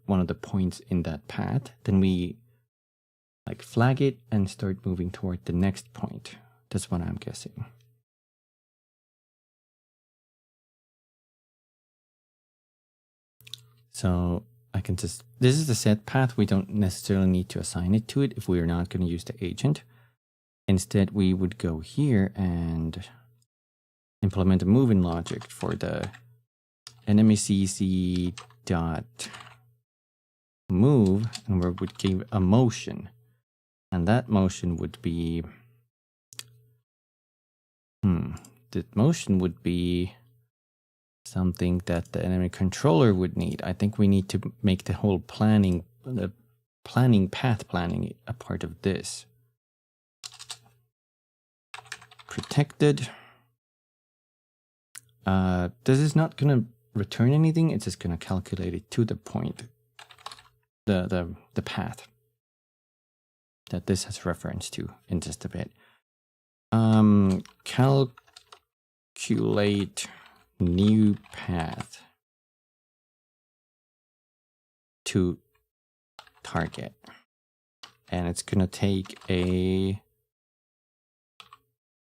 one of the points in that path, then we like flag it and start moving toward the next point. That's what I'm guessing. So I can just, this is the set path. We don't necessarily need to assign it to it if we're not going to use the agent. Instead, we would go here and implement a moving logic for the enemy CC dot move, and we would give a motion, and that motion would be the motion would be something that the enemy controller would need. I think we need to make the whole path planning a part of this. Protected. This is not gonna return anything, it's just gonna calculate it to the point, the path that this has reference to in just a bit. calculate new path to target. And it's gonna take a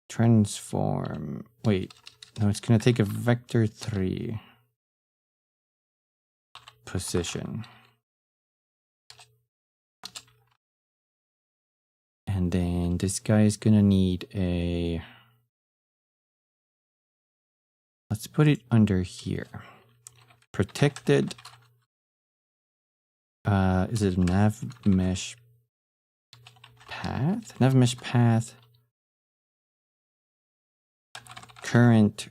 transform. Wait, no, it's gonna take a vector 3 position. And then this guy is gonna need a, let's put it under here. Protected, is it nav mesh path? Nav mesh path, current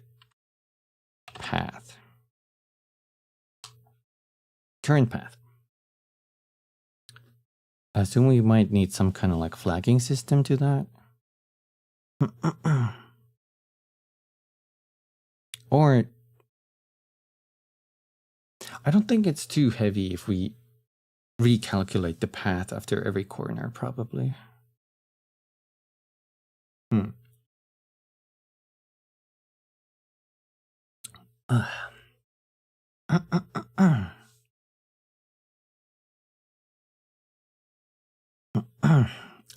path. Current path. I assume we might need some kind of like flagging system to that. Or I don't think it's too heavy if we recalculate the path after every corner, probably.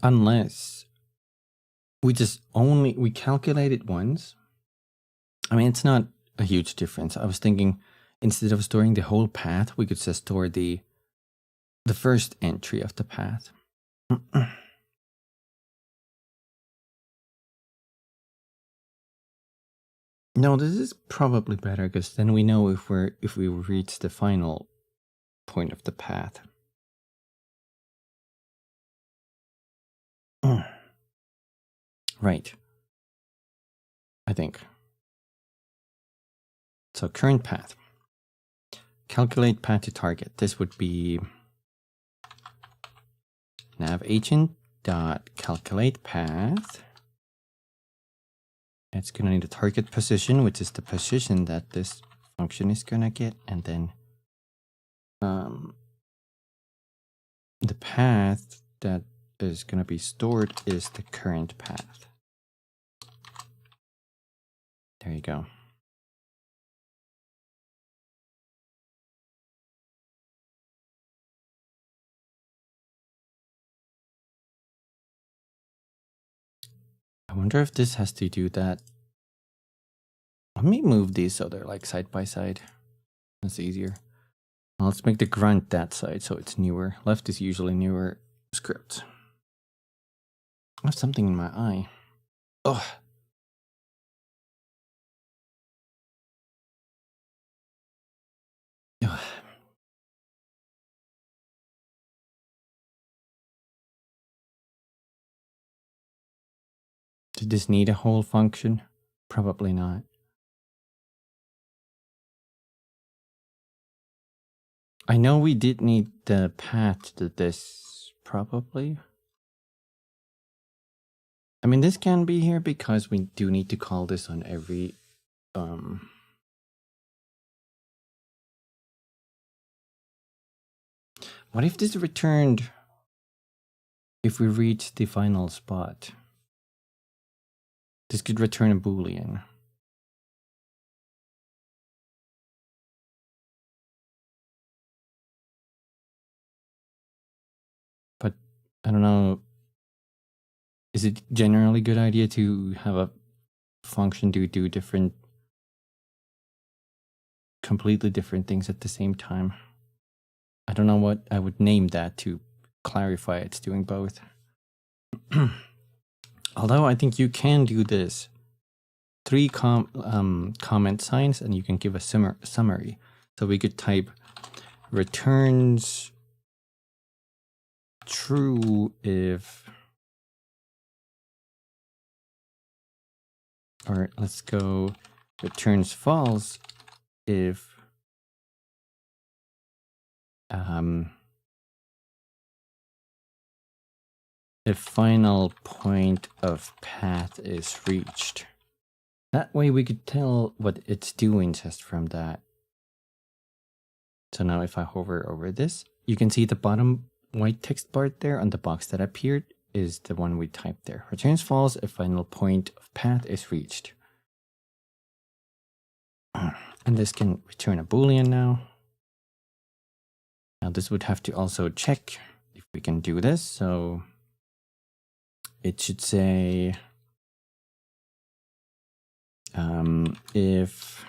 Unless we calculate it once. I mean, it's not a huge difference. I was thinking instead of storing the whole path, we could just store the first entry of the path. No, this is probably better because then we know if we reach the final point of the path. Right. I think. So current path. Calculate path to target. This would be nav agent dot calculate path. It's gonna need a target position, which is the position that this function is gonna get, and then the path that is gonna be stored is the current path. There you go. I wonder if this has to do that. Let me move these so they're like side by side. That's easier. Well, let's make the grunt that side so it's newer. Left is usually newer script. I have something in my eye. Ugh. Ugh. Did this need a whole function? Probably not. I know we did need the path to this, probably. I mean, this can be here because we do need to call this on every What if this returned if we reach the final spot? This could return a Boolean. But I don't know. Is it generally a good idea to have a function do different, completely different things at the same time? I don't know what I would name that to clarify it's doing both. Although I think you can do this. 3 comment signs and you can give a summary. So we could type returns true if, or let's go returns false if the final point of path is reached. That way we could tell what it's doing just from that. So now if I hover over this, you can see the bottom white text bar there on the box that appeared is the one we typed there. Returns false if final point of path is reached. And this can return a Boolean now. Now this would have to also check if we can do this. So it should say if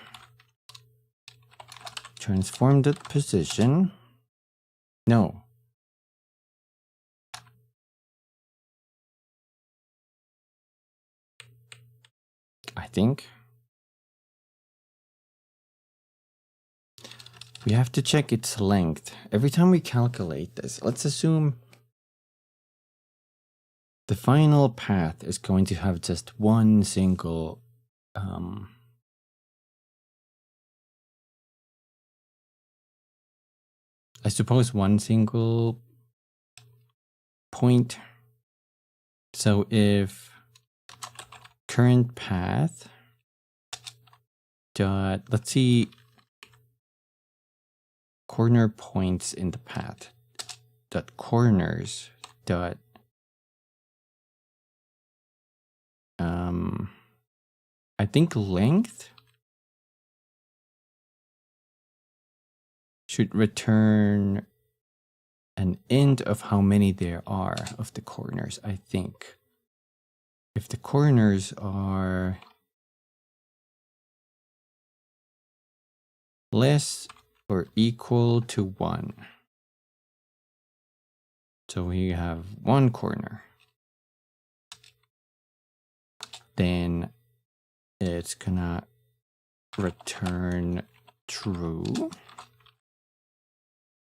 transformed position. No. I think we have to check its length. Every time we calculate this, let's assume the final path is going to have just one single I suppose one single point. So if current path dot, let's see, corner points in the path dot corners dot I think length should return an int of how many there are of the corners, I think. If the corners are less or equal to 1. So we have one corner. Then it's gonna return true.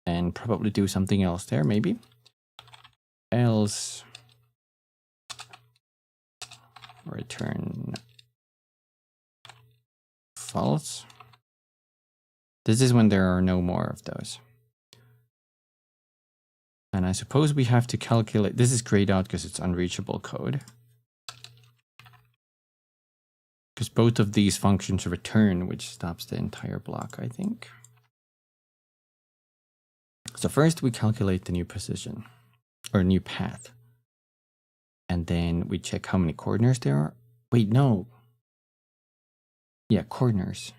And probably do something else there, maybe. Else return false. This is when there are no more of those. And I suppose we have to calculate. This is grayed out because it's unreachable code. Because both of these functions return, which stops the entire block, I think. So first we calculate the new position or new path. And then we check how many corners there are. Wait, no. Yeah, corners.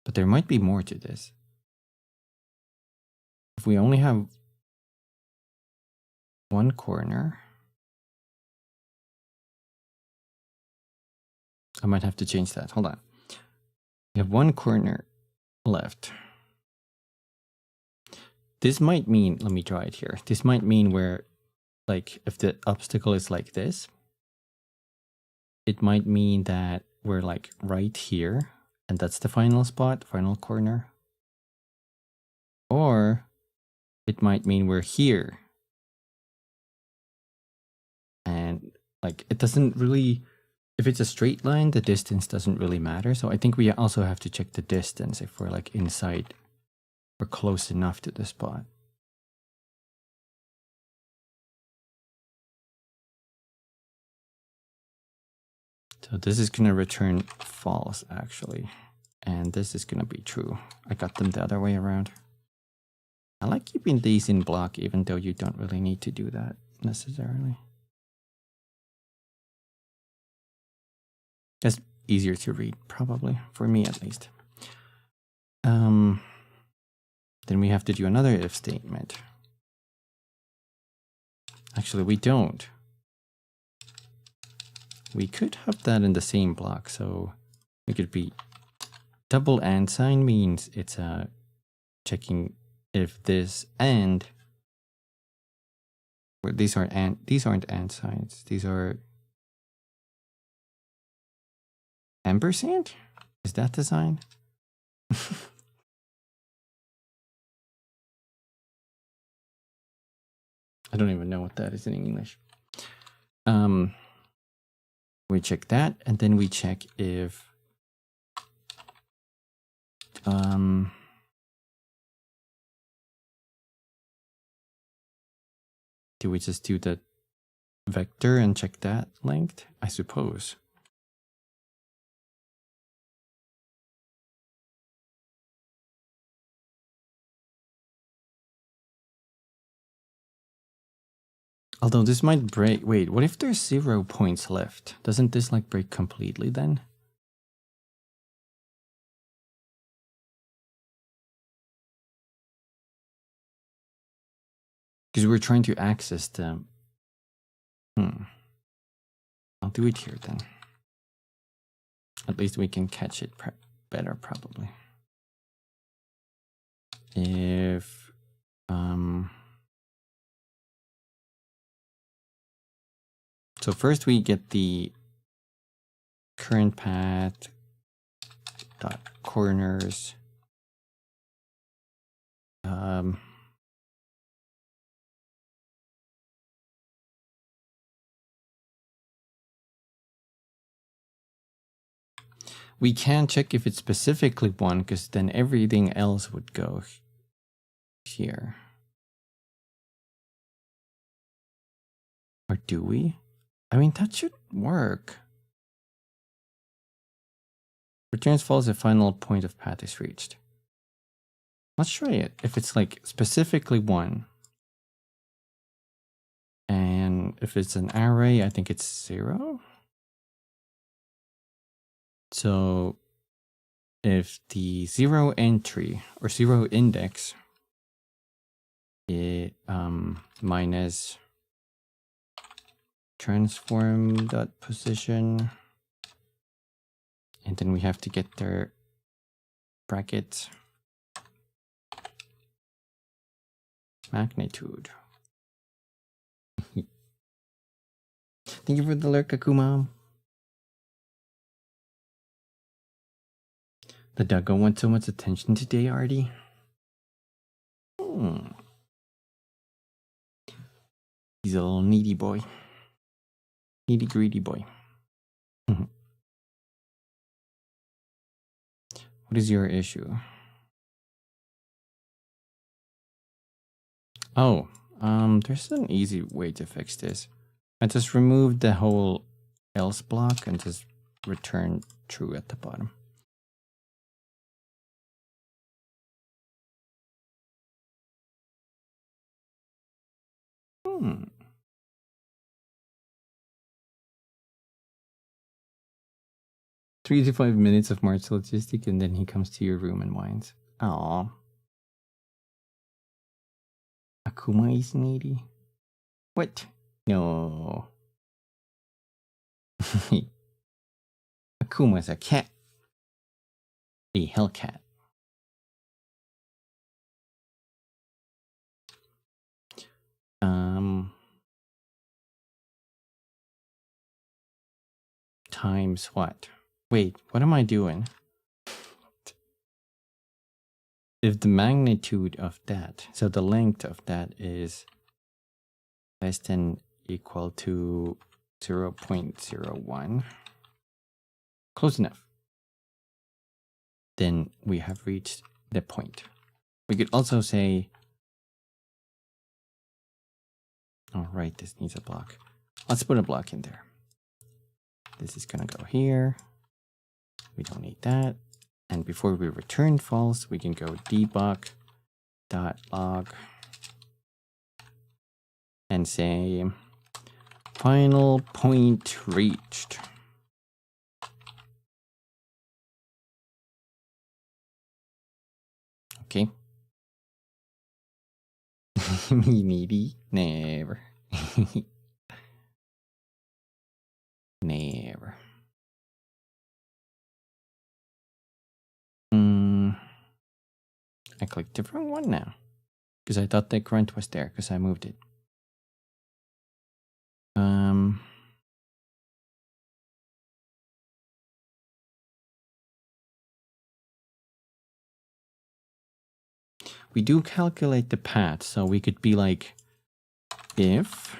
But there might be more to this. If we only have one corner, I might have to change that. Hold on. We have one corner left. This might mean, let me try it here. This might mean where, like, if the obstacle is like this, it might mean that we're like right here, and that's the final spot, final corner. Or it might mean we're here. And like, it doesn't really, if it's a straight line, the distance doesn't really matter. So I think we also have to check the distance if we're like inside or close enough to the spot. So this is going to return false, actually. And this is going to be true. I got them the other way around. I like keeping these in block, even though you don't really need to do that necessarily. It's easier to read, probably, for me at least. Then we have to do another if statement. Actually, we don't. We could have that in the same block, so it could be double and sign means it's checking if this and, well, these aren't and signs. These are ampersand? Is that the sign? I don't even know what that is in English. We check that, and then we check if do we just do the vector and check that length? I suppose. Although this might break. Wait, what if there's 0 points left? Doesn't this like break completely then? Because we're trying to access them. I'll do it here then. At least we can catch it better probably. If so first we get the current path dot corners we can check if it's specifically 1 because then everything else would go here. Or do we? I mean, that should work. Returns false if final point of path is reached. Let's try it. If it's like specifically 1. And if it's an array, I think it's 0. So if the 0 entry or 0 index is minus transform dot position, and then we have to get their brackets magnitude. Thank you for the lurk, Akuma. The doggo wants so much attention today, Artie. He's a little needy boy. Needy, greedy boy. What is your issue? Oh, there's an easy way to fix this. I just remove the whole else block and just return true at the bottom. Hmm. 3 to 5 minutes of March logistic, and then he comes to your room and whines. Aww. Akuma is needy? What? No. Akuma's a cat. A hellcat. Times what? Wait, what am I doing? If the magnitude of that, so the length of that is less than equal to 0.01, close enough, then we have reached the point. We could also say, oh right, this needs a block. Let's put a block in there. This is gonna go here. We don't need that. And before we return false, we can go debug.log and say final point reached. Okay. Me needy? Never. Never. I clicked the wrong one now because I thought the grunt was there because I moved it. We do calculate the path, so we could be like, if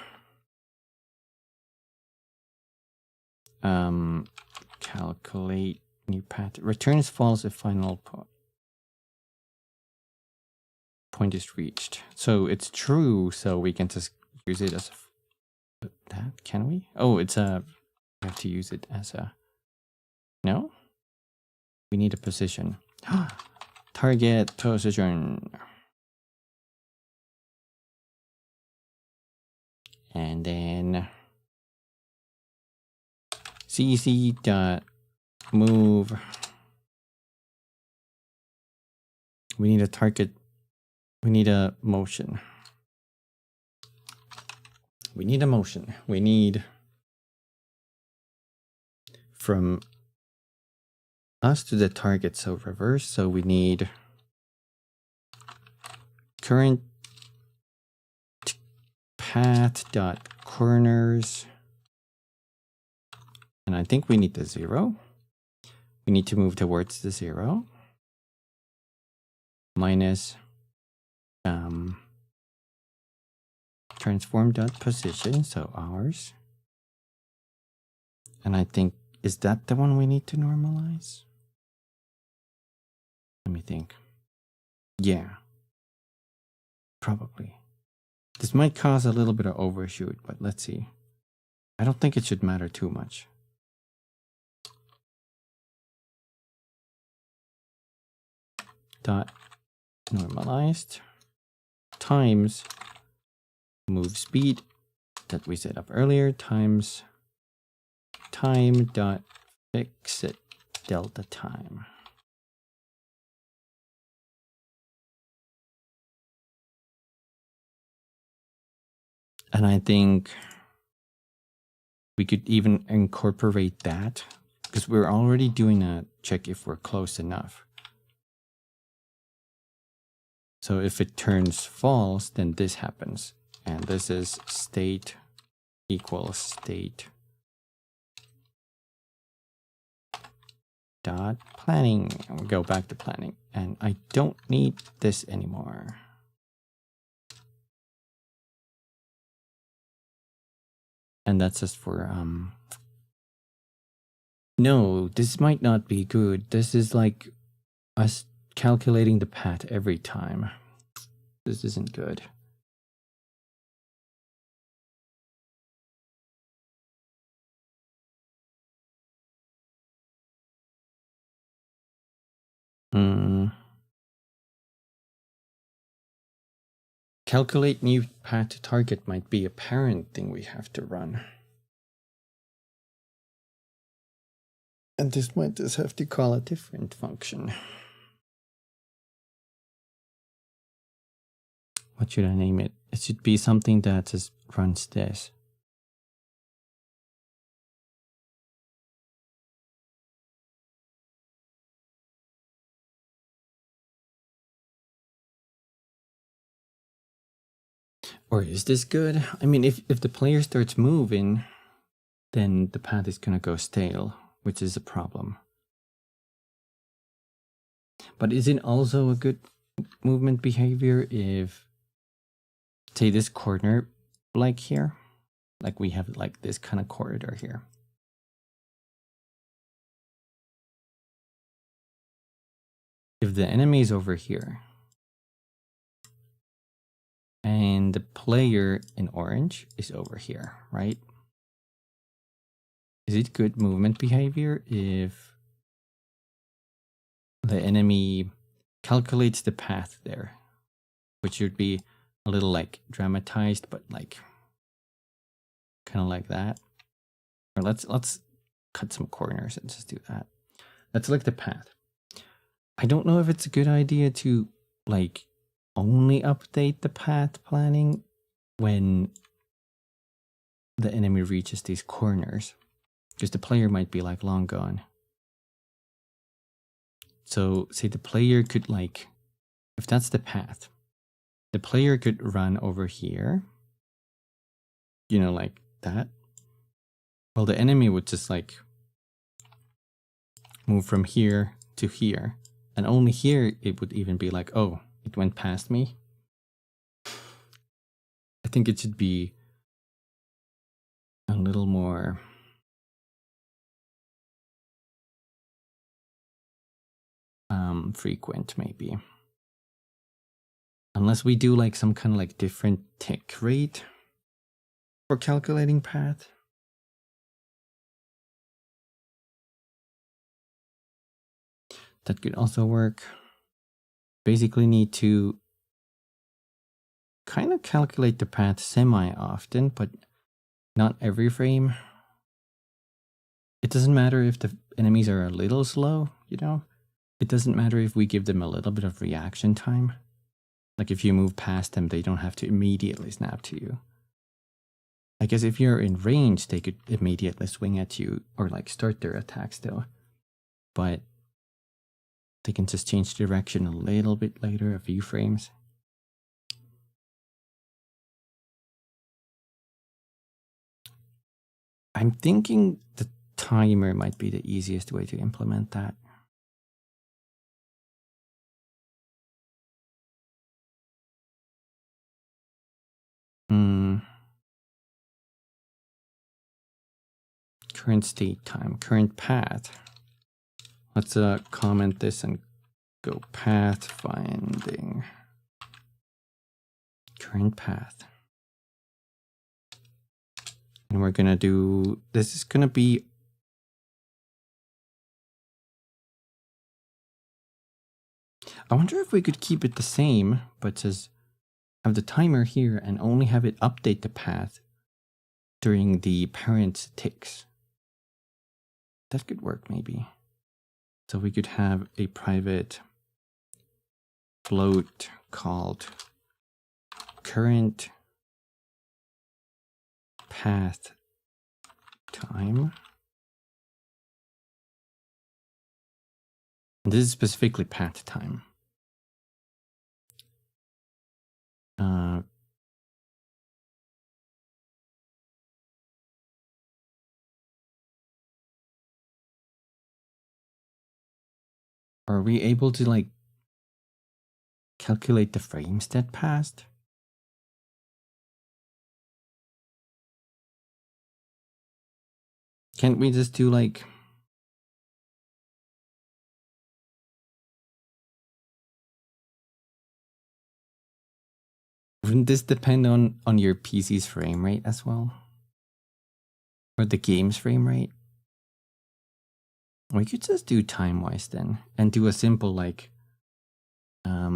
calculate new path returns false if final point is reached. So it's true, so we can just use it as that, can we? Oh, it's a, we have to use it as a, no? We need a position. Target position. And then cc dot move. We need a target. We need a motion. We need a motion. We need from us to the target, so reverse. So we need current path dot corners, and I think we need the 0. We need to move towards the 0 minus transform dot position, so ours. And I think, is that the one we need to normalize? Let me think. Yeah, probably. This might cause a little bit of overshoot, but let's see. I don't think it should matter too much. Dot normalized times move speed that we set up earlier times time dot fix it delta time. And I think we could even incorporate that because we're already doing a check if we're close enough. So if it turns false, then this happens. And this is state equals state dot planning. And we'll go back to planning. And I don't need this anymore. And that's just for no, this might not be good. This is like us calculating the path every time. This isn't good. Calculate new path to target might be a parent thing we have to run. And this might just have to call a different function. What should I name it? It should be something that just runs this. Or is this good? I mean, if the player starts moving, then the path is gonna go stale, which is a problem. But is it also a good movement behavior if, say, this corner, like here, like we have like this kind of corridor here. If the enemy is over here, and the player in orange is over here, right? Is it good movement behavior if the enemy calculates the path there, which should be a little like dramatized, but like kind of like that? Or let's cut some corners and just do that. Let's look at the path. I don't know if it's a good idea to like only update the path planning when the enemy reaches these corners, because the player might be like long gone. So say the player could like, if that's the path, the player could run over here, you know, like that. Well, the enemy would just like move from here to here, and only here it would even be like, oh, it went past me. I think it should be a little more frequent, maybe. Unless we do like some kind of like different tick rate for calculating path. That could also work. Basically need to kind of calculate the path semi-often, but not every frame. It doesn't matter if the enemies are a little slow, you know? It doesn't matter if we give them a little bit of reaction time. Like if you move past them, they don't have to immediately snap to you. I guess if you're in range, they could immediately swing at you or like start their attack still. But they can just change direction a little bit later, a few frames. I'm thinking the timer might be the easiest way to implement that. Current state time, current path. Let's comment this and go path finding. Current path. And we're gonna do, this is gonna be, I wonder if we could keep it the same, but just have the timer here and only have it update the path during the parent ticks. That could work maybe. So we could have a private float called current path time. And this is specifically path time. Are we able to like calculate the frames that passed? Can't we just do like wouldn't this depend on your PC's frame rate as well? Or the game's frame rate? We could just do time-wise then and do a simple like let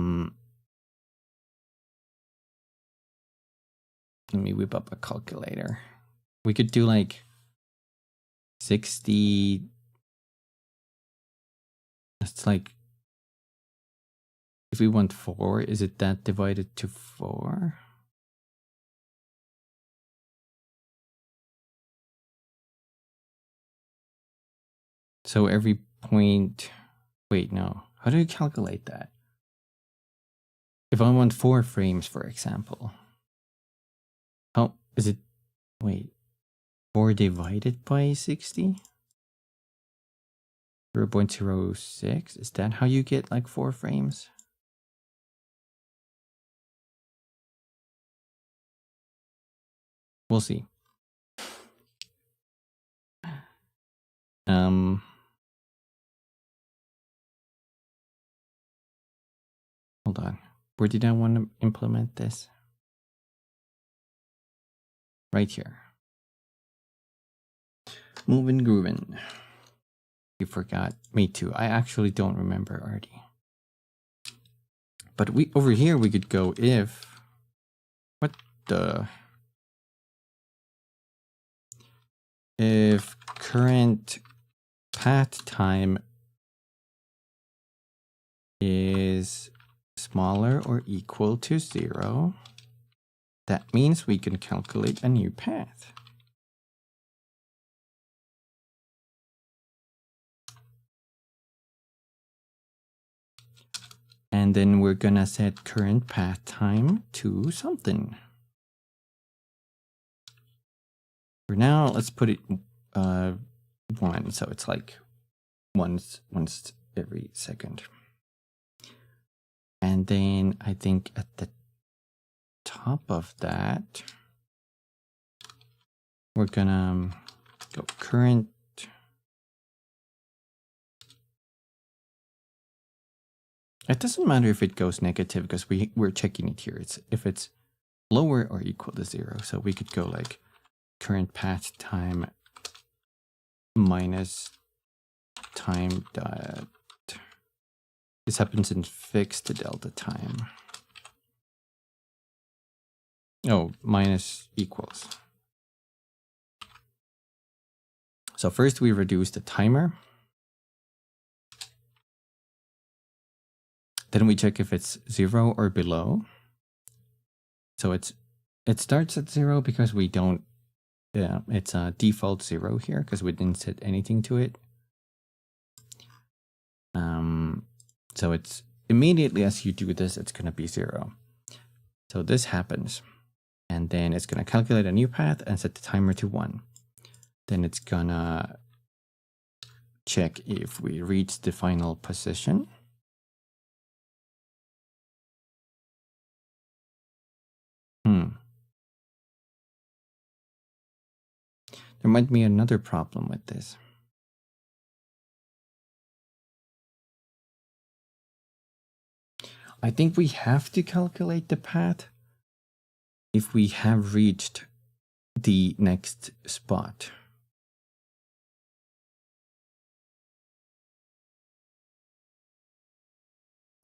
me whip up a calculator. We could do like 60. It's like if we want 4, is it that divided to 4? So every point, wait, no. How do you calculate that? If I want 4 frames, for example, how is it, wait, 4 divided by 60? 0.06, is that how you get like 4 frames? We'll see. Hold on. Where did I want to implement this? Right here. Moving, grooving. You forgot. Me too. I actually don't remember already. But we over here we could go if what the if current path time is smaller or equal to 0, that means we can calculate a new path. And then we're gonna set current path time to something. For now, let's put it 1, so it's like once every second. And then I think at the top of that, we're gonna go current. It doesn't matter if it goes negative because we're checking it here. It's if it's lower or equal to 0. So we could go like current path time minus time dot. This happens in fixed delta time. Oh, minus equals. So first we reduce the timer. Then we check if it's 0 or below. So it starts at 0 because we don't, it's a default 0 here because we didn't set anything to it. So it's immediately as you do this, it's going to be 0. So this happens. And then it's going to calculate a new path and set the timer to 1. Then it's going to check if we reach the final position. There might be another problem with this. I think we have to calculate the path if we have reached the next spot.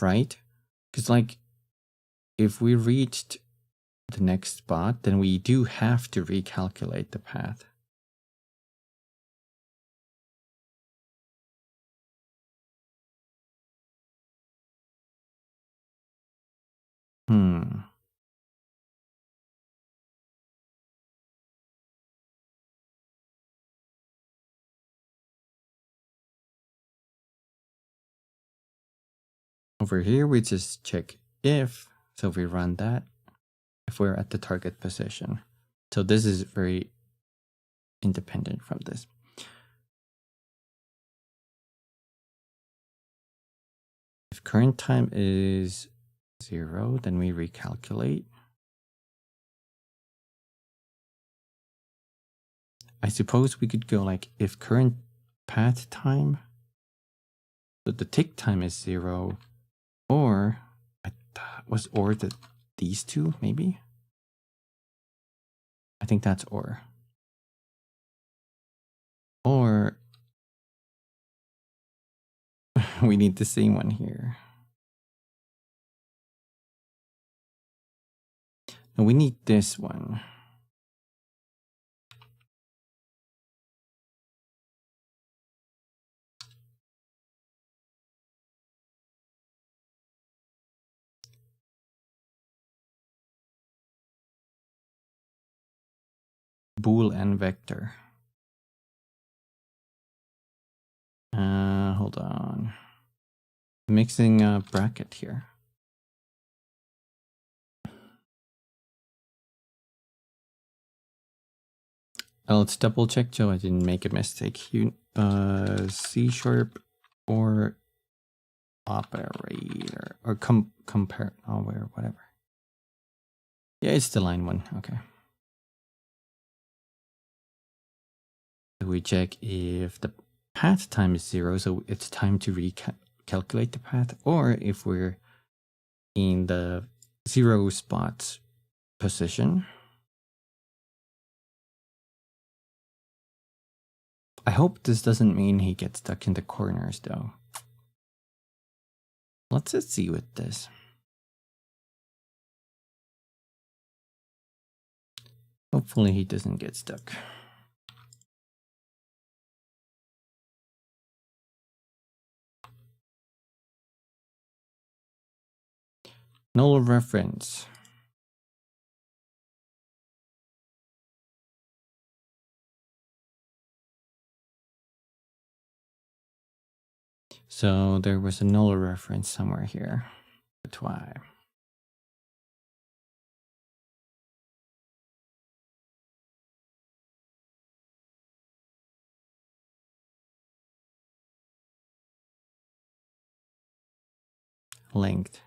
Right? Because like, if we reached the next spot, then we do have to recalculate the path. Over here, we just check if, so we run that, if we're at the target position. So this is very independent from this. If current time is 0, then we recalculate. I suppose we could go like if current path time, so the tick time is 0, or was or these two maybe? I think that's or. Or we need the same one here. No, we need this one. Bool and vector. Hold on. Mixing a bracket here. Let's double check so I didn't make a mistake. C# or operator or compare whatever. Yeah, it's the line one. Okay. We check if the path time is 0, so it's time to recalculate the path, or if we're in the 0 spot position. I hope this doesn't mean he gets stuck in the corners though. Let's just see with this. Hopefully he doesn't get stuck. Null reference. So there was a null reference somewhere here. That's why. Length.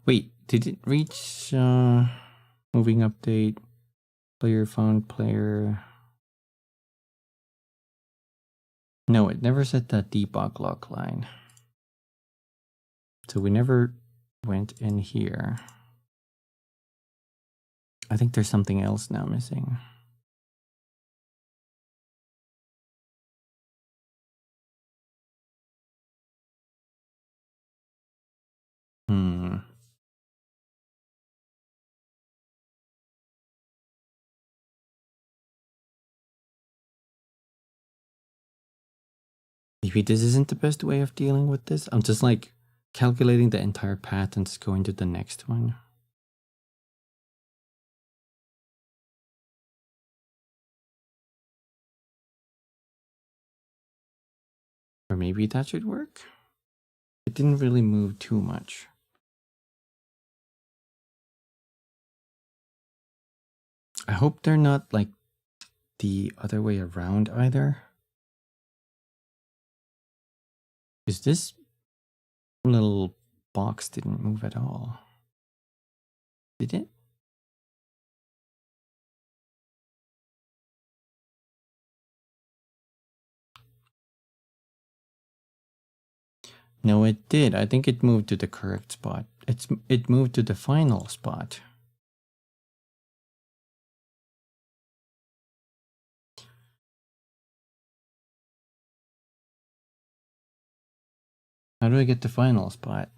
Wait, did it reach moving update, player found player? No, it never set that debug log line. So we never went in here. I think there's something else now missing. Maybe this isn't the best way of dealing with this. I'm just like calculating the entire path and just going to the next one. Or maybe that should work. It didn't really move too much. I hope they're not like the other way around either. Because this little box didn't move at all. Did it? No, it did. I think it moved to the correct spot. It moved to the final spot. How do I get the final spot?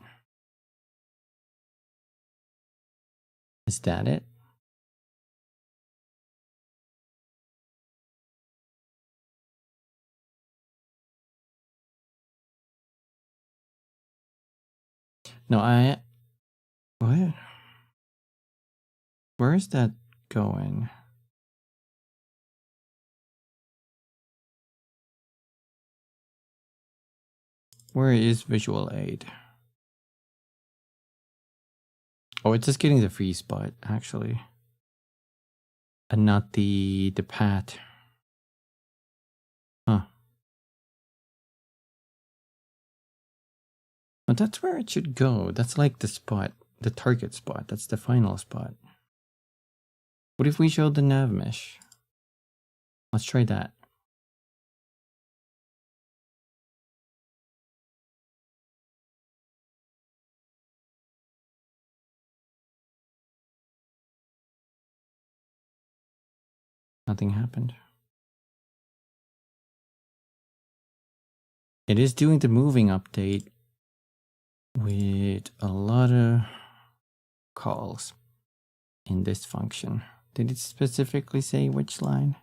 Is that it? No, what? Where is that going? Where is visual aid? Oh, it's just getting the free spot, actually. And not the path. Huh. But that's where it should go. That's like the spot, the target spot. That's the final spot. What if we showed the nav mesh? Let's try that. Nothing happened. It is doing the moving update with a lot of calls in this function. Did it specifically say which line?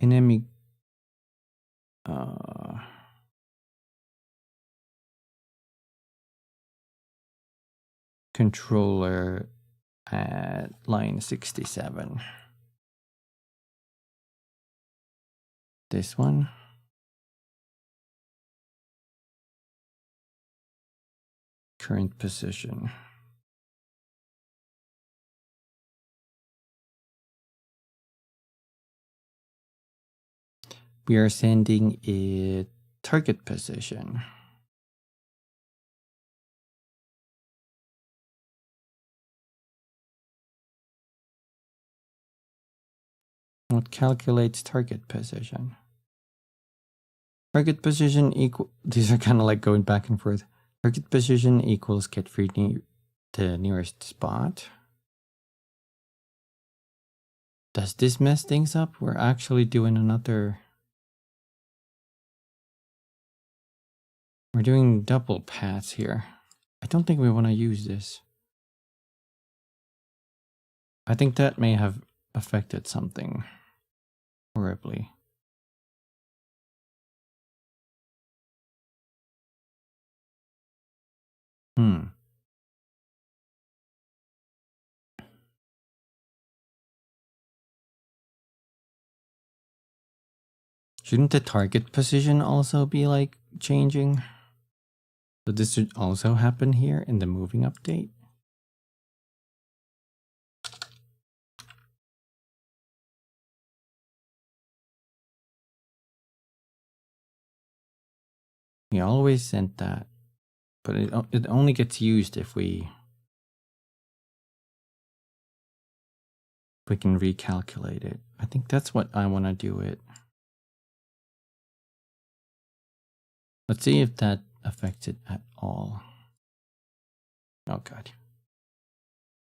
Enemy controller at line 67. This one. Current position. We are sending it target position. What calculates target position? Target position equal. These are kind of like going back and forth. Target position equals get free the nearest spot. Does this mess things up? We're actually doing another. We're doing double paths here. I don't think we want to use this. I think that may have affected something horribly. Shouldn't the target position also be like changing? So this should also happen here in the moving update. We always sent that, but it only gets used if we can recalculate it. I think that's what I want to do it. Let's see if that affects it at all. Oh god.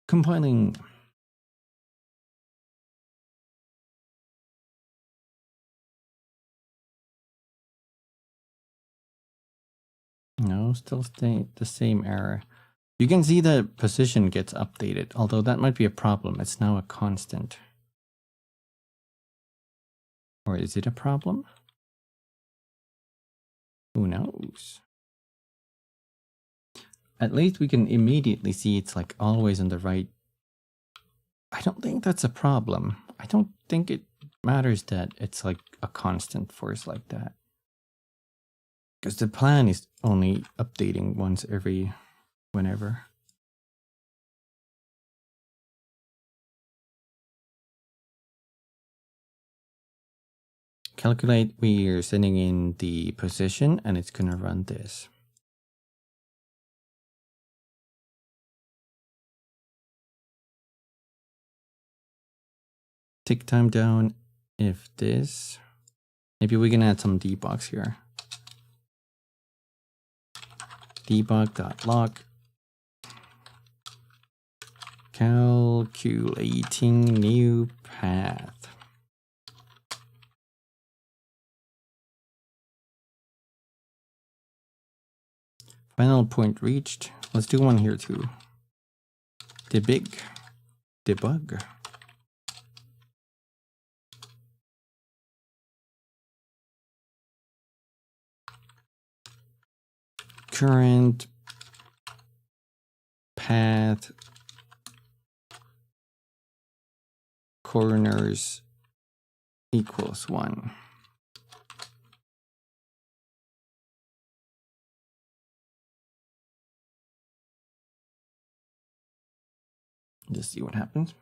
Compiling. still stay the same error. You can see the position gets updated, although that might be a problem. It's now a constant. Or is it a problem? Who knows? At least we can immediately see it's like always on the right. I don't think that's a problem. I don't think it matters that it's like a constant force like that. Because the plan is only updating once every whenever. Calculate, we are sending in the position and it's going to run this. Tick time down if this. Maybe we can add some debugs here. Debug.log. Calculating new path. Final point reached. Let's do one here too. Debug. Current path corners equals 1. Just see what happens.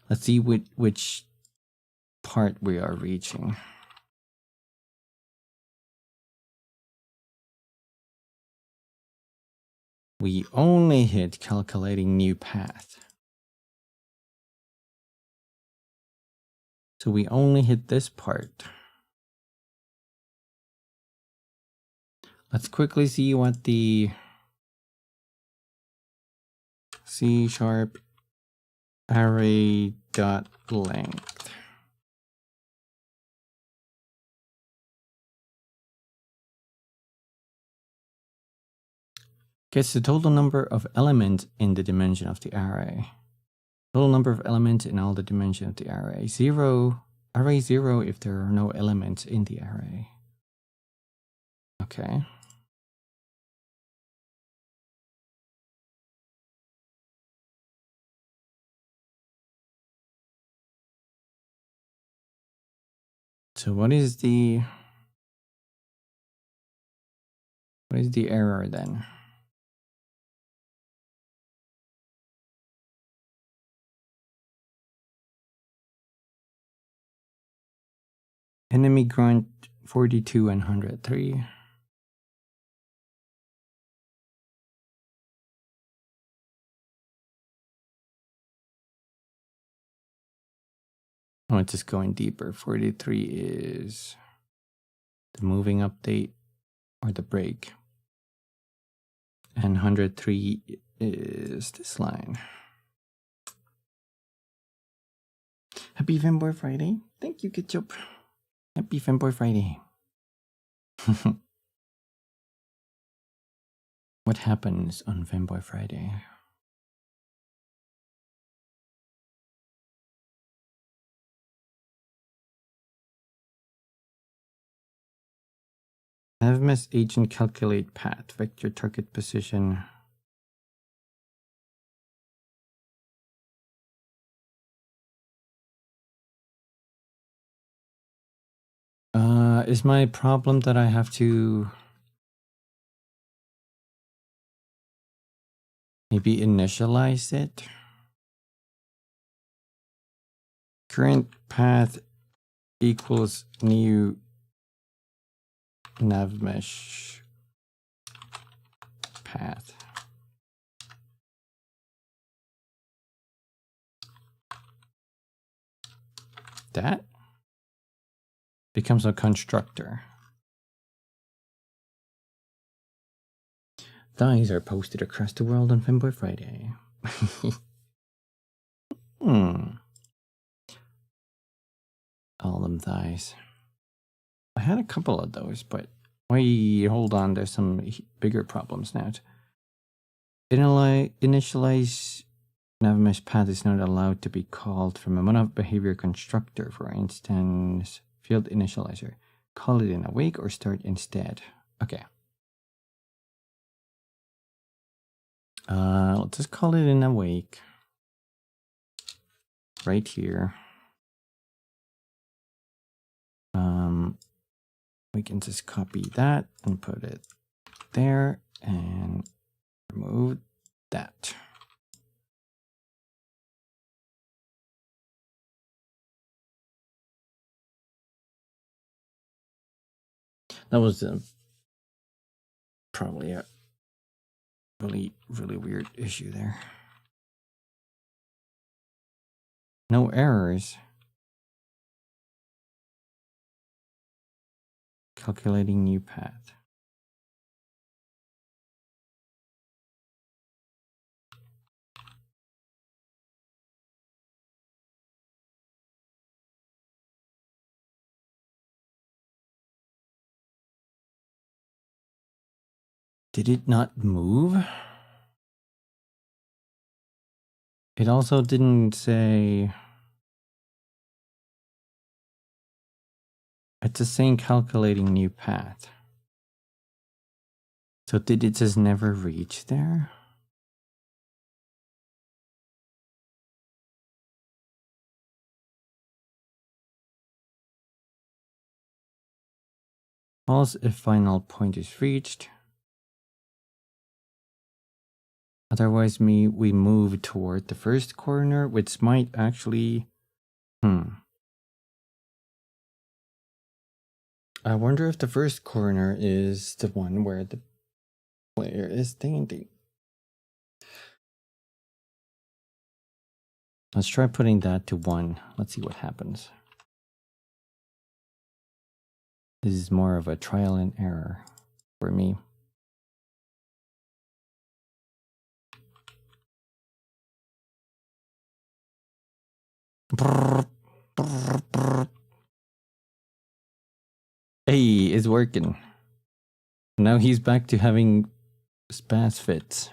Let's see which part we are reaching. We only hit calculating new path. So we only hit this part. Let's quickly see what the C# array dot length. Gets the total number of elements in the dimension of the array. Total number of elements in all the dimensions of the array. Array 0 if there are no elements in the array. Okay. So what is the error then? Enemy grunt 42 and 103. Oh, it's just going deeper. 43 is the moving update or the break. And 103 is this line. Happy Femboy Friday. Thank you, Ketchup. Happy Femboy Friday. What happens on Femboy Friday? Have Miss Agent calculate path, vector target position. Is my problem that I have to maybe initialize it? Current path equals new navmesh path. That becomes a constructor. Thighs are posted across the world on Femboy Friday. All them thighs. I had a couple of those, but Wait, hold on. There's some bigger problems now. Initialize navmesh path is not allowed to be called from a mono-behavior constructor. For instance, field initializer. Call it in awake or start instead. Okay. Let's just call it in awake. Right here. We can just copy that and put it there and remove that. That was probably a really weird issue there. No errors. Calculating new path. Did it not move? It also didn't say... It's just saying calculating new path. So did it just never reach there? False if final point is reached. Otherwise, we move toward the first corner, which might actually... I wonder if the first corner is the one where the player is standing. Let's try putting that to 1. Let's see what happens. This is more of a trial and error for me. Hey, it's working. Now he's back to having spaz fits.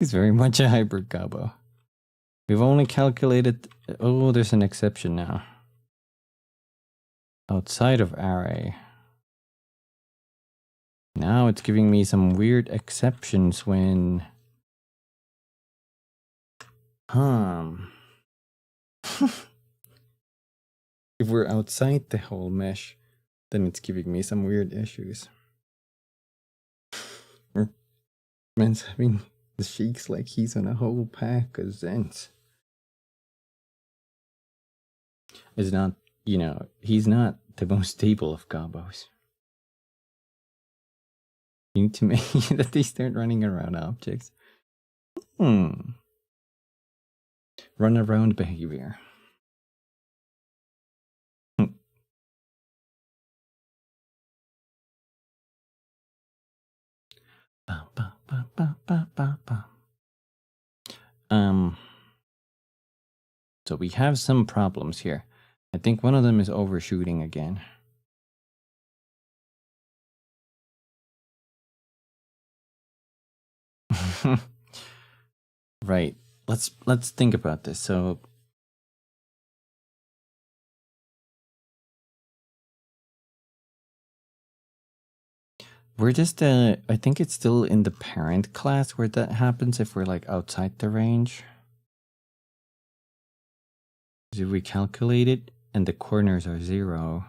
He's very much a hybrid Gobbo. We've only calculated... Oh, there's an exception now. Outside of array. Now it's giving me some weird exceptions when... If we're outside the whole mesh, then it's giving me some weird issues. Man's having the shakes like he's on a whole pack of Zens. It's not, you know, he's not the most stable of Gobbos. You need to make that they start running around objects. Run around behavior. So we have some problems here. I think one of them is overshooting again. Right. Let's think about this. So we're just I think it's still in the parent class where that happens if we're like outside the range. If we calculate it and the corners are 0.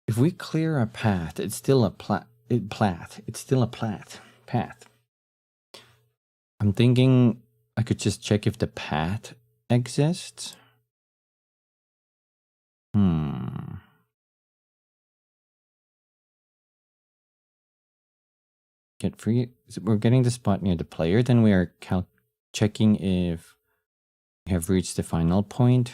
If we clear a path, it's still a path. I'm thinking I could just check if the path exists. Get free. So we're getting the spot near the player. Then we are checking if we have reached the final point.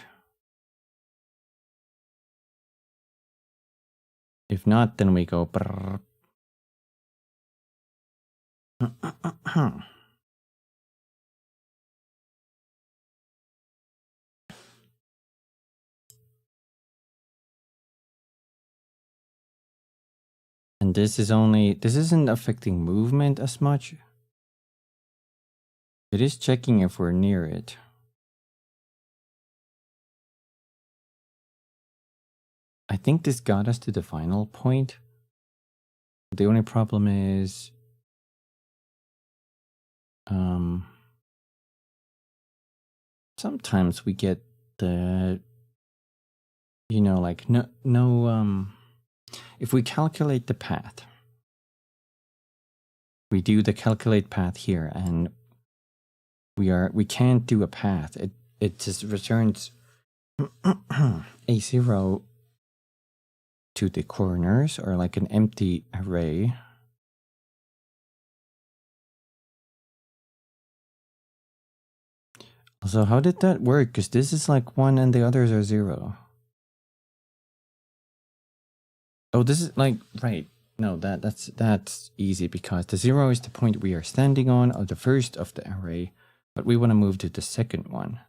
If not, then we go. And this isn't affecting movement as much. It is checking if we're near it. I think this got us to the final point. The only problem is sometimes we get the, you know, like no if we calculate the path, we do the calculate path here, and we can't do a path. It just returns a 0 to the corners, or like an empty array. So how did that work? Because this is like 1 and the others are 0. Oh, this is like, right. No, that's easy, because the 0 is the point we are standing on, or the first of the array, but we want to move to the second one.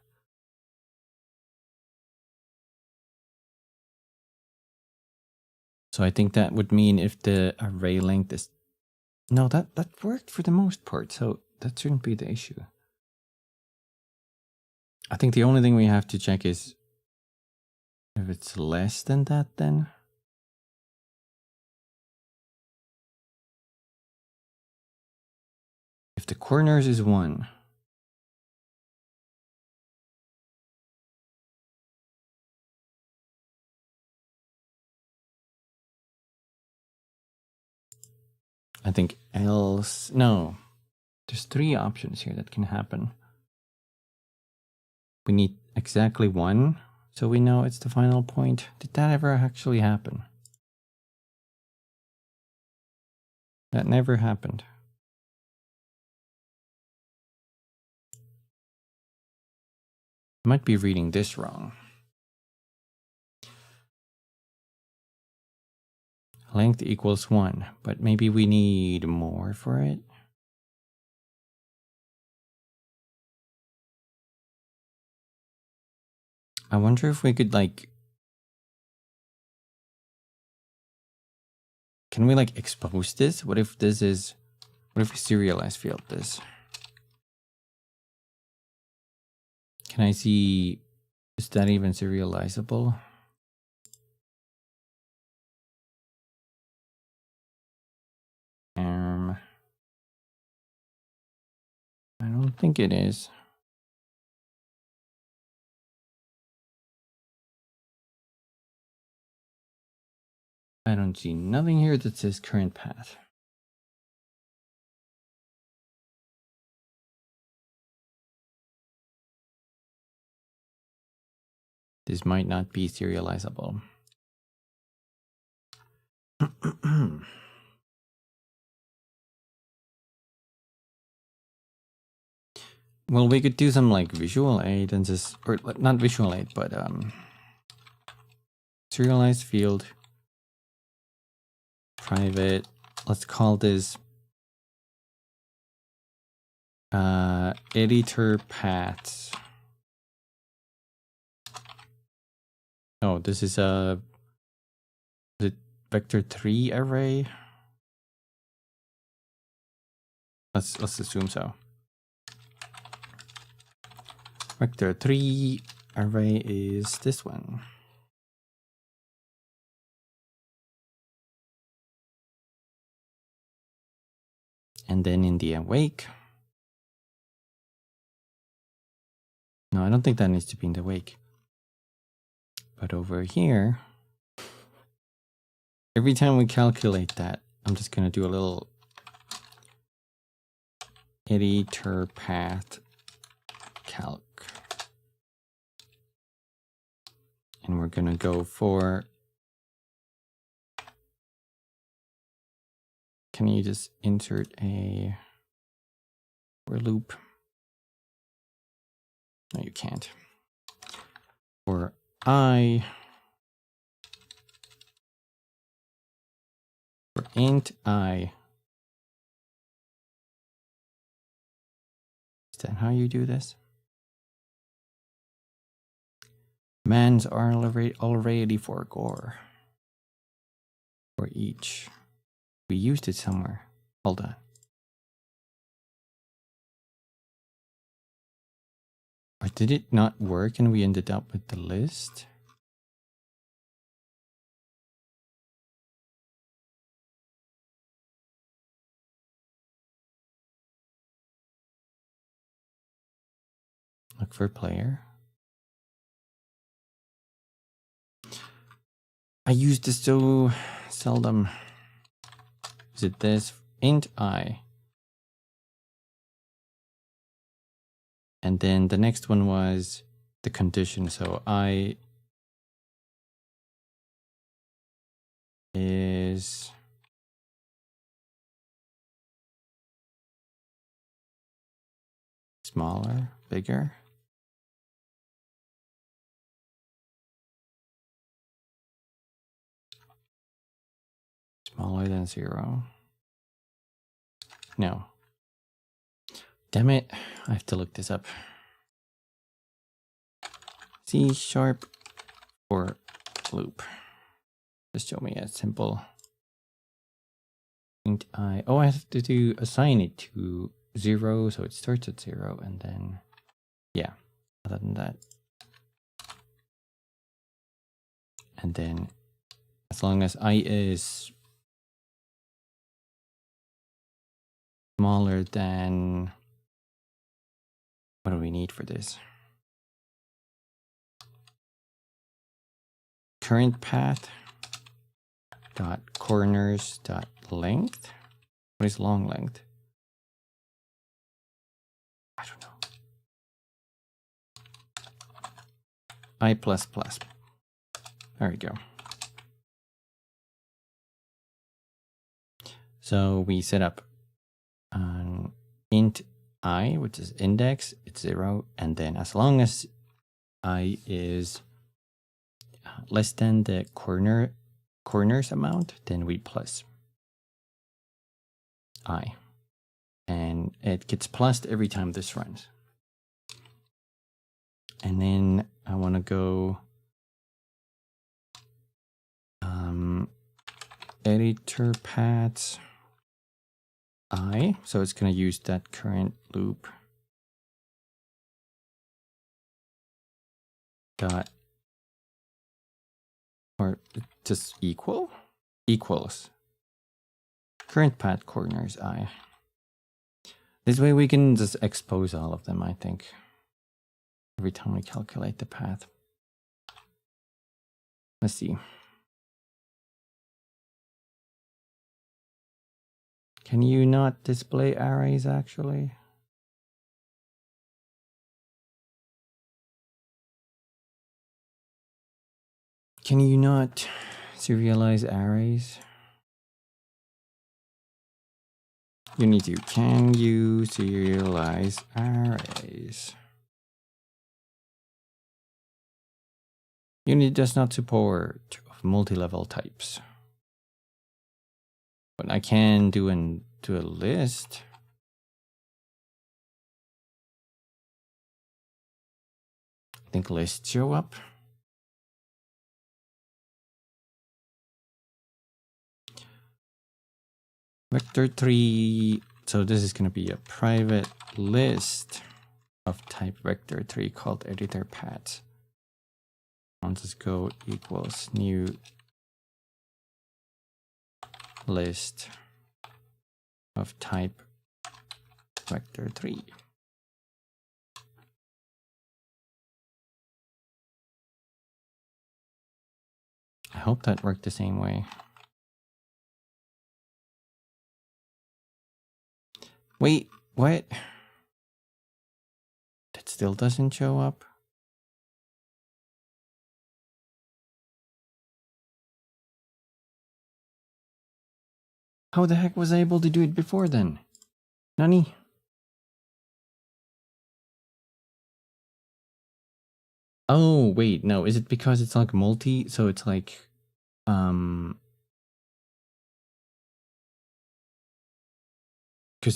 So I think that would mean if the array length is... No, that worked for the most part, so that shouldn't be the issue. I think the only thing we have to check is if it's less than that, then. If the corners is 1. I think else, no. There's 3 options here that can happen. We need exactly 1, so we know it's the final point. Did that ever actually happen? That never happened. I might be reading this wrong. Length equals 1, but maybe we need more for it. I wonder if we could, like, can we like expose this? What if we serialize field this? Can I see, is that even serializable? I don't think it is. I don't see nothing here that says current path. This might not be serializable. Well, we could do some like visual aid and just, or not visual aid, but serialized field private. Let's call this editor paths. Oh, this is a vector 3 array. Let's assume so. Vector 3 array is this one. And then in the awake. No, I don't think that needs to be in the wake. But over here, every time we calculate that, I'm just going to do a little editor path calc. And we're gonna go for, can you just insert a for loop? No, you can't. For I, for int I. Is that how you do this? Mans are already for gore. For each. We used it somewhere. Hold on. Or did it not work and we ended up with the list? Look for player. I use this so seldom. Is it this? Int I. And then the next one was the condition. So I is smaller, bigger. Smaller than 0. No. Damn it. I have to look this up. C# for loop. Just show me a simple int I. Oh, I have to assign it to 0, so it starts at 0, and then yeah. Other than that, and then as long as I is smaller than, what do we need for this? Current path dot corners dot length. What is long length? I don't know. I plus plus. There we go. So we set up an int I, which is index, it's 0, and then as long as I is less than the corners amount, then we plus I. And it gets plussed every time this runs. And then I want to go editor paths I. So it's going to use that current loop dot, or just equals current path corners I. This way we can just expose all of them, I think, every time we calculate the path. Let's see. Can you not display arrays actually? Can you not serialize arrays? You need to. Can you serialize arrays? Unity does not support multi-level types. But I can do a list. I think lists show up. Vector 3. So this is going to be a private list of type vector 3 called editor paths. I'll just go equals new list of type vector 3. I hope that worked the same way. Wait, what? That still doesn't show up? How the heck was I able to do it before then? Nani? Oh, wait, no. Is it because it's like multi? So it's like, because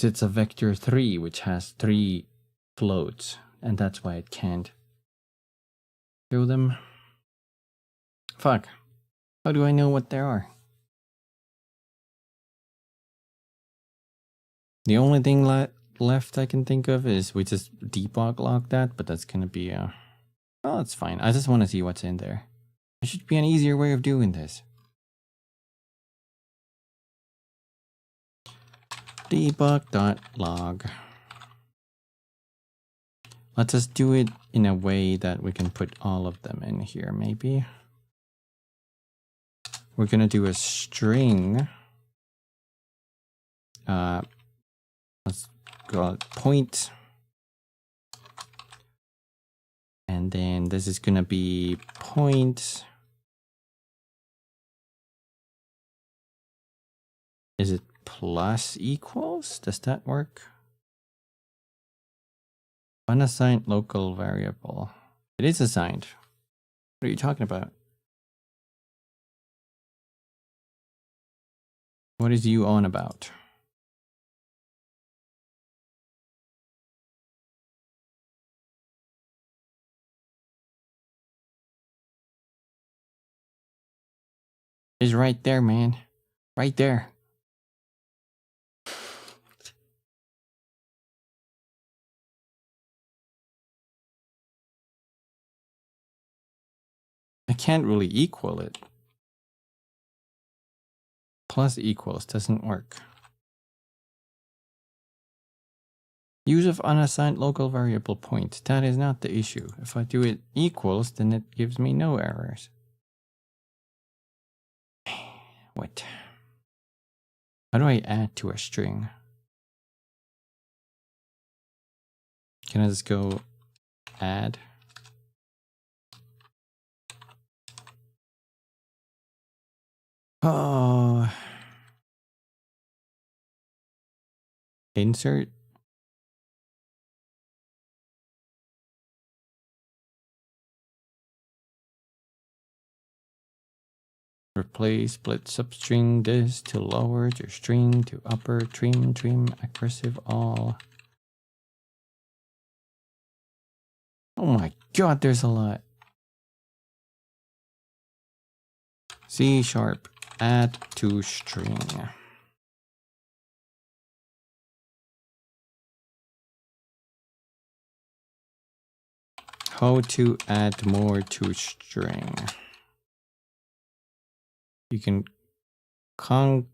it's a vector 3, which has 3 floats, and that's why it can't show them. Fuck. How do I know what they are? The only thing left I can think of is we just debug log that, but that's gonna be a... Oh, that's fine. I just want to see what's in there. There should be an easier way of doing this. Debug.log. Let's just do it in a way that we can put all of them in here, maybe. We're gonna do a string. Let's call it point. And then this is gonna be point. Is it plus equals? Does that work? Unassigned local variable. It is assigned. What are you talking about? What is you on about? It's right there, man. Right there. I can't really equal it. Plus equals doesn't work. Use of unassigned local variable point. That is not the issue. If I do it equals, then it gives me no errors. What? How do I add to a string? Can I just go add? Oh. Insert. Replace split substring this to lower to string to upper trim aggressive all. Oh my god, there's a lot. C# add to string. How to add more to string. You can concatenate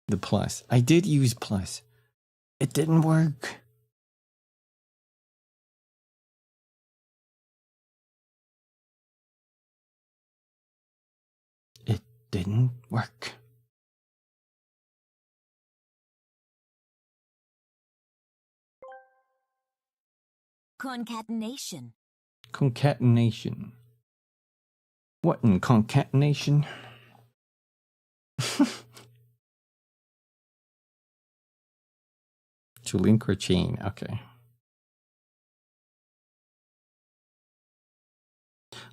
the plus. I did use plus. It didn't work. It didn't work. Concatenation. Concatenation. What in concatenation? To link or chain, okay.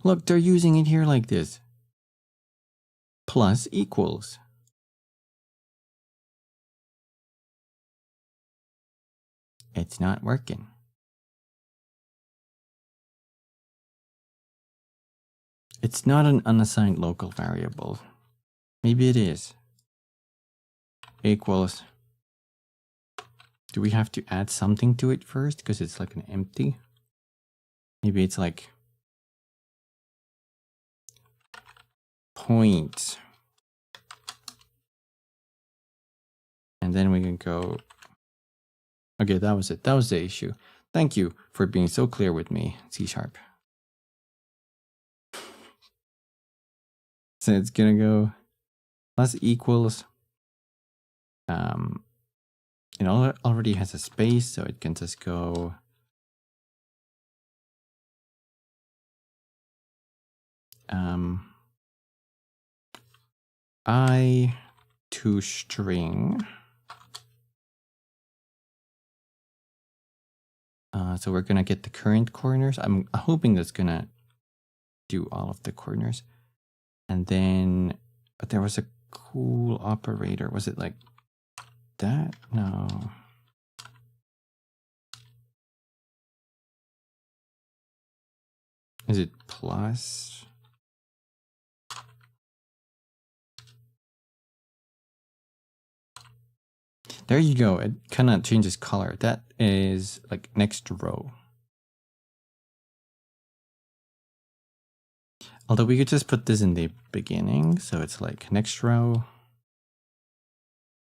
Look, they're using it here like this. Plus equals. It's not working. It's not an unassigned local variable. Maybe it is. Equals. Do we have to add something to it first? Because it's like an empty. Maybe it's like point. And then we can go. Okay, that was it. That was the issue. Thank you for being so clear with me, C#. So it's gonna go plus equals. It already has a space, so it can just go I to string. So we're gonna get the current corners. I'm hoping that's gonna do all of the corners. And then, but there was a cool operator. Was it like that? No. Is it plus? There you go. It kind of changes color. That is like next row. Although we could just put this in the beginning. So it's like next row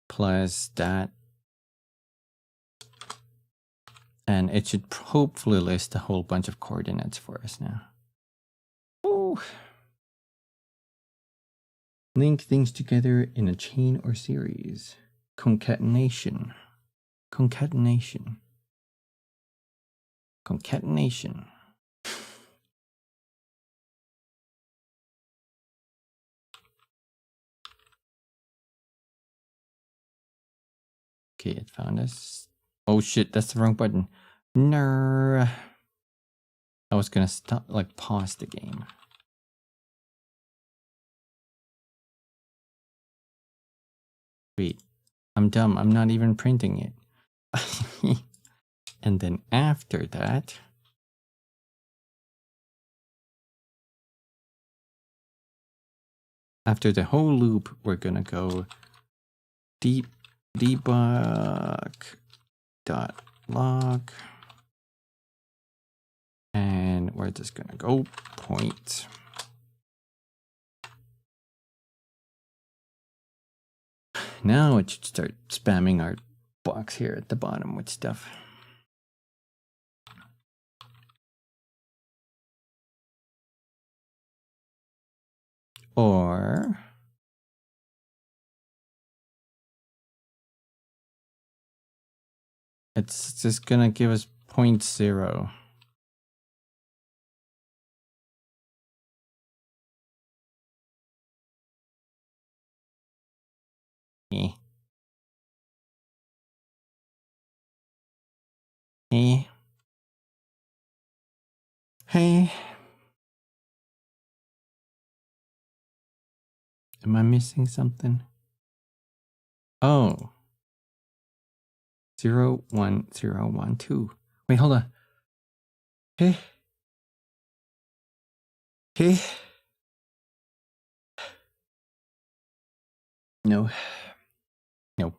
plus that. And it should hopefully list a whole bunch of coordinates for us now. Ooh. Link things together in a chain or series. Concatenation. Concatenation. Concatenation. Okay, it found us. Oh shit, that's the wrong button. No. I was gonna stop, like, pause the game. Wait, I'm dumb. I'm not even printing it. And then after that, after the whole loop, we're gonna go debug.log. And we're just gonna go point. Now it should start spamming our box here at the bottom with stuff. Or it's just gonna give us 0.0. Hey. Hey. Am I missing something? Oh. 0, 1, 0, 1, 2. Wait, hold on. Hey. Hey. No. No.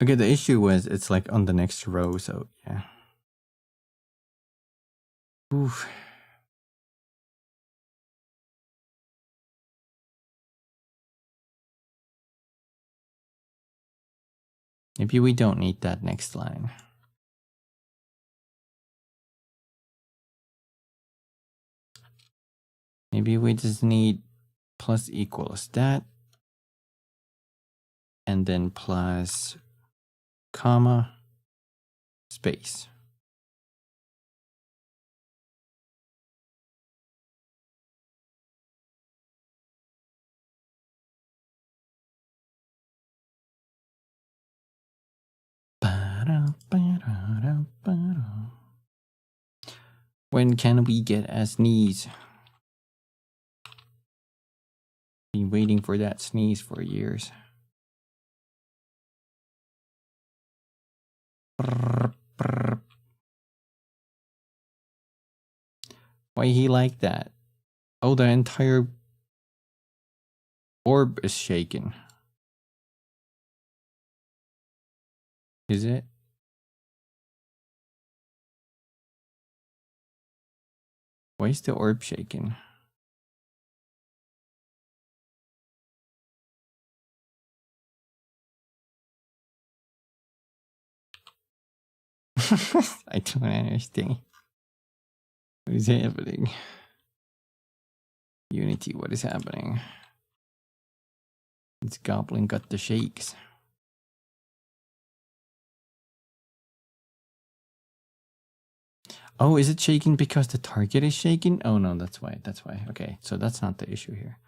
Okay, the issue was it's like on the next row, so yeah. Oof. Maybe we don't need that next line. Maybe we just need plus equals that. And then plus comma space. When can we get a sneeze? Been waiting for that sneeze for years. Why he like that? Oh, the entire orb is shaking. Is it? Why is the orb shaking? I don't understand. What is happening? Unity, what is happening? This goblin got the shakes. Oh, is it shaking because the target is shaking? Oh no, that's why. That's why. Okay, so that's not the issue here.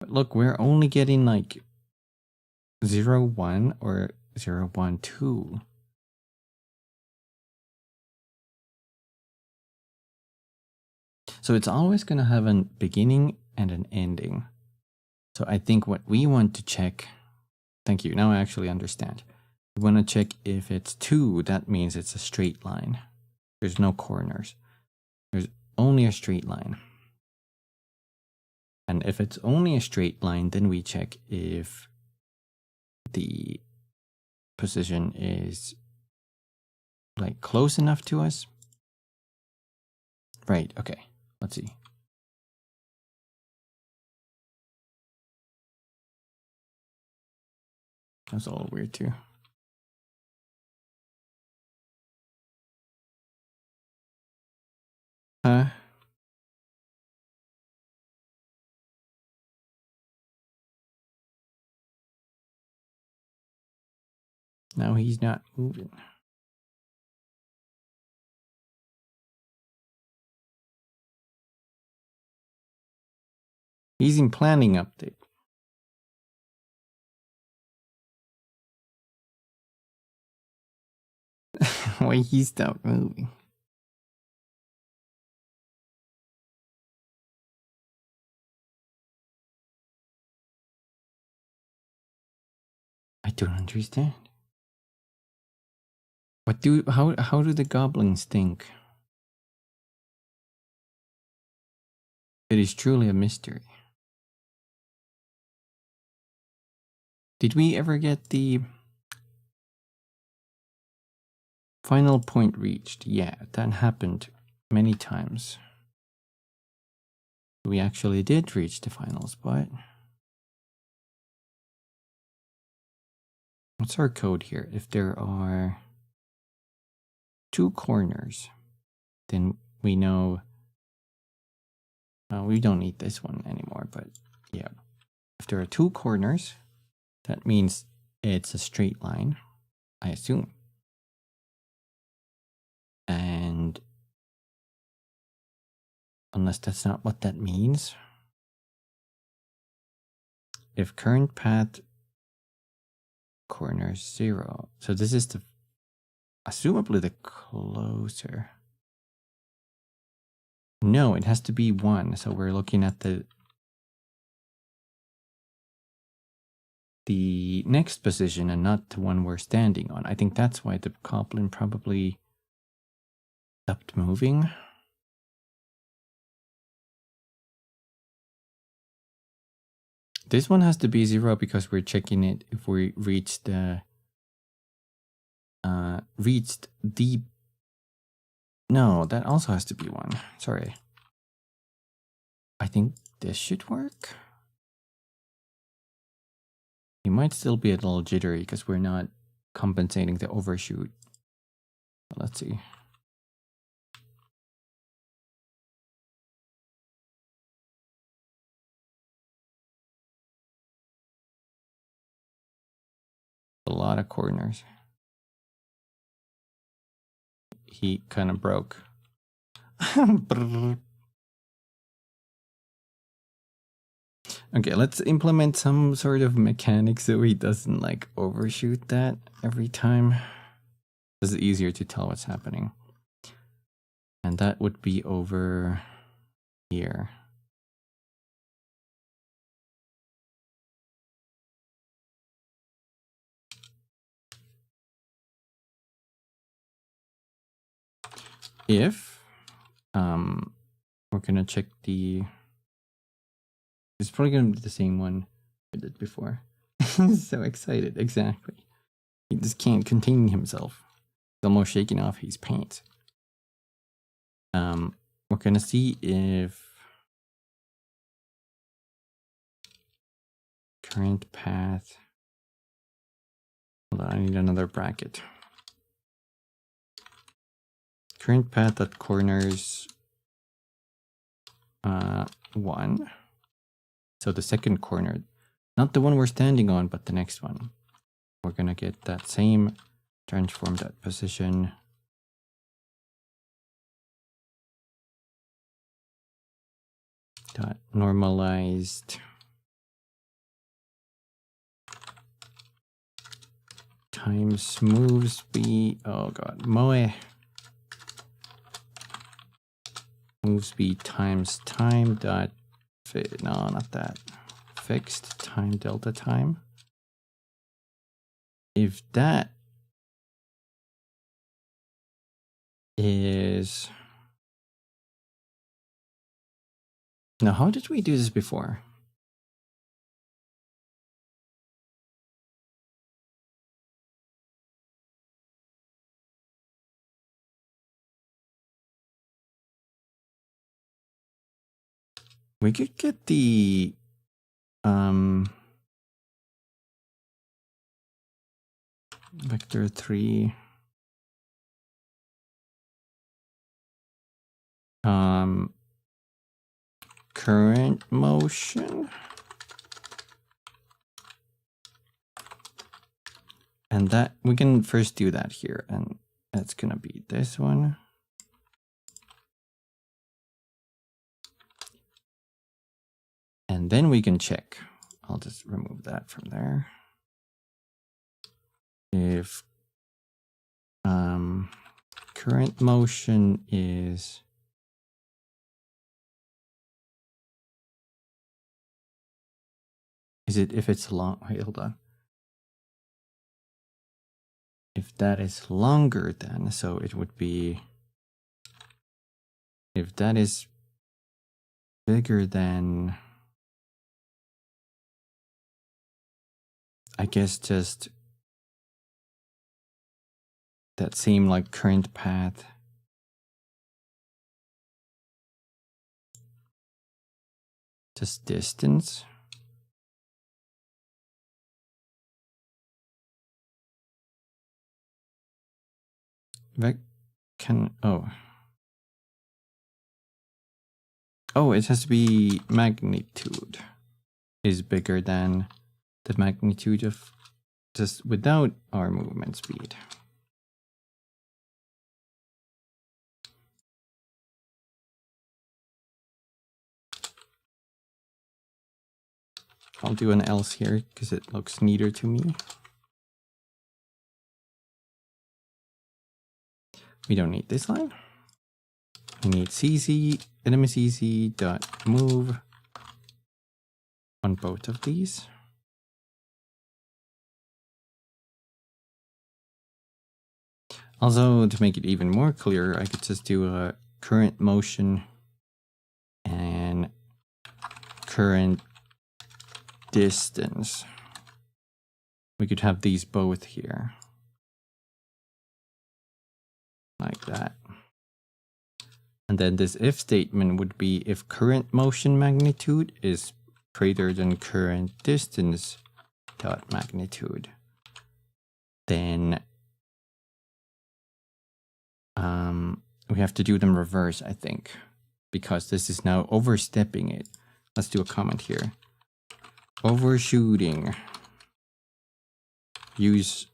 But look, we're only getting like 0, 1 or 0, 1, 2. So it's always going to have a beginning and an ending. So I think what we want to check, thank you, now I actually understand. We want to check if it's 2, that means it's a straight line. There's no corners. There's only a straight line. And if it's only a straight line, then we check if the position is like close enough to us. Right, okay, let's see. That's a little weird too. Now he's not moving. He's in planning update. Why he stopped moving? I don't understand. How do the goblins think? It is truly a mystery. Did we ever get the final point reached? Yeah, that happened many times. We actually did reach the finals, but what's our code here? If there are 2 corners, then we know we don't need this one anymore, but yeah. If there are 2 corners, that means it's a straight line, I assume. And unless that's not what that means, if current path corner 0, so this is the assumably the closer. No, it has to be 1, so we're looking at the next position and not the one we're standing on. I think that's why the goblin probably stopped moving. This one has to be 0 because we're checking it if we reach the no, that also has to be 1. Sorry. I think this should work. It might still be a little jittery because we're not compensating the overshoot. But let's see. A lot of corners. He kind of broke. Okay, let's implement some sort of mechanic so he doesn't like overshoot that every time. This is easier to tell what's happening. And that would be over here. If we're gonna check the, it's probably gonna be the same one I did before. He's so excited, exactly. He just can't contain himself. He's almost shaking off his pants. We're gonna see if current path. Hold on, I need another bracket. Current path at corners 1 So the second corner, not the one we're standing on, but the next one. We're gonna get that same, transform that position. Dot normalized times move speed. Oh god, moe. Move speed times time dot fit. No, not that. Fixed time delta time. If that is now, how did we do this before? We could get the vector 3 current motion, and that we can first do that here, and that's gonna be this one. And then we can check. I'll just remove that from there. If current motion is it if it's long, wait, hold on. If that is longer than, so it would be, if that is bigger than, I guess just that same like current path. Just distance. Oh, it has to be magnitude is bigger than the magnitude of just without our movement speed. I'll do an else here because it looks neater to me. We don't need this line. We need CZ, enemy CZ dot move on both of these. Also, to make it even more clear, I could just do a current motion and current distance. We could have these both here. Like that. And then this if statement would be if current motion magnitude is greater than current distance dot magnitude, then we have to do them reverse, I think, because this is now overstepping it. Let's do a comment here. Overshooting. Use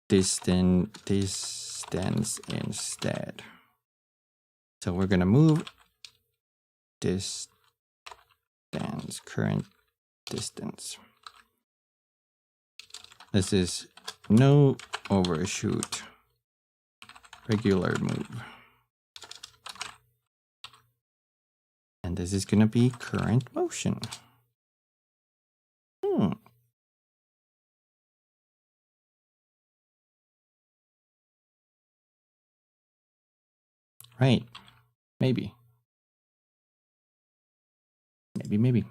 distance instead. So we're gonna move distance, current distance. This is no overshoot, regular move. And this is gonna be current motion. Right. Maybe. Maybe.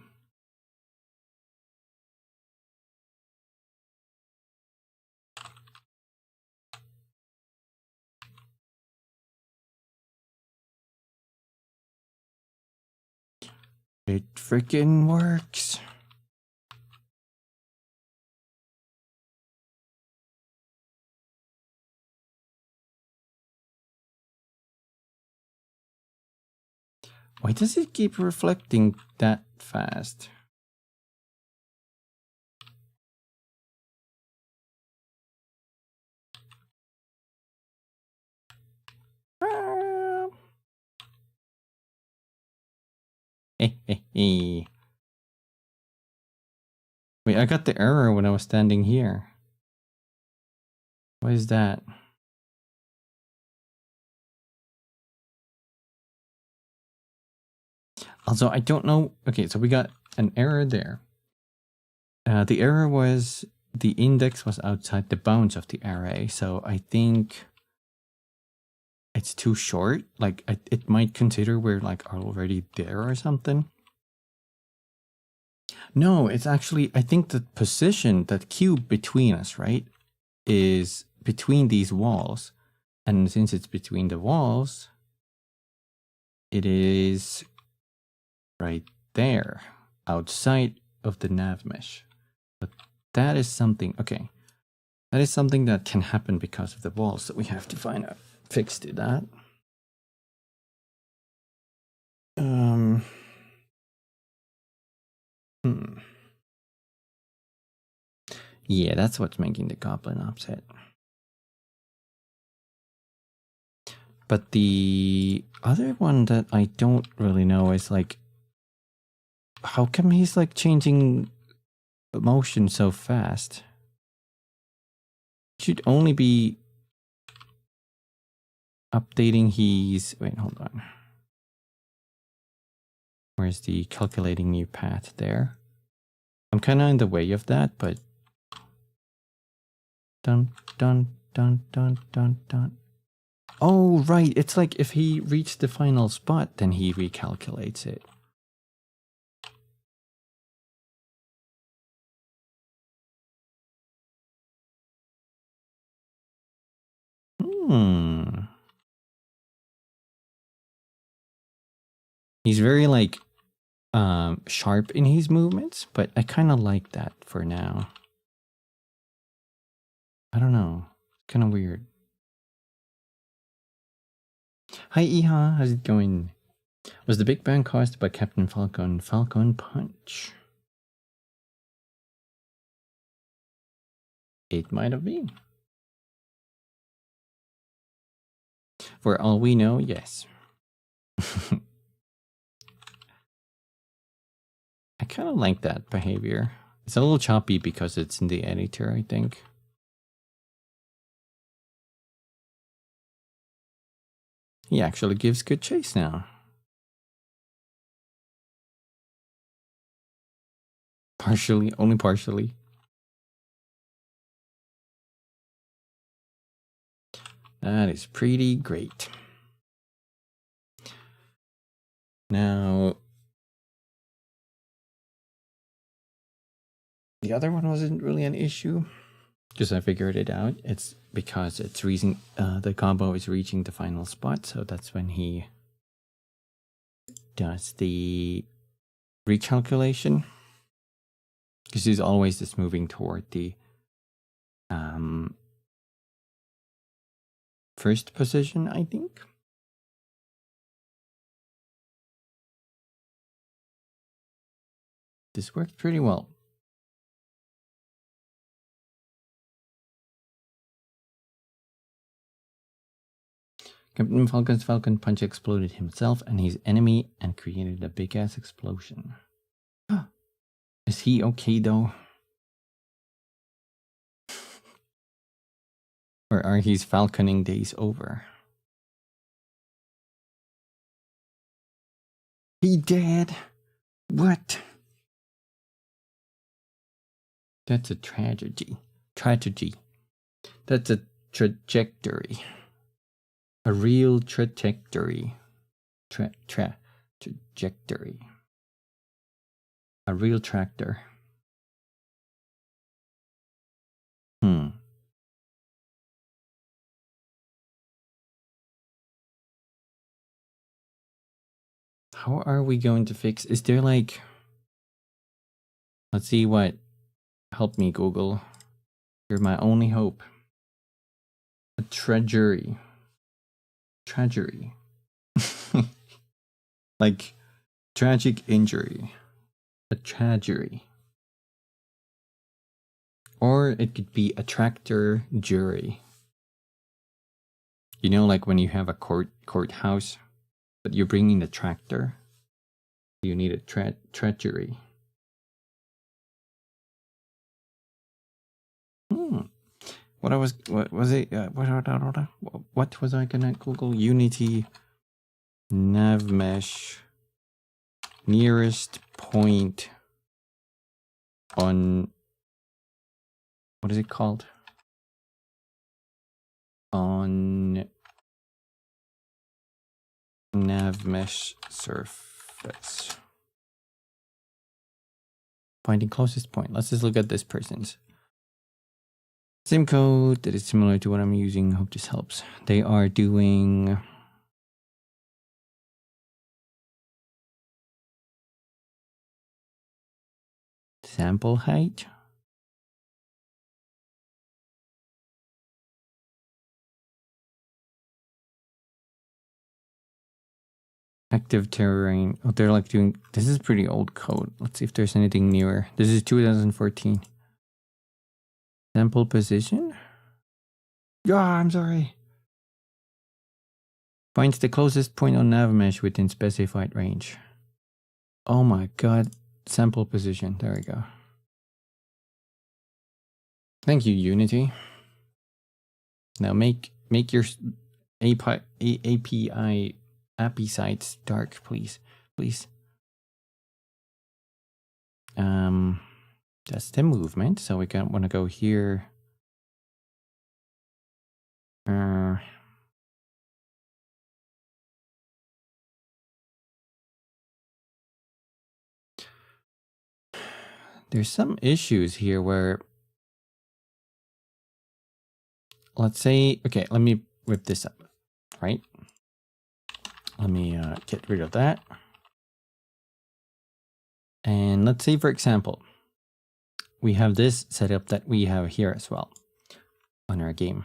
It freaking works. Why does it keep reflecting that fast? Wait, I got the error when I was standing here. What is that? Also, I don't know. Okay, so we got an error there. The error was the index was outside the bounds of the array, so I think it's too short. Like, it might consider we're like already there or something. No, it's actually, I think the position, that cube between us, right, is between these walls. And since it's between the walls, it is right there, outside of the nav mesh. But that is something, okay. That is something that can happen because of the walls, so we have to find a fix to that. Yeah, that's what's making the goblin upset. But the other one that I don't really know is like, how come he's like changing motion so fast? Should only be updating his, wait, hold on. Where's the calculating new path there? I'm kind of in the way of that, but dun, dun, dun, dun, dun, dun. Oh, right. It's like if he reached the final spot, then he recalculates it. He's very like sharp in his movements, but I kind of like that for now. I don't know. Kind of weird. Hi, Iha. How's it going? Was the Big Bang caused by Captain Falcon Punch? It might have been. For all we know, yes. I kind of like that behavior. It's a little choppy because it's in the editor, I think. He actually gives good chase now. Partially, only partially. That is pretty great. Now, the other one wasn't really an issue because I figured it out. It's because it's reaching, the combo is reaching the final spot, so that's when he does the recalculation. Because he's always just moving toward the first position, I think. This worked pretty well. Captain Falcon's Falcon Punch exploded himself and his enemy and created a big-ass explosion. Is he okay, though? Or are his falconing days over? He dead? What? That's a tragedy. Tragedy. That's a trajectory. A real trajectory. Trajectory. A real tractor. How are we going to fix? Is there like... Let's see what... Help me, Google. You're my only hope. A treasury. Tragedy. Like tragic injury. A tragedy. Or it could be a tractor jury. You know, like when you have a courthouse, but you're bringing the tractor, you need a treachery. What was it? What was I gonna Google? Unity nav mesh nearest point on, what is it called? On nav mesh surface. Finding closest point. Let's just look at this person's. Same code that is similar to what I'm using. Hope this helps. They are doing sample height. Active terrain. Oh, they're like doing, this is pretty old code. Let's see if there's anything newer. This is 2014. Sample position? Yeah, I'm sorry. Finds the closest point on nav mesh within specified range. Oh my god. Sample position. There we go. Thank you, Unity. Now make your API sites dark, please. Please. That's the movement. So we want to go here. There's some issues here where, let's say, okay, let me whip this up, right? Let me get rid of that. And let's say, for example, we have this setup that we have here as well on our game.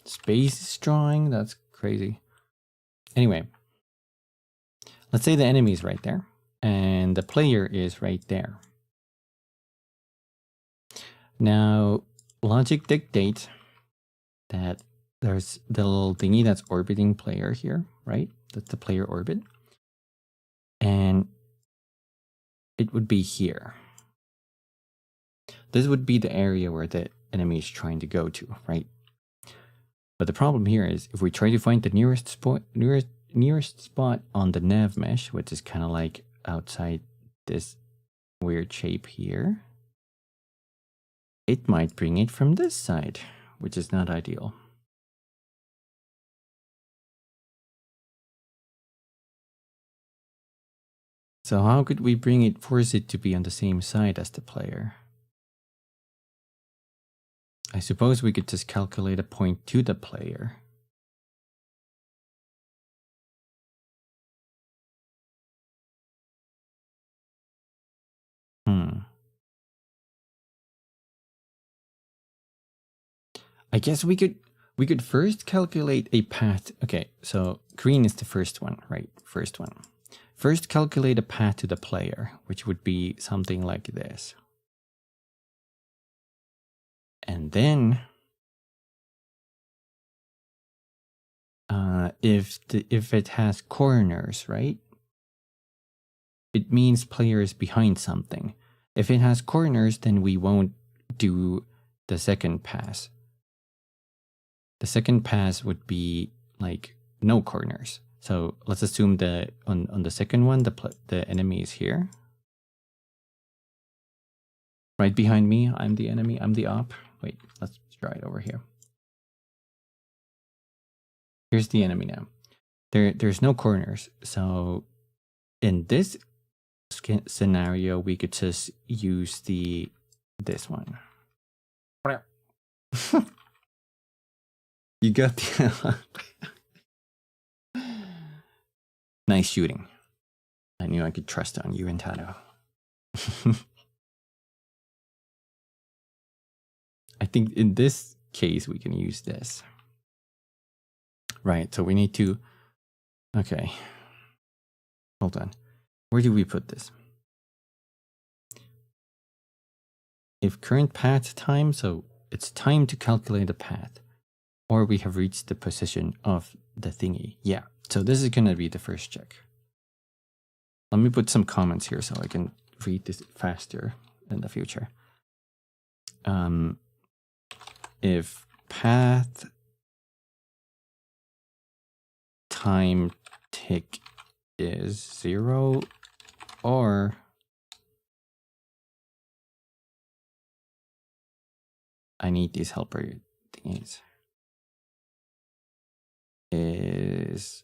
Space drawing, that's crazy. Anyway, let's say the enemy is right there and the player is right there. Now, logic dictates that there's the little thingy that's orbiting player here, right? That's the player orbit. And it would be here. This would be the area where the enemy is trying to go to, right? But the problem here is if we try to find the nearest spot on the nav mesh, which is kind of like outside this weird shape here, it might bring it from this side, which is not ideal. So how could we force it to be on the same side as the player? I suppose we could just calculate a point to the player. I guess we could first calculate a path. Okay, so green is the first one, right? First one. First calculate a path to the player, which would be something like this. And then if it has corners, right? It means player is behind something. If it has corners, then we won't do the second pass. The second pass would be like no corners. So let's assume that on the second one, the enemy is here. Right behind me, I'm the enemy, I'm the op. Wait, let's try it over here. Here's the enemy now. There's no corners. So in this scenario, we could just use this one. You got the nice shooting. I knew I could trust on you and Tado. I think in this case we can use this. Right, so we need to, okay. Hold on. Where do we put this? If current path time, so it's time to calculate a path, or we have reached the position of the thingy. Yeah, so this is going to be the first check. Let me put some comments here so I can read this faster in the future. If path time tick is 0, or I need these helper thingies, is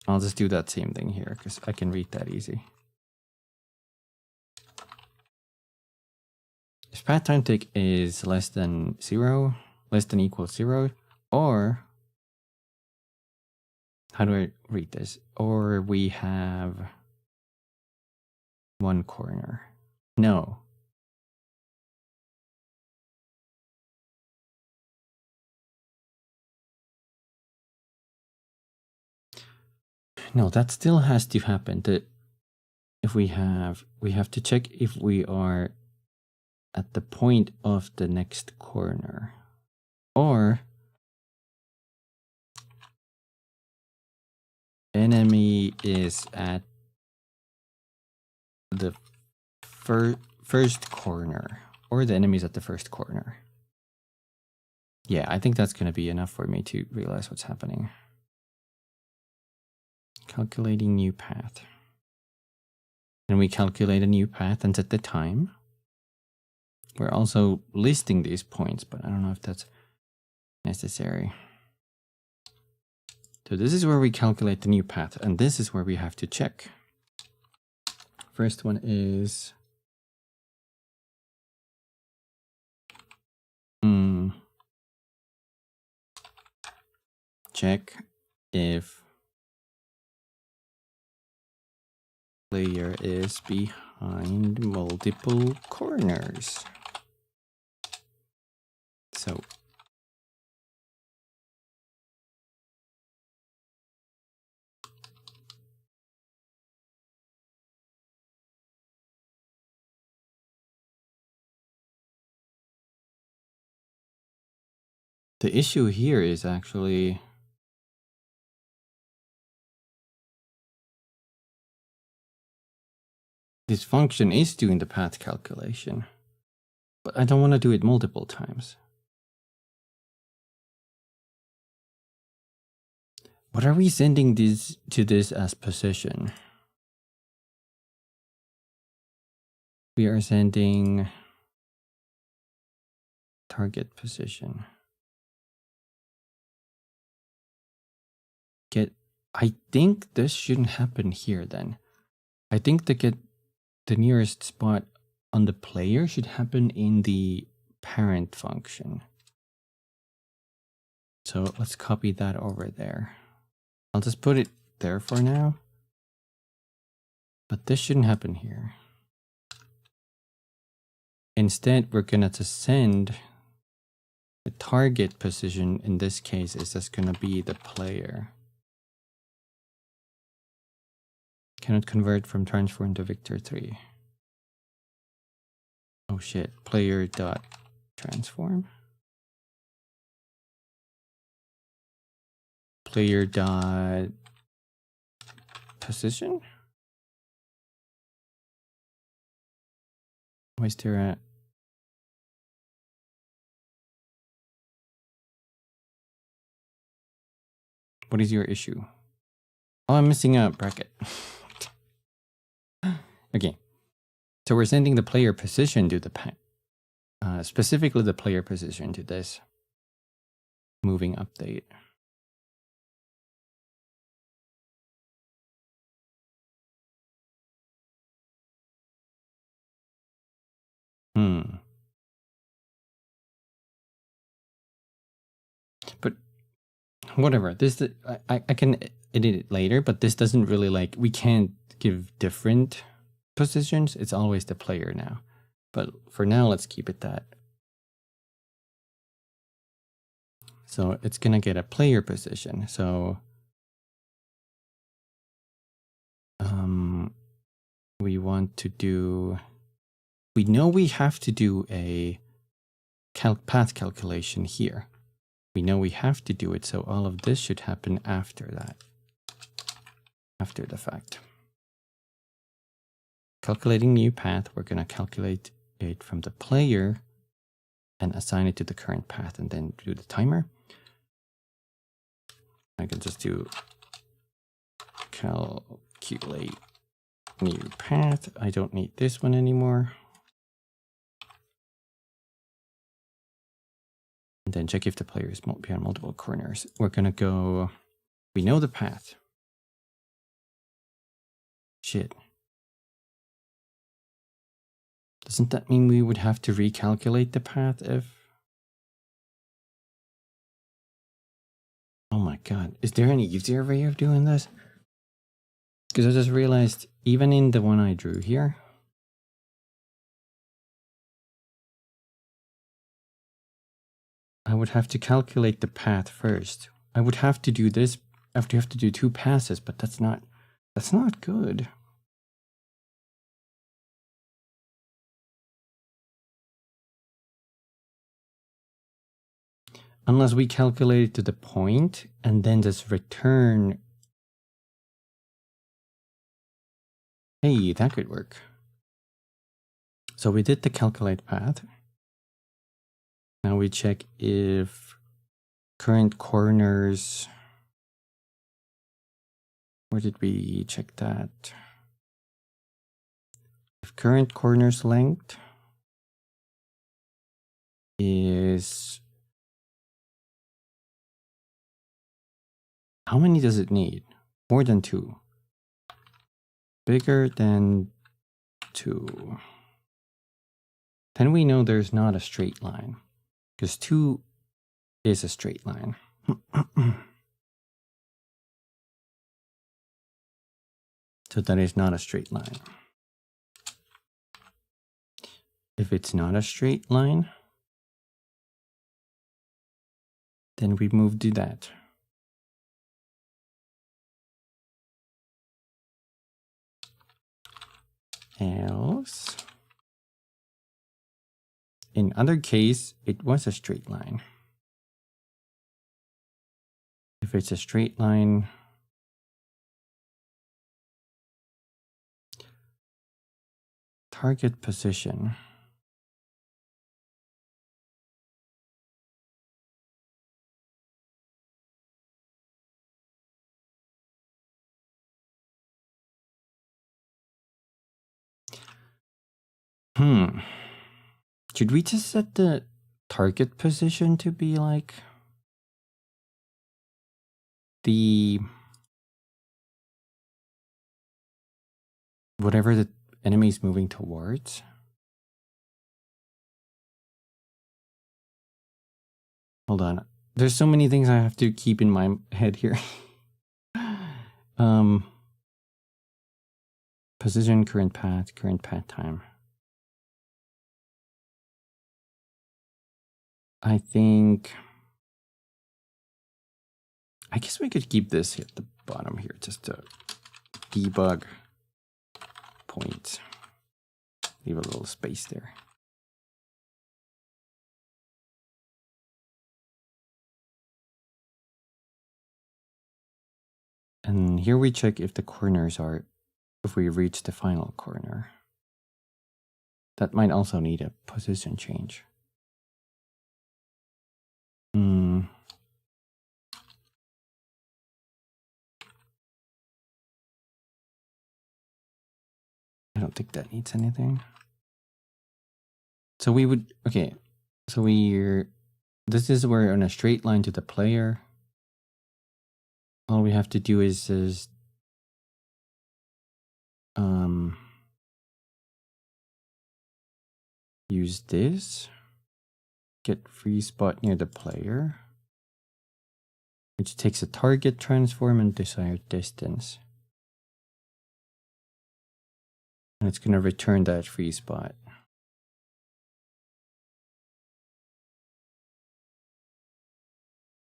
I'll just do that same thing here because I can read that easy. If path time tick is less than 0, less than equals 0, or how do I read this? Or we have one corner. No. No, that still has to happen. If we have to check if we are at the point of the next corner, or enemy is at the first corner, or the enemy is at the first corner. Yeah, I think that's going to be enough for me to realize what's happening. Calculating new path. And we calculate a new path and set the time. We're also listing these points, but I don't know if that's necessary. So this is where we calculate the new path, and this is where we have to check. First one is check if player is behind multiple corners. So the issue here is actually this function is doing the path calculation, but I don't want to do it multiple times. What are we sending this to this as position? We are sending target position. I think this shouldn't happen here then. I think to get the nearest spot on the player should happen in the parent function. So let's copy that over there. I'll just put it there for now. But this shouldn't happen here. Instead, we're gonna just send the target position, in this case, is just gonna be the player. Cannot convert from transform to Victor 3. Oh shit, player dot transform. Player dot position. Why is there a what is your issue? Oh, I'm missing a bracket. Okay, so we're sending the player position to the specifically the player position to this moving update. But whatever. This I can edit it later, but this doesn't really like we can't give different positions. It's always the player now. But for now, let's keep it that. So it's gonna get a player position. So we want to do, we know we have to do a path calculation here. We know we have to do it, so all of this should happen after that, after the fact. Calculating new path, we're going to calculate it from the player and assign it to the current path and then do the timer. I can just do calculate new path. I don't need this one anymore. And then check if the player is behind multiple corners. We're going to go, we know the path. Shit. Doesn't that mean we would have to recalculate the path if... Oh my god, is there any easier way of doing this? Because I just realized, even in the one I drew here, I would have to calculate the path first. I would have to do this after you have to do 2 passes, but that's not good. Unless we calculate it to the point and then just return. Hey, that could work. So we did the calculate path. Now we check if current corners. Where did we check that? If current corners length is... How many does it need? More than 2. Bigger than 2. Then we know there's not a straight line, because 2 is a straight line. So that is not a straight line. If it's not a straight line, then we move to that. Else, in other case, it was a straight line. If it's a straight line, target position. Should we just set the target position to be like the whatever the enemy is moving towards? Hold on. There's so many things I have to keep in my head here. Position, current path time. I guess we could keep this here at the bottom here, just to debug point. Leave a little space there. And here we check if the corners are, if we reach the final corner. That might also need a position change. I don't think that needs anything. So we would, okay, so this is we're on a straight line to the player. All we have to do is use this, get free spot near the player, which takes a target transform and desired distance. And it's going to return that free spot.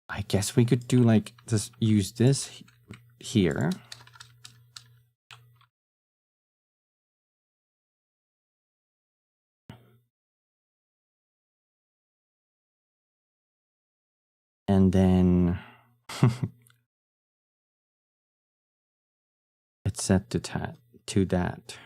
I guess we could do like just use this here. And then it's set to that.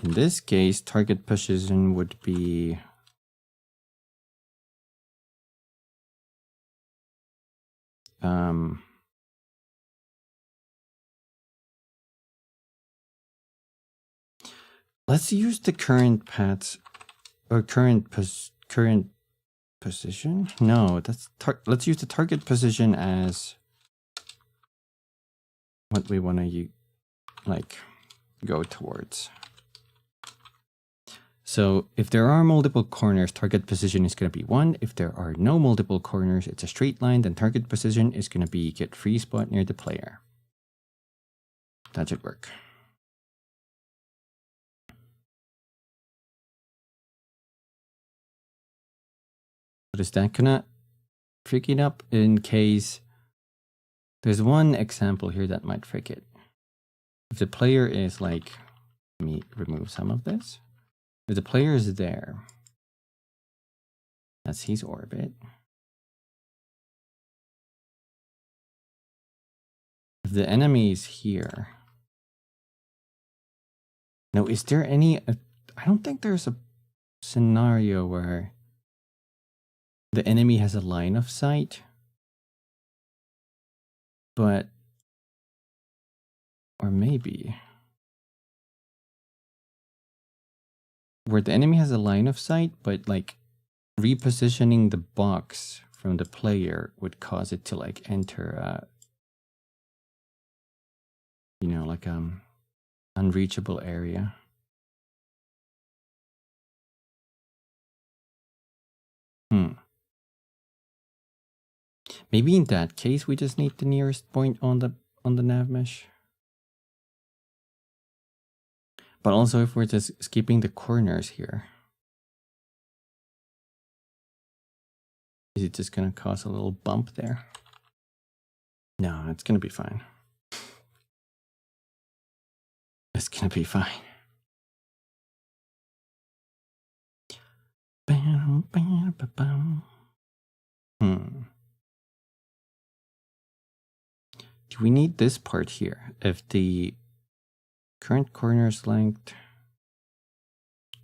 In this case, target position would be let's use the current paths or current position. No, that's let's use the target position as what we want to like go towards. So if there are multiple corners, target position is going to be 1. If there are no multiple corners, it's a straight line, then target position is going to be get free spot near the player. That should work. But is that gonna frick it up in case there's one example here that might frick it? If the player is like, let me remove some of this. If the player is there, that's his orbit. If the enemy is here. Now, is there any, I don't think there's a scenario where the enemy has a line of sight, but, or maybe, where the enemy has a line of sight, but like repositioning the box from the player would cause it to like enter you know, like unreachable area. Maybe in that case we just need the nearest point on the nav mesh. But also if we're just skipping the corners here, is it just gonna cause a little bump there? No, it's gonna be fine. It's gonna be fine. Do we need this part here? If the current corner's length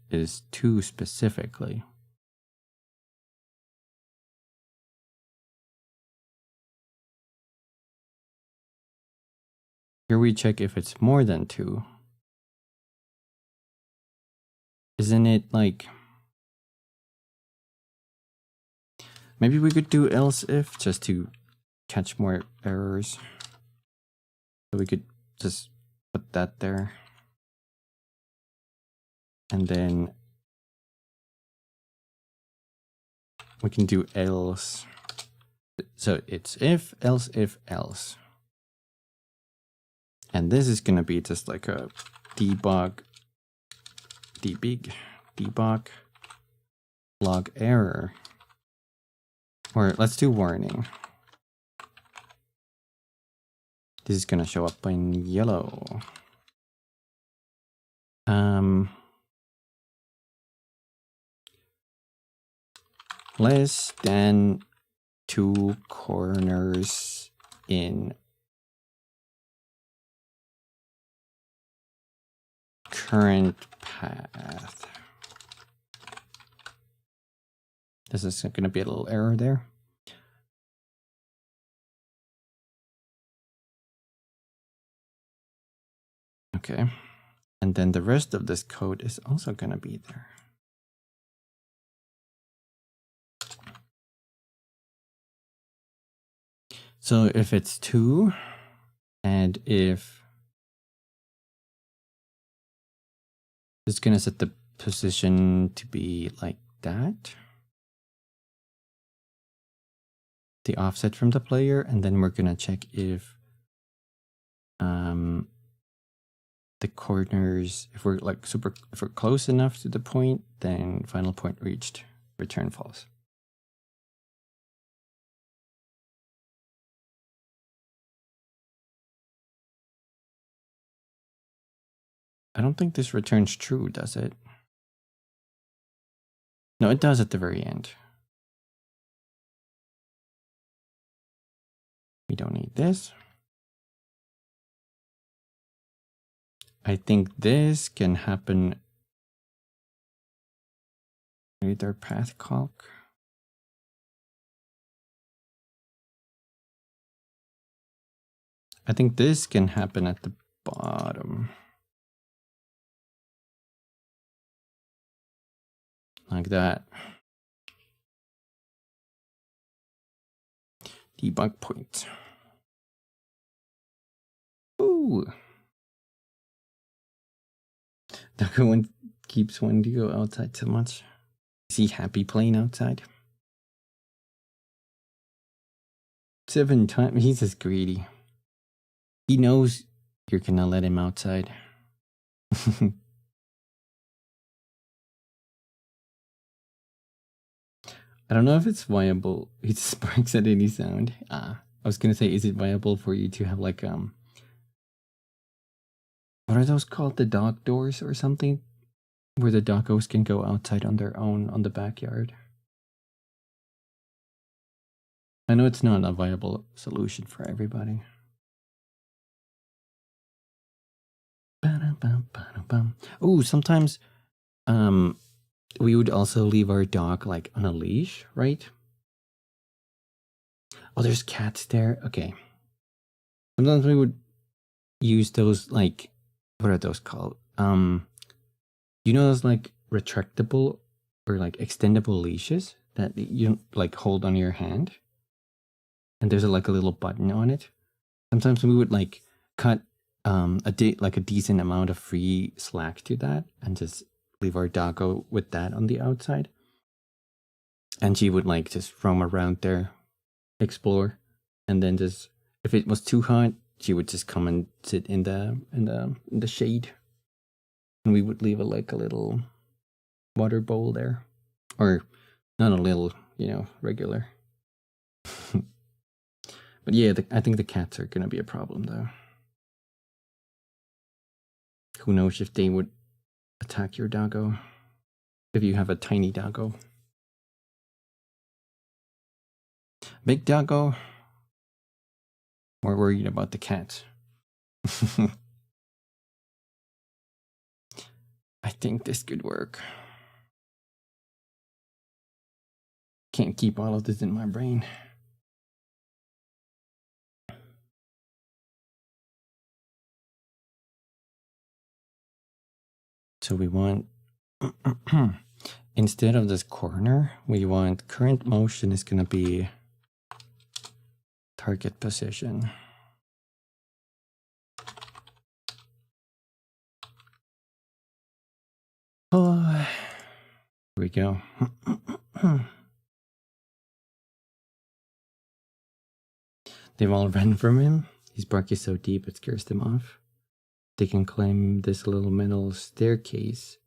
is 2 specifically. Here we check if it's more than 2. Isn't it like... Maybe we could do else if just to catch more errors. So we could just put that there. And then we can do else. So it's if, else, if, else. And this is going to be just like a debug log error. Or let's do warning. This is going to show up in yellow. Less than 2 corners in current path. This is going to be a little error there. Okay. And then the rest of this code is also going to be there. So if it's 2, and if it's going to set the position to be like that, the offset from the player, and then we're going to check if the corners, if we're like if we're close enough to the point, then final point reached, return false. I don't think this returns true, does it? No, it does at the very end. We don't need this. I think this can happen with our path calc. I think this can happen at the bottom. Like that. Debug point. Ooh. Doggo one keeps wanting to go outside so much. Is he happy playing outside? 7 times. He's just greedy. He knows you're gonna let him outside. I don't know if it's viable. It sparks at any sound. I was gonna say, is it viable for you to have like what are those called? The dog doors or something? Where the doggos can go outside on their own on the backyard. I know it's not a viable solution for everybody. Oh, sometimes we would also leave our dog like on a leash, right? Oh, there's cats there. Okay. Sometimes we would use those like, what are those called? You know those like retractable or like extendable leashes that you like hold on your hand? And there's like a little button on it. Sometimes we would like cut a decent amount of free slack to that and just leave our doggo with that on the outside. And she would like just roam around there, explore, and then just if it was too hot, she would just come and sit in the shade. And we would leave like a little water bowl there. Or not a little, regular. But yeah, I think the cats are going to be a problem though. Who knows if they would attack your doggo if you have a tiny doggo. Big doggo, more worried about the cats. I think this could work. Can't keep all of this in my brain. So we want, instead of this corner, we want current motion is going to be target position. Oh, here we go. They've all run from him. His bark is so deep it scares them off. They can climb this little metal staircase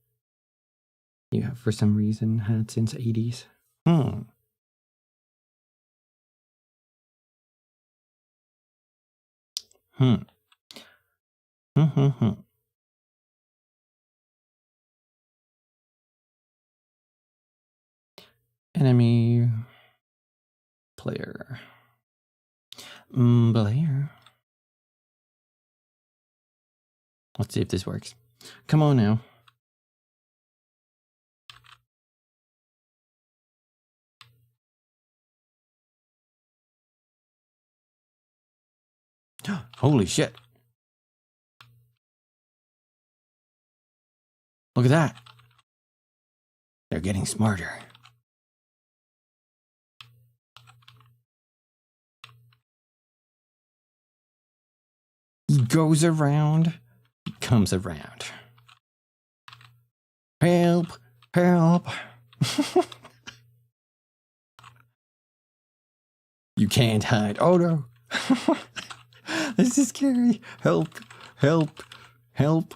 you have for some reason had since 80s. Enemy player. Player. Let's see if this works. Come on now. Holy shit. Look at that. They're getting smarter. He goes around, he comes around. Help, help. You can't hide. Oh no. This is scary. Help, help, help.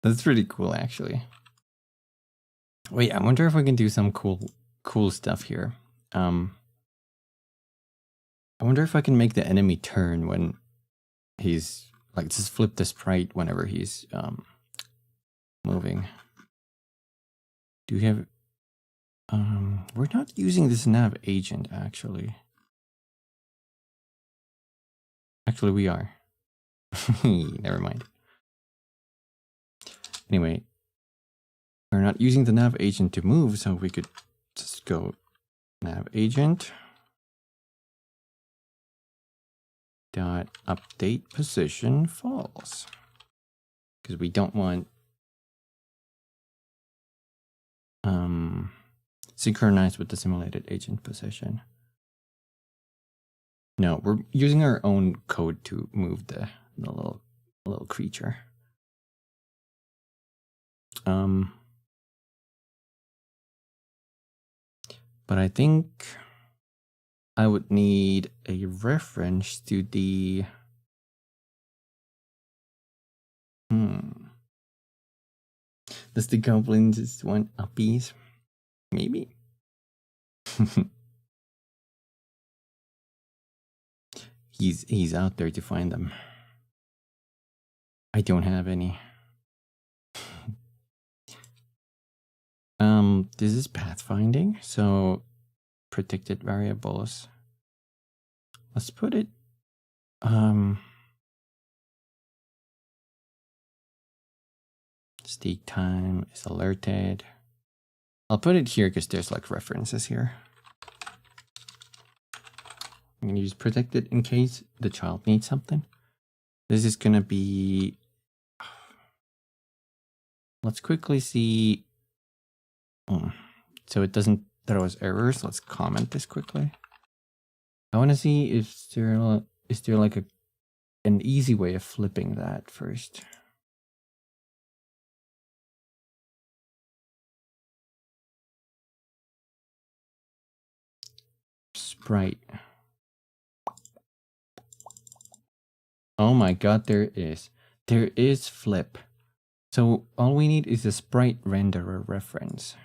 That's pretty cool, actually. Wait, I wonder if we can do some cool stuff here. I wonder if I can make the enemy turn when he's like, just flip the sprite whenever he's moving. Do you have we're not using this nav agent actually. Actually we are. Never mind. Anyway, we're not using the nav agent to move, so we could just go nav agent dot update position false, because we don't want synchronized with the simulated agent position. No, we're using our own code to move the little creature. But I think I would need a reference to the Does the goblin just want uppies? Maybe. He's out there to find them. I don't have any. This is pathfinding, so predicted variables. Let's put it stake time is alerted. I'll put it here because there's like references here. I'm gonna use predicted in case the child needs something. This is gonna be, let's quickly see. So it doesn't throw us errors. Let's comment this quickly. I want to see if is there like an easy way of flipping that first. Sprite. Oh my god, there is flip. So all we need is a sprite renderer reference.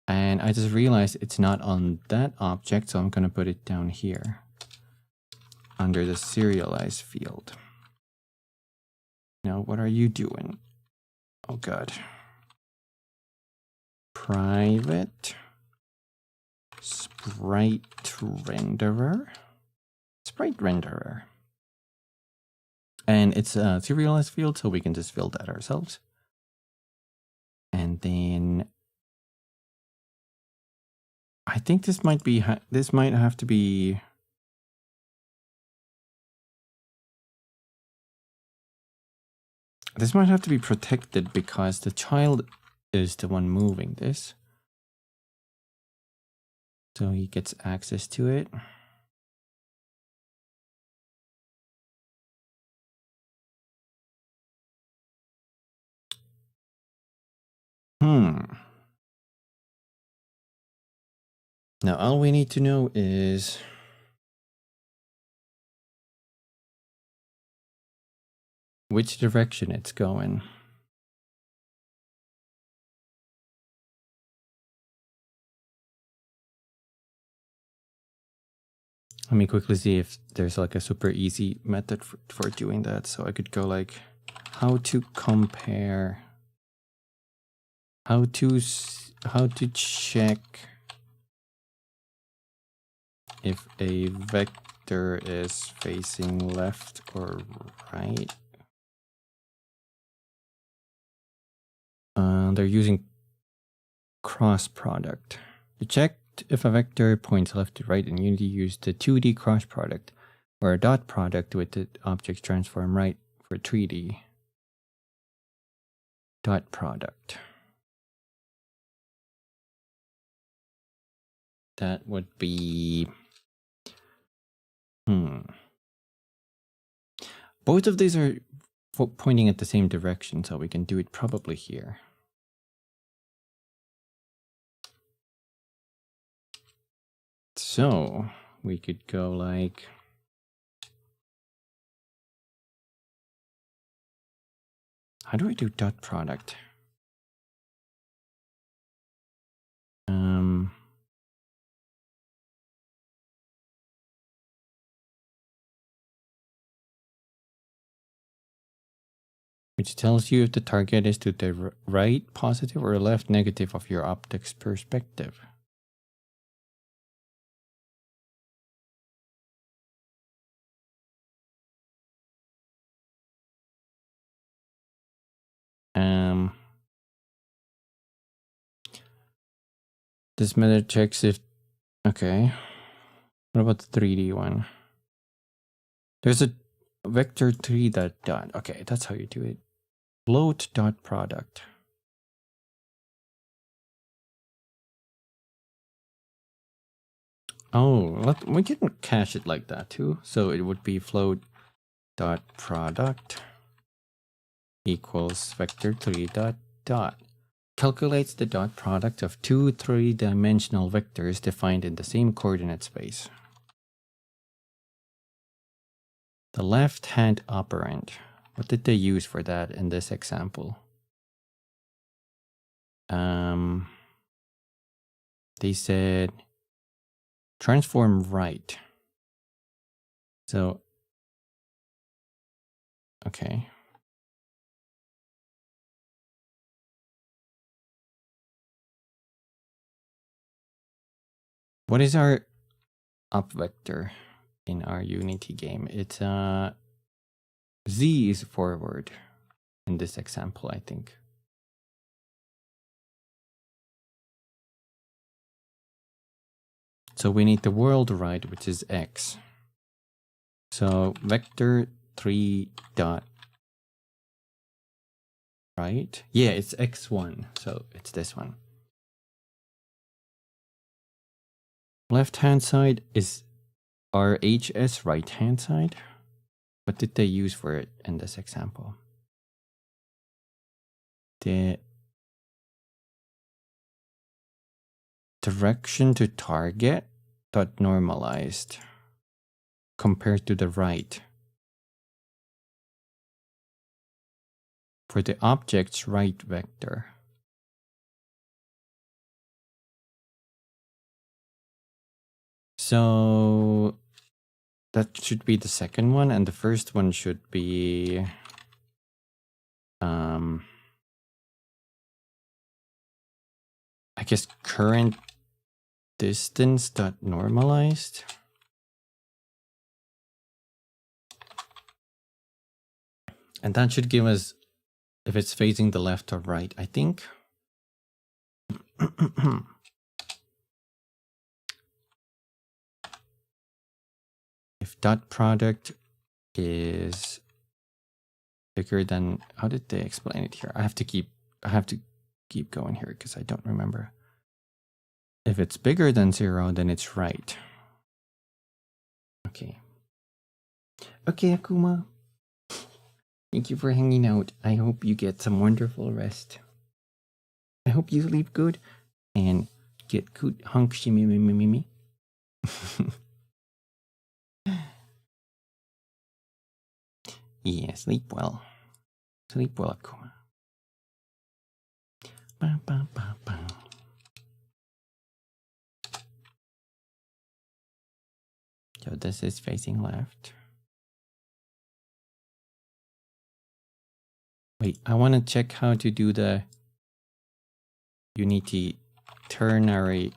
And I just realized it's not on that object, so I'm going to put it down here under the serialize field. Now, what are you doing? Oh god. Private sprite renderer. Sprite renderer. And it's a serialized field, so we can just fill that ourselves. And then I think this might have to be protected because the child is the one moving this. So he gets access to it. Now all we need to know is which direction it's going. Let me quickly see if there's like a super easy method for doing that. So I could go like how to compare, how to check if a vector is facing left or right. They're using cross product. To check if a vector points left to right in Unity, use the 2D cross product or a dot product with the object transform right for 3D. Dot product. That would be both of these are pointing at the same direction, so we can do it probably here. So we could go like how do I do dot product? which tells you if the target is to the right positive or left negative of your optic's perspective. This method checks if, okay. What about the 3D one? There's a vector 3 dot. Okay, that's how you do it. Float dot product. Oh, we can cache it like that too. So it would be float dot product equals vector 3 dot. Calculates the dot product of two 3-dimensional vectors defined in the same coordinate space. The left-hand operand. What did they use for that in this example? They said transform right. So, okay. What is our up vector in our Unity game? It's Z is forward in this example, I think. So we need the world right, which is X. So vector 3 dot right. Yeah, it's X1. So it's this one. Left-hand side is RHS, right-hand side. What did they use for it in this example? The direction to target dot normalized compared to the right. For the object's right vector. So that should be the second one, and the first one should be I guess current distance dot normalized. And that should give us if it's facing the left or right, I think. If dot product is bigger than, how did they explain it here? I have to keep going here because I don't remember. If it's bigger than 0, then it's right. Okay. Okay, Akuma. Thank you for hanging out. I hope you get some wonderful rest. I hope you sleep good and get good hunk shimmy me. Yeah, sleep well. Sleep well, Akuma. Ba, ba, ba, ba. So this is facing left. Wait, I want to check how to do the Unity ternary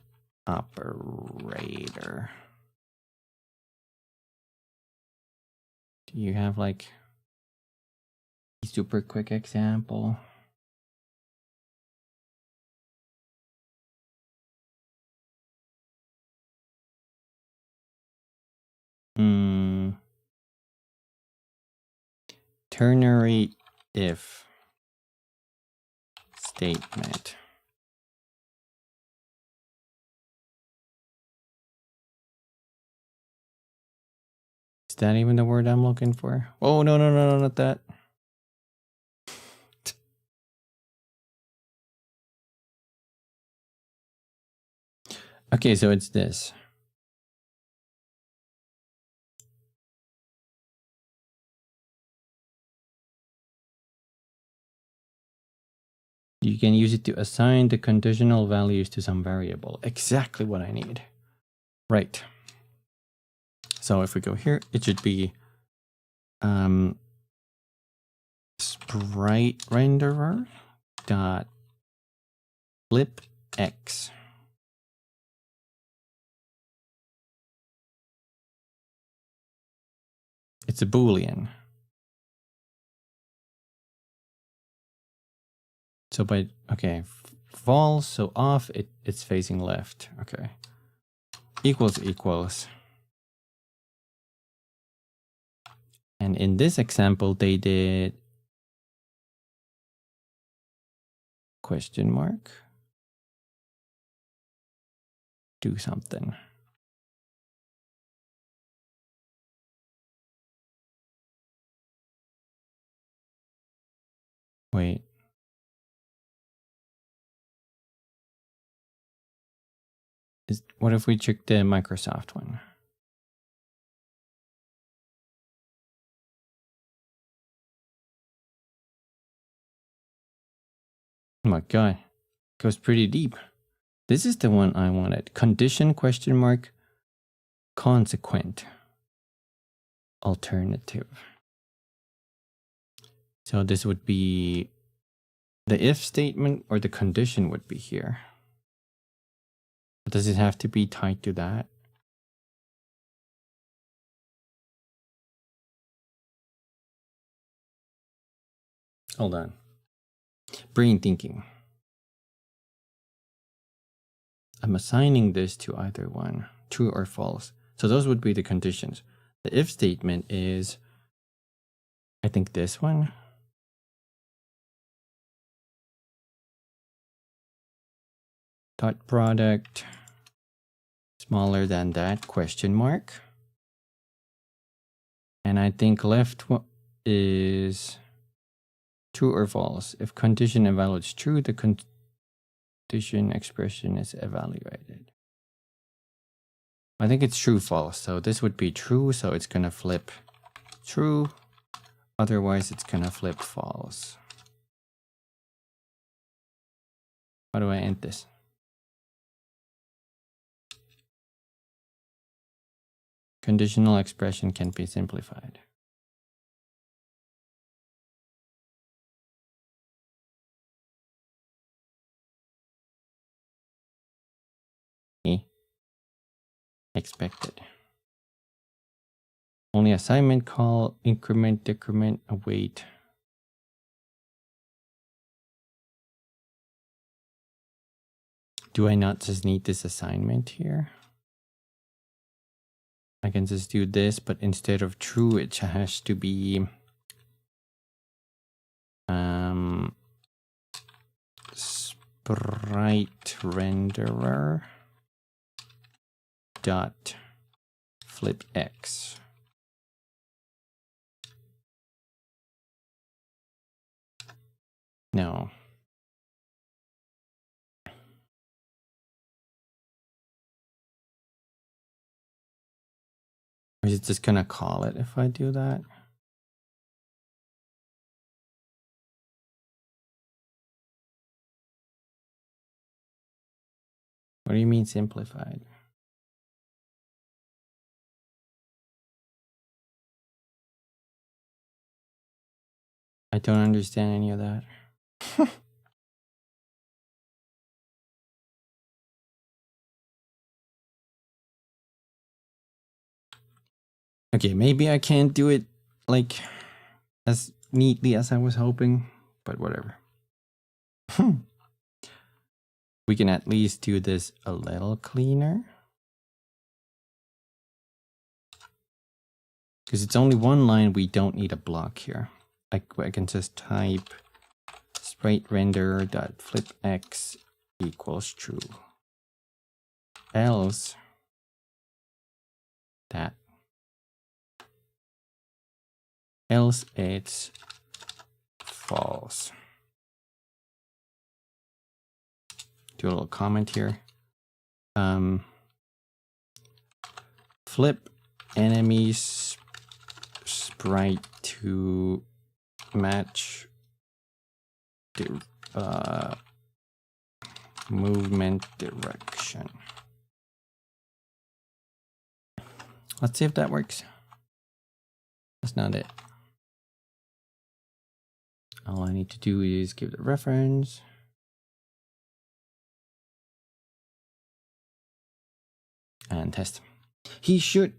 operator. Do you have like a super quick example? Ternary if statement. Is that even the word I'm looking for? Oh, no, not that. Okay, so it's this. You can use it to assign the conditional values to some variable. Exactly what I need. Right. So if we go here, it should be sprite renderer dot flip x. It's a Boolean. So by, okay, false, so off, it's facing left. Okay. Equals equals. And in this example, they did question mark. Do something. Wait. What if we check the Microsoft one? Oh my god, it goes pretty deep. This is the one I wanted. Condition question mark consequent alternative. So this would be the if statement, or the condition would be here. But does it have to be tied to that? Hold on. Brain thinking. I'm assigning this to either one, true or false. So those would be the conditions. The if statement is, I think this one. Dot product smaller than that question mark. And I think left is true or false. If condition evaluates true, the condition expression is evaluated. I think it's true false. So this would be true, so it's gonna flip true. Otherwise it's gonna flip false. How do I end this? Conditional expression can be simplified. Expected. Only assignment call, increment, decrement, await. Do I not just need this assignment here? I can just do this, but instead of true, it has to be sprite renderer dot flip x. No. Or is it just gonna call it if I do that? What do you mean simplified? I don't understand any of that. Okay, maybe I can't do it like as neatly as I was hoping, but whatever. We can at least do this a little cleaner. Because it's only one line, we don't need a block here. I can just type sprite render dot flip x equals true. Else that. Else it's false. Do a little comment here. Flip enemies sprite to match the movement direction. Let's see if that works. That's not it. all I need to do is give the reference. And test. He should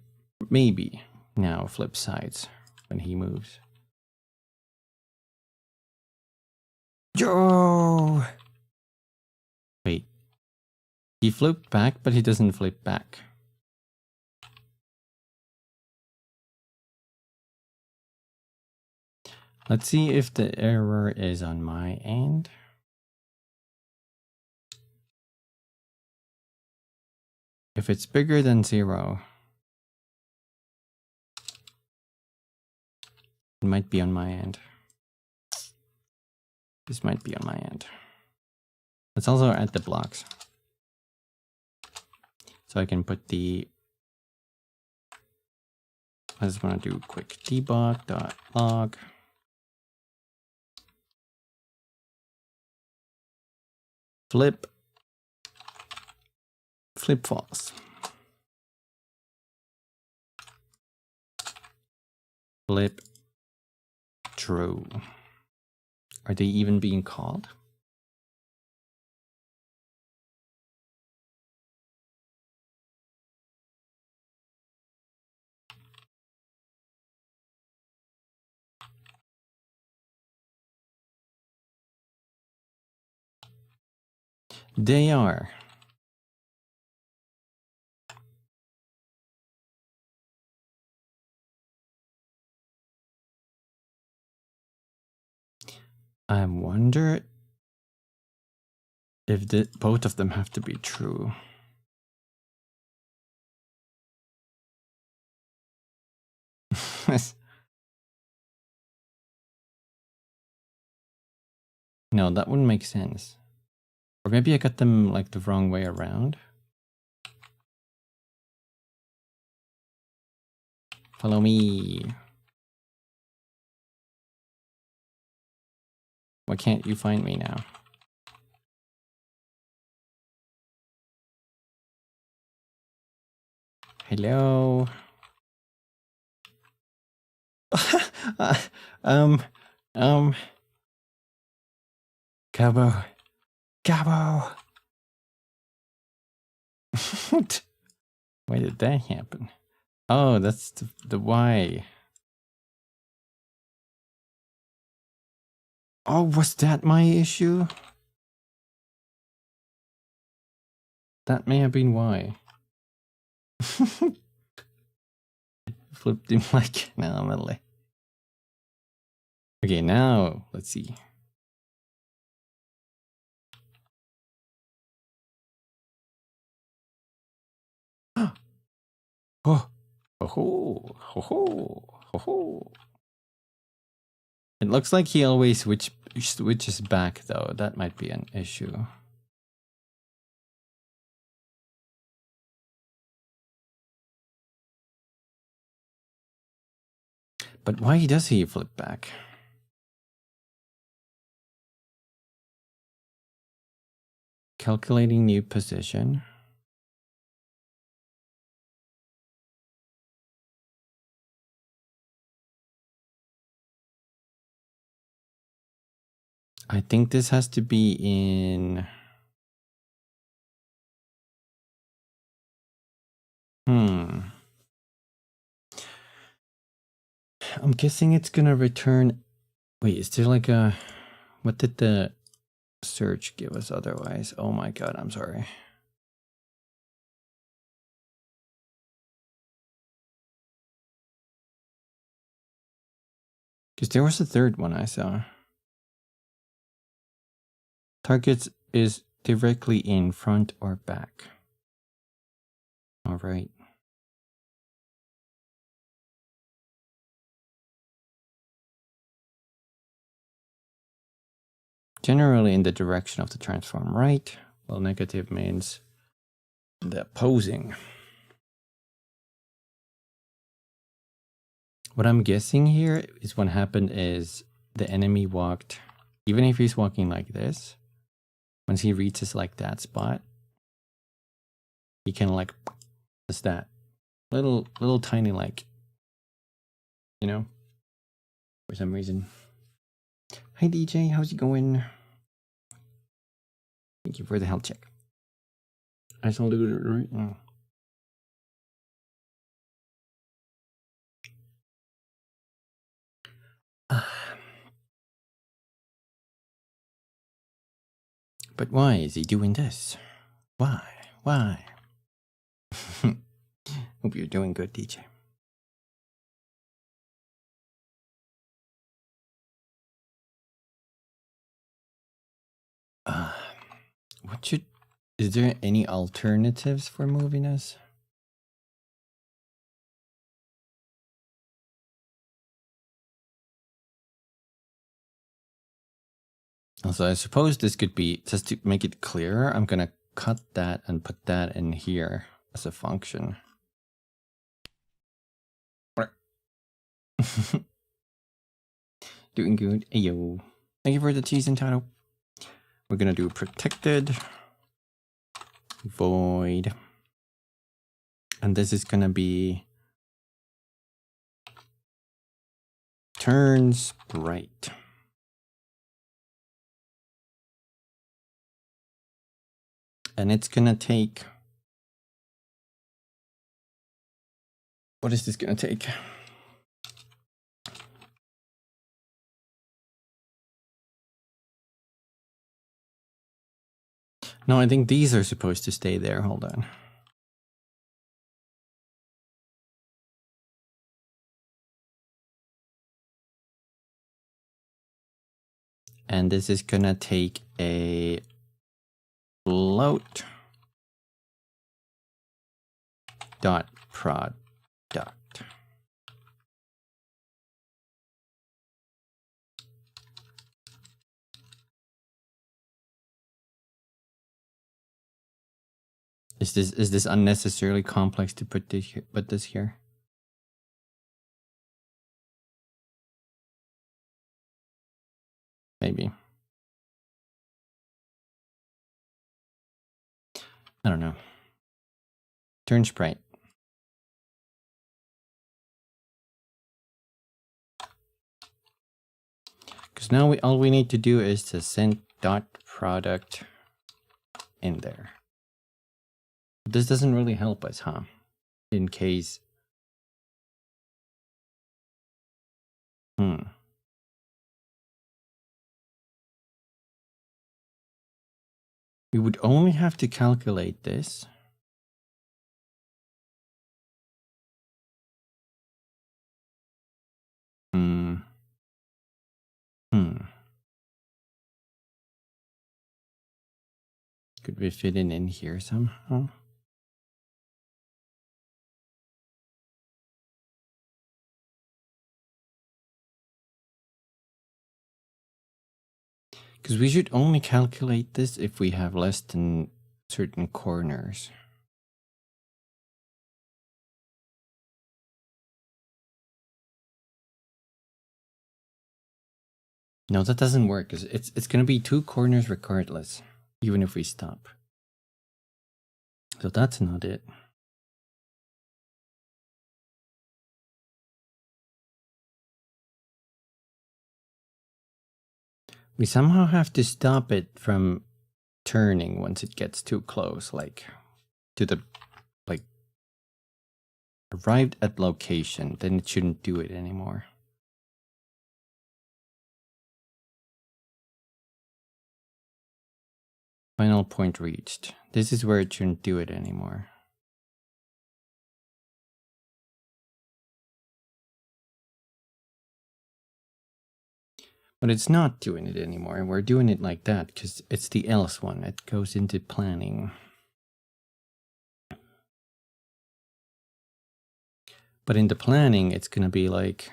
maybe now flip sides when he moves. Yo! Wait. He flipped back, but he doesn't flip back. Let's see if the error is on my end. If it's bigger than 0, it might be on my end. This might be on my end. Let's also add the blocks. So I can put the... I just want to do quick debug.log. Flip false. Flip true. Are they even being called? They are. I wonder if both of them have to be true. No, that wouldn't make sense. Or maybe I got them like the wrong way around. Follow me. Why can't you find me now? Hello. Gabbo. Why did that happen? Oh, that's the why. Oh, was that my issue? That may have been why. Flipped him like an anomaly. Okay, now let's see. Oh, oh, oh, oh, oh. It looks like he always switches back though. That might be an issue. But why does he flip back? Calculating new position. I think this has to be in... I'm guessing it's gonna return... Wait, is there like a... What did the search give us otherwise? Oh my god, I'm sorry. Because there was a third one I saw. Targets is directly in front or back. All right. Generally in the direction of the transform right, while negative means the opposing. What I'm guessing here is what happened is the enemy walked, even if he's walking like this, once he reaches like that spot, he can like, just that little tiny like, you know, for some reason. Hi DJ, how's it going? Thank you for the health check. I shall do it right now. But why is he doing this? Why? Why? Hope you're doing good, DJ. Is there any alternatives for moving us? Also, I suppose this could be, just to make it clearer, I'm gonna cut that and put that in here as a function. Doing good. Ayo. Thank you for the cheese and title. We're gonna do protected void. And this is gonna be turns bright. And it's gonna take, what is this gonna take? No, I think these are supposed to stay there. Hold on. And this is gonna take a float dot product. Is this unnecessarily complex to put this here? Maybe. I don't know. Turn sprite. Because now all we need to do is to send dot product in there. This doesn't really help us, huh? In case. We would only have to calculate this. Could we fit it in here somehow? Because we should only calculate this if we have less than certain corners. No, that doesn't work, because it's going to be 2 corners regardless, even if we stop. So that's not it. We somehow have to stop it from turning once it gets too close, like to the, like, arrived at location, then it shouldn't do it anymore. Final point reached. This is where it shouldn't do it anymore. But it's not doing it anymore. We're doing it like that because it's the else one. It goes into planning. But in the planning, it's going to be like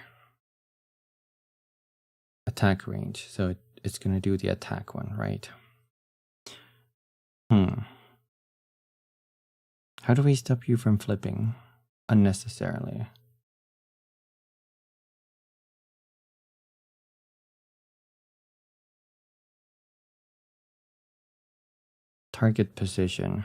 attack range. So it's going to do the attack one, right? How do we stop you from flipping unnecessarily? Target position.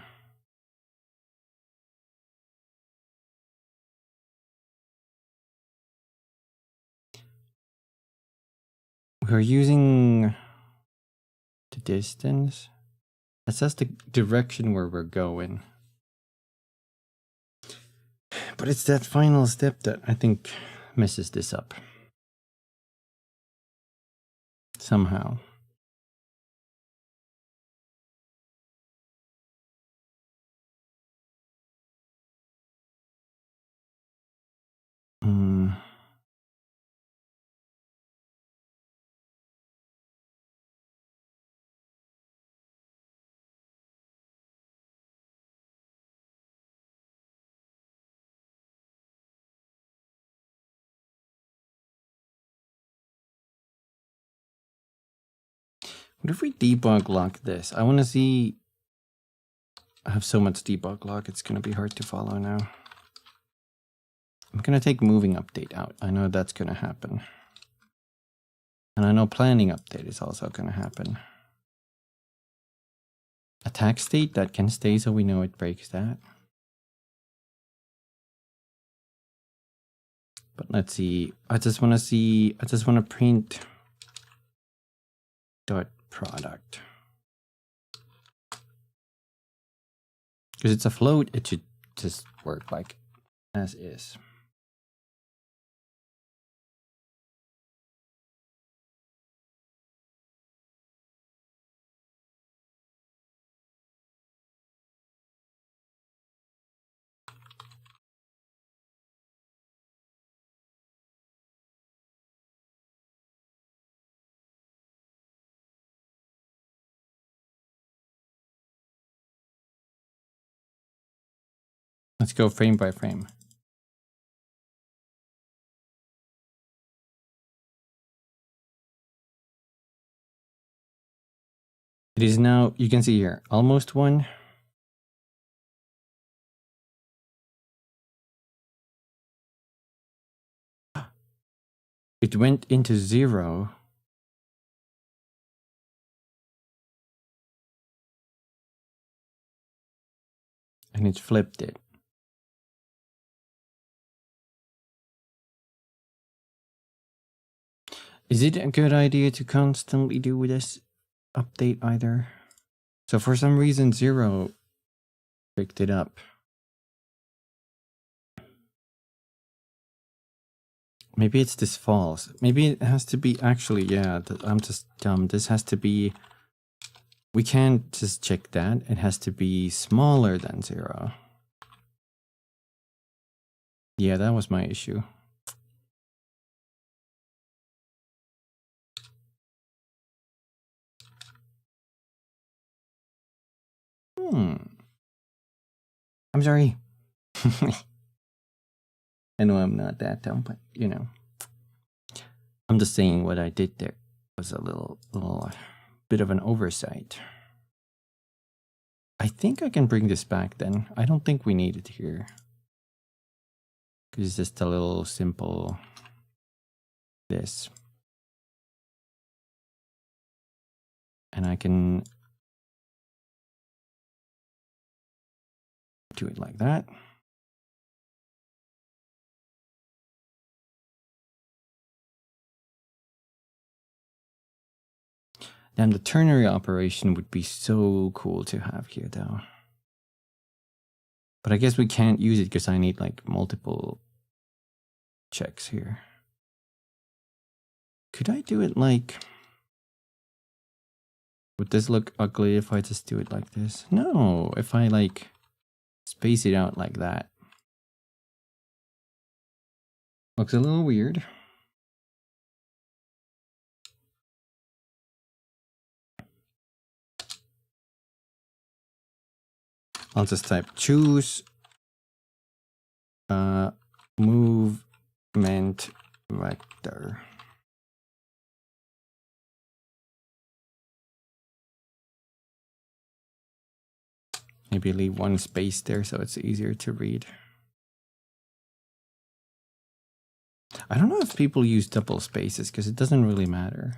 we're using the distance. That says the direction where we're going. But it's that final step that I think messes this up. Somehow. What if we debug lock this? I want to see. I have so much debug lock, it's going to be hard to follow now. I'm going to take moving update out. I know that's going to happen. And I know planning update is also going to happen. Attack state, that can stay so we know it breaks that. But let's see. I just want to print dot product. Because it's a float, it should just work like as is. Let's go frame by frame. It is now, you can see here, almost 1. It went into 0. And it flipped it. Is it a good idea to constantly do this update either? So for some reason 0 picked it up. Maybe it's this false. Maybe it has to be actually, yeah, I'm just dumb. This has to be, we can't just check that. It has to be smaller than 0. Yeah, that was my issue. I'm sorry. I know I'm not that dumb, but you know. I'm just saying what I did there was a little bit of an oversight. I think I can bring this back then. I don't think we need it here. Because it's just a little simple this. And I can do it like that. Then the ternary operation would be so cool to have here though. But I guess we can't use it because I need like multiple checks here. Could I do it like... Would this look ugly if I just do it like this? No, if I like space it out like that. Looks a little weird. I'll just type choose movement vector. Maybe leave one space there so it's easier to read. I don't know if people use double spaces because it doesn't really matter.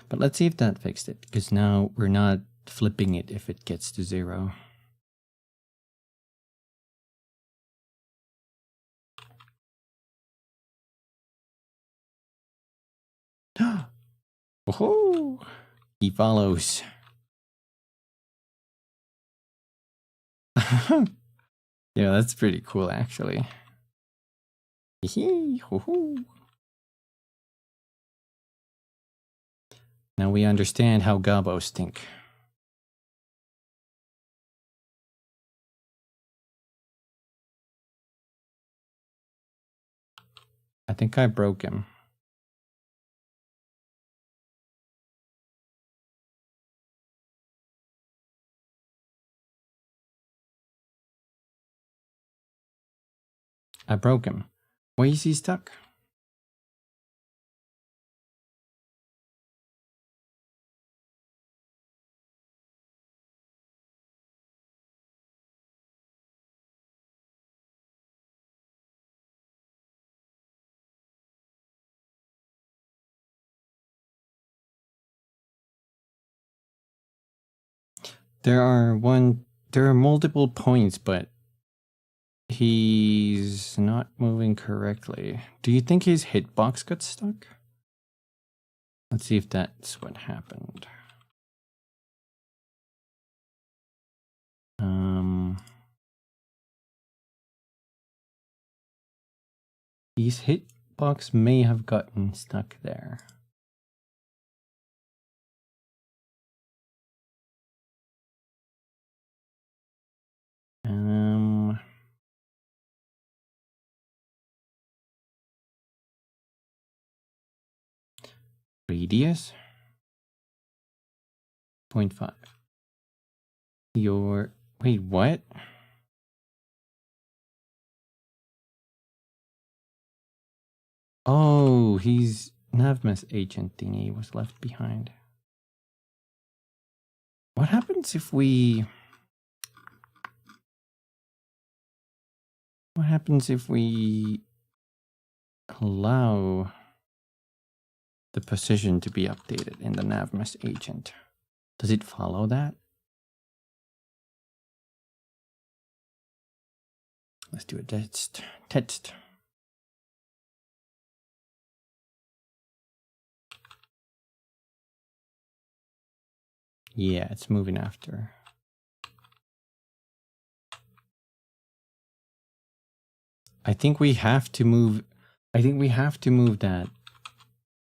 But let's see if that fixed it, because now we're not flipping it if it gets to 0. Oh, he follows. Yeah, that's pretty cool, actually. Now we understand how Gobbos think. I think I broke him. I broke him. Why is he stuck? There are multiple points, but he's not moving correctly. Do you think his hitbox got stuck? Let's see if that's what happened. His hitbox may have gotten stuck there. Radius 0.5. Wait, what? Oh, his Navmas agent thingy was left behind. What happens if we... What happens if we allow the position to be updated in the Navmas agent? Does it follow that? Let's do a test. Yeah, it's moving after. I think we have to move that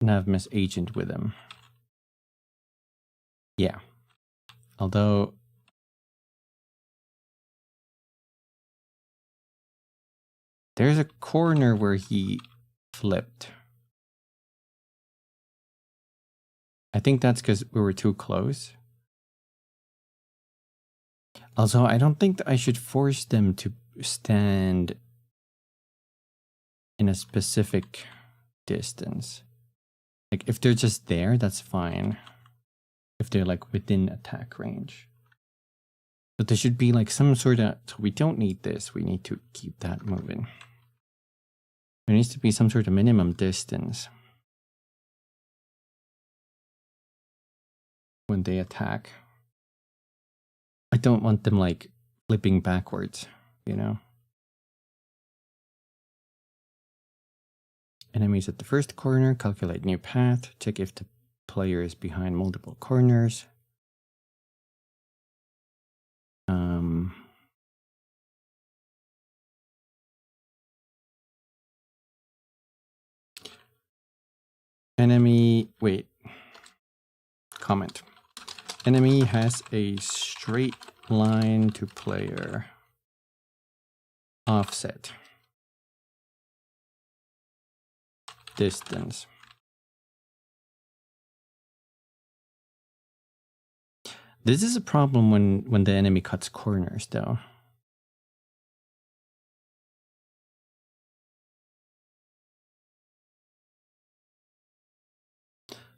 Navmas agent with him. Yeah. Although there's a corner where he flipped. I think that's because we were too close. Also, I don't think that I should force them to stand in a specific distance. Like, if they're just there, that's fine. If they're like within attack range. But there should be like some sort of... So we don't need this. We need to keep that moving. There needs to be some sort of minimum distance when they attack. I don't want them like flipping backwards, you know? Enemies at the first corner, calculate new path, check if the player is behind multiple corners. Enemy, wait, comment. Enemy has a straight line to player. Offset. Distance. This is a problem when the enemy cuts corners, though.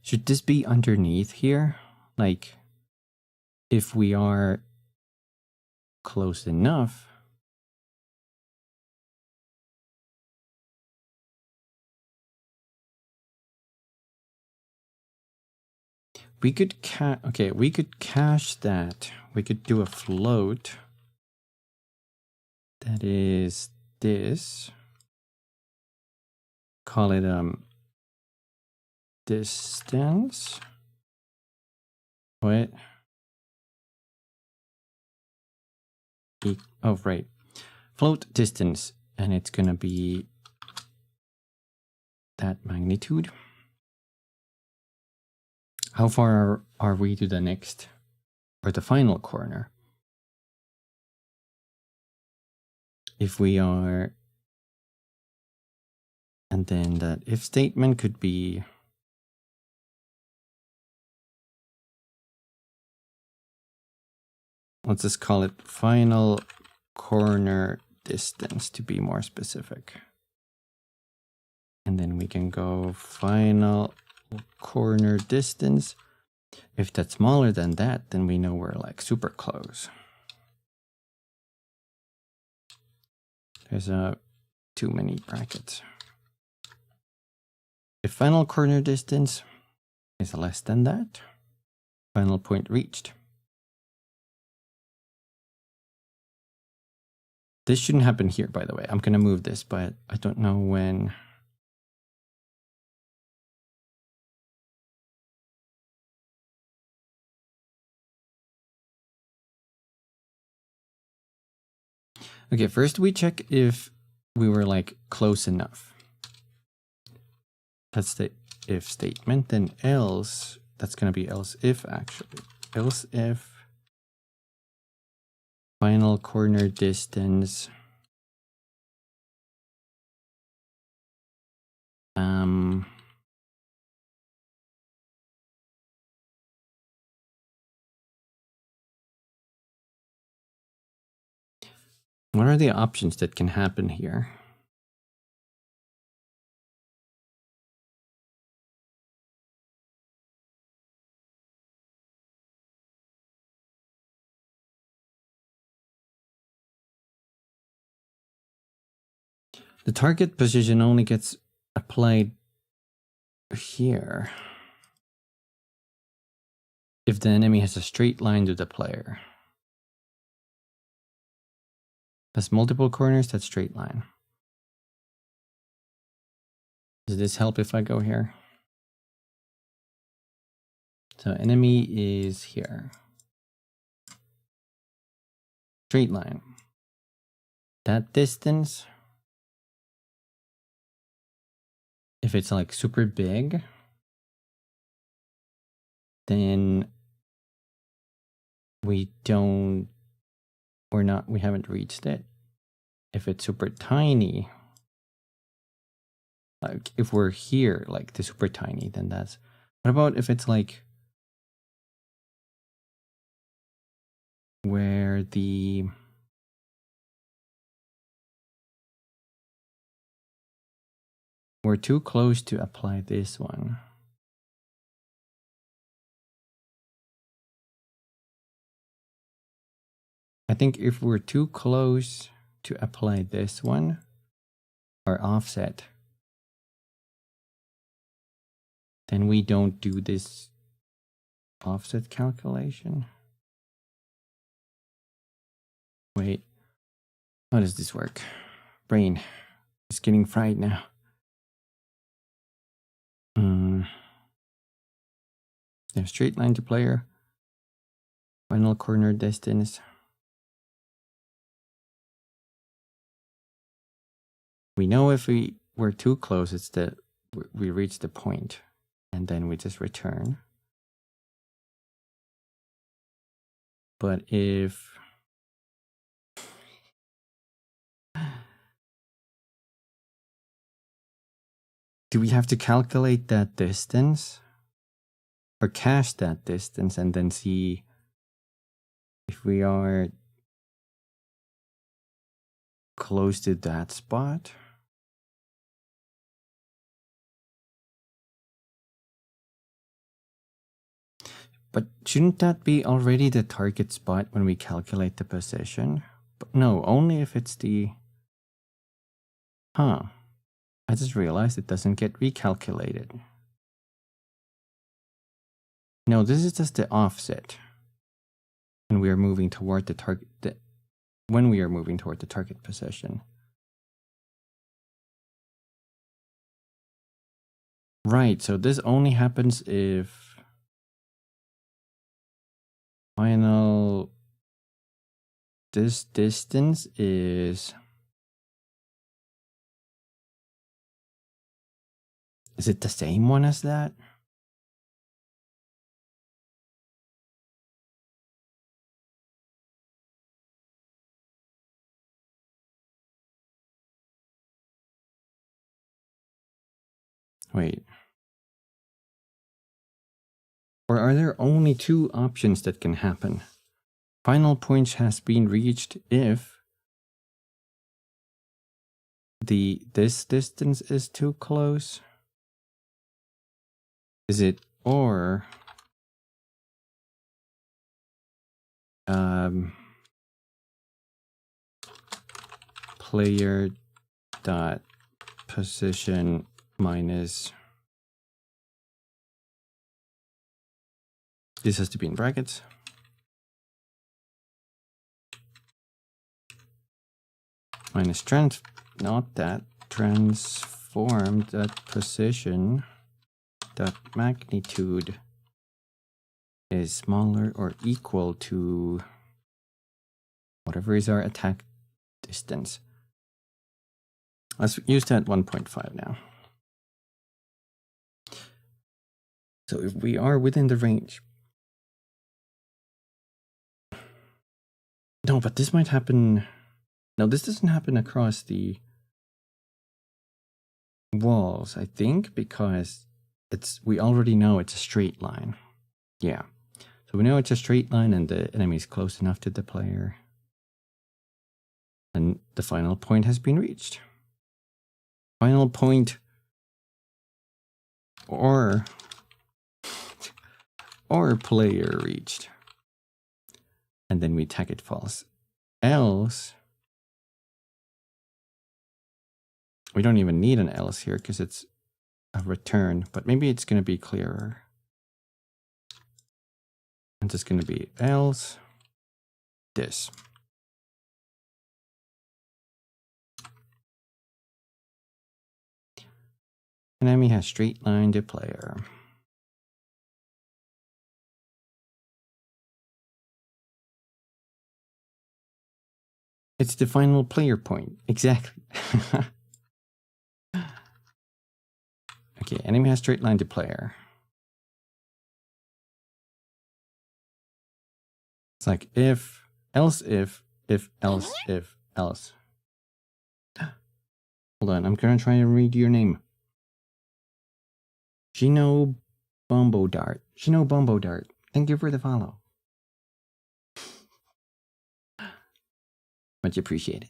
Should this be underneath here? Like, if we are close enough. We could we could cache that. We could do a float. That is this. Call it distance. What? Oh, right. Float distance, and it's gonna be that magnitude. How far are we to the next, or the final corner? If we are, and then that if statement could be, let's just call it final corner distance to be more specific. And then we can go final corner distance. If that's smaller than that, then we know we're like super close. There's too many brackets. If final corner distance is less than that, final point reached. This shouldn't happen here, by the way. I'm gonna move this, but I don't know when. Okay, first we check if we were like close enough. That's the if statement. Then else, that's gonna be else if actually. Else if final corner distance what are the options that can happen here? The target position only gets applied here if the enemy has a straight line to the player. Has multiple corners, that's straight line. Does this help if I go here? So enemy is here. Straight line. That distance, if it's like super big, then we haven't reached it. If it's super tiny, like if we're here, like the super tiny, then that's, what about if it's like where we're too close to apply this one. I think if we're too close to apply this one, or offset, then we don't do this offset calculation. Wait, how does this work? Brain is getting fried now. There's straight line to player, final corner distance. We know if we're too close, it's that we reach the point, and then we just return. But if do we have to calculate that distance or cache that distance and then see if we are close to that spot? But shouldn't that be already the target spot when we calculate the position? But no, only if it's the... Huh. I just realized it doesn't get recalculated. No, this is just the offset. And we are moving toward the target... when we are moving toward the target position. Right, so this only happens if Final. This distance is. Is it the same one as that? Wait. Or are there only two options that can happen? Final point has been reached if this distance is too close. Is it or player dot position minus, this has to be in brackets, minus transform that position dot magnitude is smaller or equal to whatever is our attack distance. Let's use that 1.5 now. So if we are within the range. No, but this might happen. No, this doesn't happen across the walls, I think, because we already know it's a straight line. Yeah. So we know it's a straight line and the enemy is close enough to the player. And the final point has been reached. Final point or player reached. And then we tag it false. Else, we don't even need an else here because it's a return, but maybe it's going to be clearer. And it's going to be else this. Enemy has straight line to player. It's the final player point. Exactly. Okay, enemy has straight line to player. It's like if, else if, else, if, else. Hold on, I'm gonna try to read your name. Shino Bombo Dart. Thank you for the follow. Much appreciated.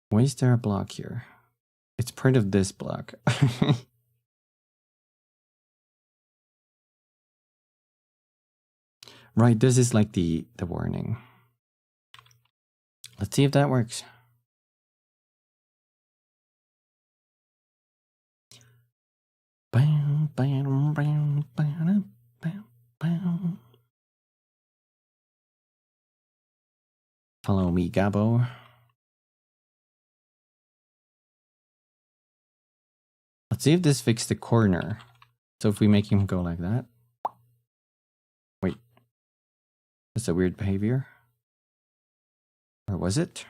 Why is there a block here? It's part of this block. Right, this is like the warning. Let's see if that works. Bam, bam, bam, bam, bam, bam. Follow me, Gabbo. Let's see if this fixed the corner. So if we make him go like that. Wait. That's a weird behavior. Or was it?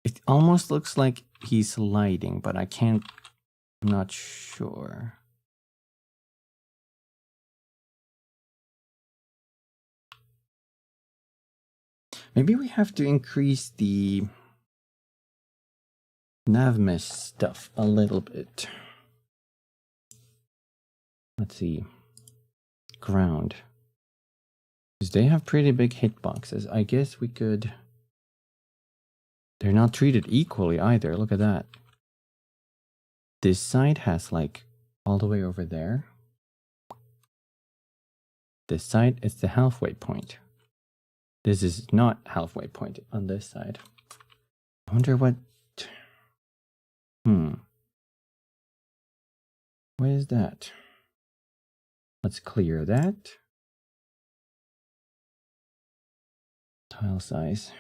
It almost looks like he's sliding, but I'm not sure. Maybe we have to increase the nav mesh stuff a little bit. Let's see. Ground. Because they have pretty big hitboxes. I guess we could... They're not treated equally either. Look at that. This side has like all the way over there. This side is the halfway point. This is not halfway point on this side. I wonder what... What is that? Let's clear that. Tile size.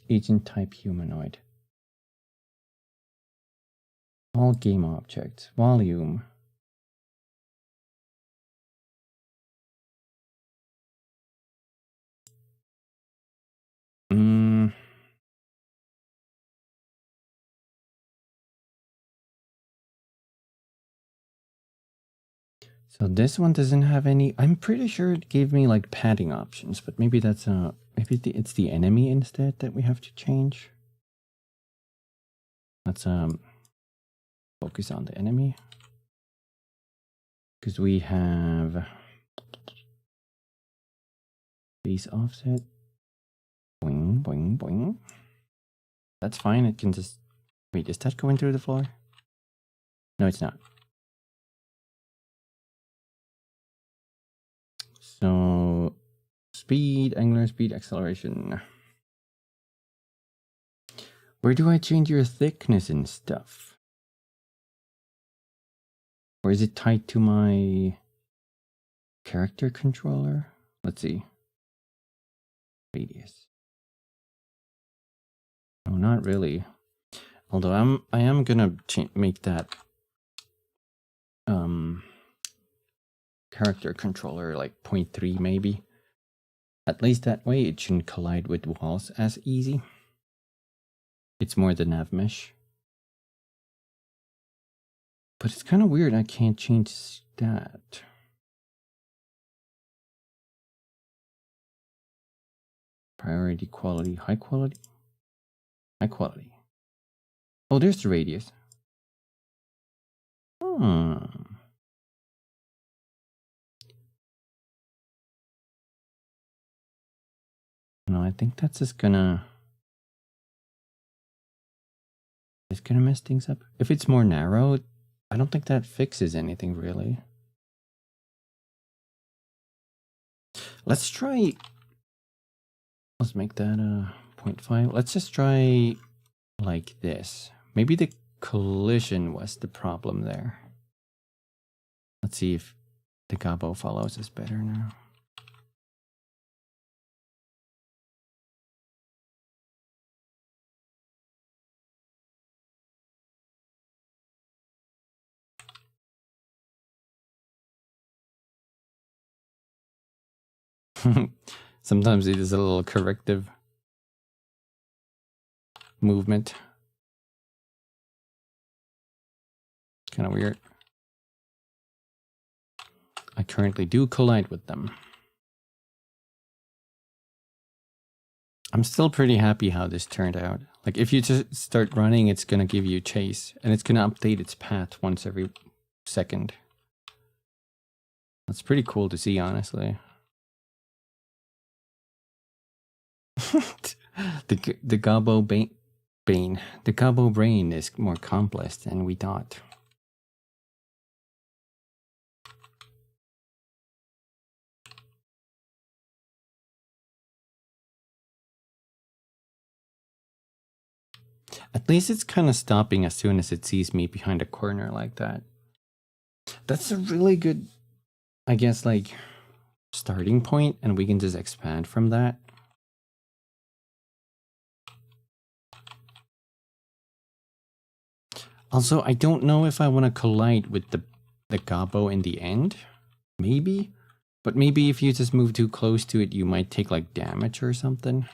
Agent type humanoid. All game objects. Volume. So this one doesn't have any. I'm pretty sure it gave me like padding options, but maybe that's maybe it's the enemy instead that we have to change. Let's focus on the enemy, because we have base offset. Boing boing boing. That's fine. It can just wait. Is that going through the floor? No, it's not. So speed, angular speed, acceleration. Where do I change your thickness and stuff? Or is it tied to my character controller? Let's see. Radius. No, not really. Although I am gonna make that character controller like 0.3 maybe. At least that way it shouldn't collide with walls as easy. It's more the nav mesh. But it's kind of weird I can't change that. Priority, quality, high quality? High quality. Oh, there's the radius. No, I think that's just gonna... It's gonna mess things up. If it's more narrow, I don't think that fixes anything really. Let's try... Let's make that 0.5. Let's just try like this. Maybe the collision was the problem there. Let's see if the Gobbos follows us better now. Sometimes it is a little corrective movement. Kind of weird. I currently do collide with them. I'm still pretty happy how this turned out. Like if you just start running, it's gonna give you chase and it's gonna update its path once every second. That's pretty cool to see, honestly. The Gobbos brain. The Gobbos brain is more complex than we thought. At least it's kind of stopping as soon as it sees me behind a corner like that. That's a really good, I guess, like, starting point, and we can just expand from that. Also, I don't know if I want to collide with the Gobbos in the end. Maybe. But maybe if you just move too close to it, you might take, like, damage or something.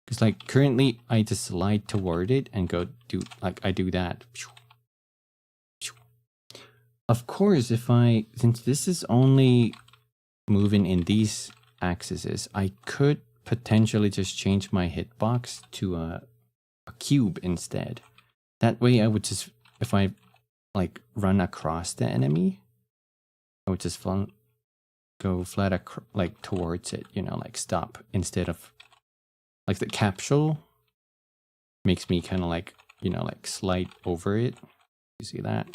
Because, like, currently, I just slide toward it and go do, like, I do that. Of course, since this is only moving in these axes, I could potentially just change my hitbox to a cube instead. That way, I would just, if I, like, run across the enemy, I would just go flat, like, towards it, you know, like, stop, instead of, like, the capsule makes me kind of, like, you know, like, slide over it. You see that?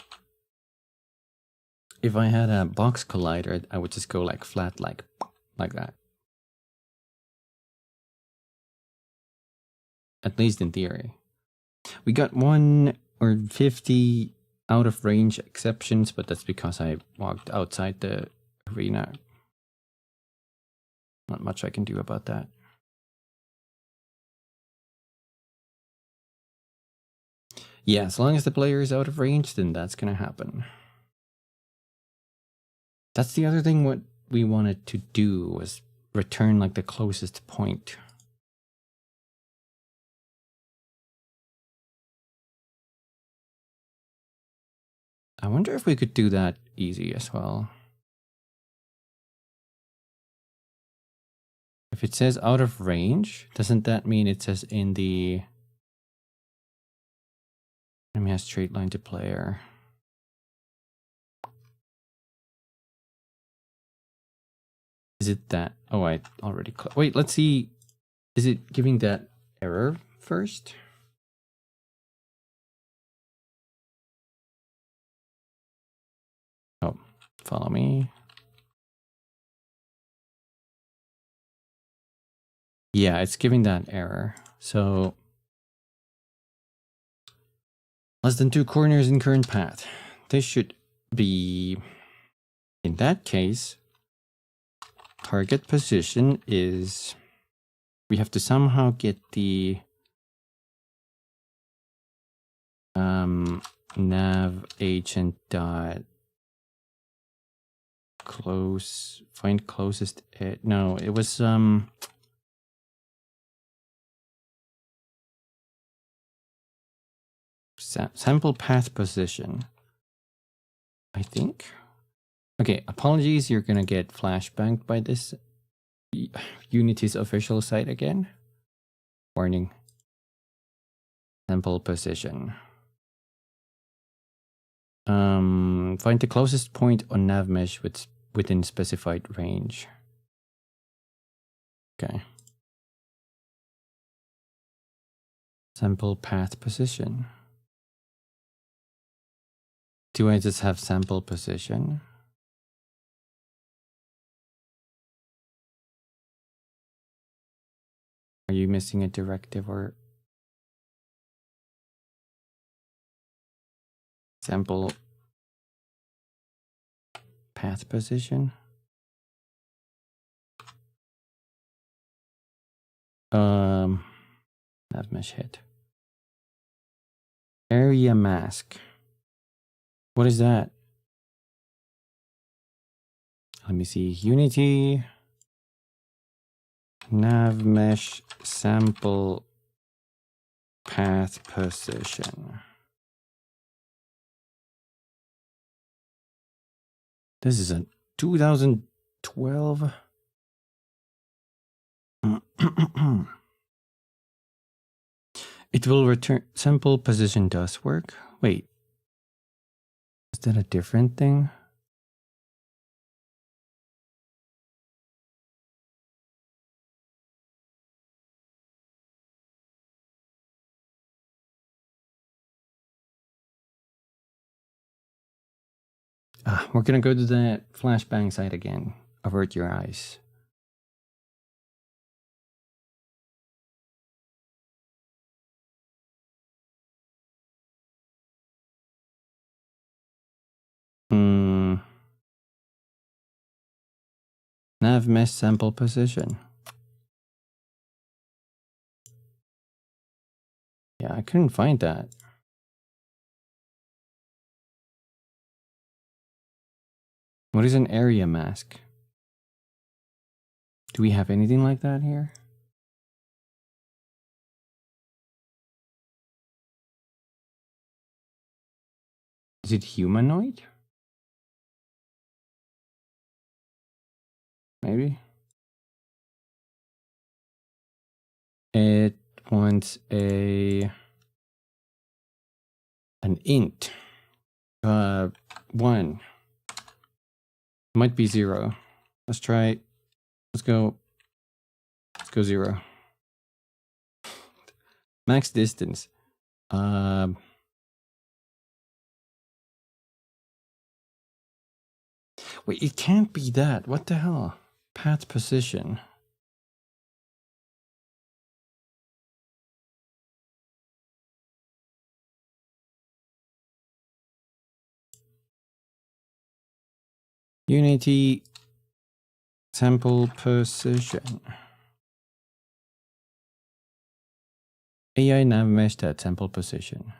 If I had a box collider, I would just go, like, flat, like that. At least in theory. We got 1 or 50 out of range exceptions, but that's because I walked outside the arena. Not much I can do about that. Yeah, as long as the player is out of range, then that's gonna happen. That's the other thing what we wanted to do was return like the closest point. I wonder if we could do that easy as well. If it says out of range, doesn't that mean it says in the enemy has straight line to player? Is it that? Oh, I already wait, let's see. Is it giving that error first? Oh, follow me. Yeah, it's giving that error. So less than 2 corners in current path. This should be, in that case, target position is, we have to somehow get the nav agent dot close, find closest, no, it was sample path position, I think. Okay, apologies, you're gonna get flashbanged by this Unity's official site again. Warning. Sample position. Find the closest point on nav mesh within specified range. Okay. Sample path position. Do I just have sample position? Are you missing a directive or sample path position? Nav mesh hit. Area mask. What is that? Let me see. Unity nav mesh sample path position. This is a 2012. It will return sample position does work. Wait. Is that a different thing? We're gonna go to the flashbang site again. Avert your eyes. Nav mesh sample position. Yeah, I couldn't find that. What is an area mask? Do we have anything like that here? Is it humanoid? Maybe. It wants an int. 1. Might be 0. Let's try. Let's go 0. Max distance. Wait, it can't be that. What the hell? Path position. Unity sample position. AI nav mesh at sample position.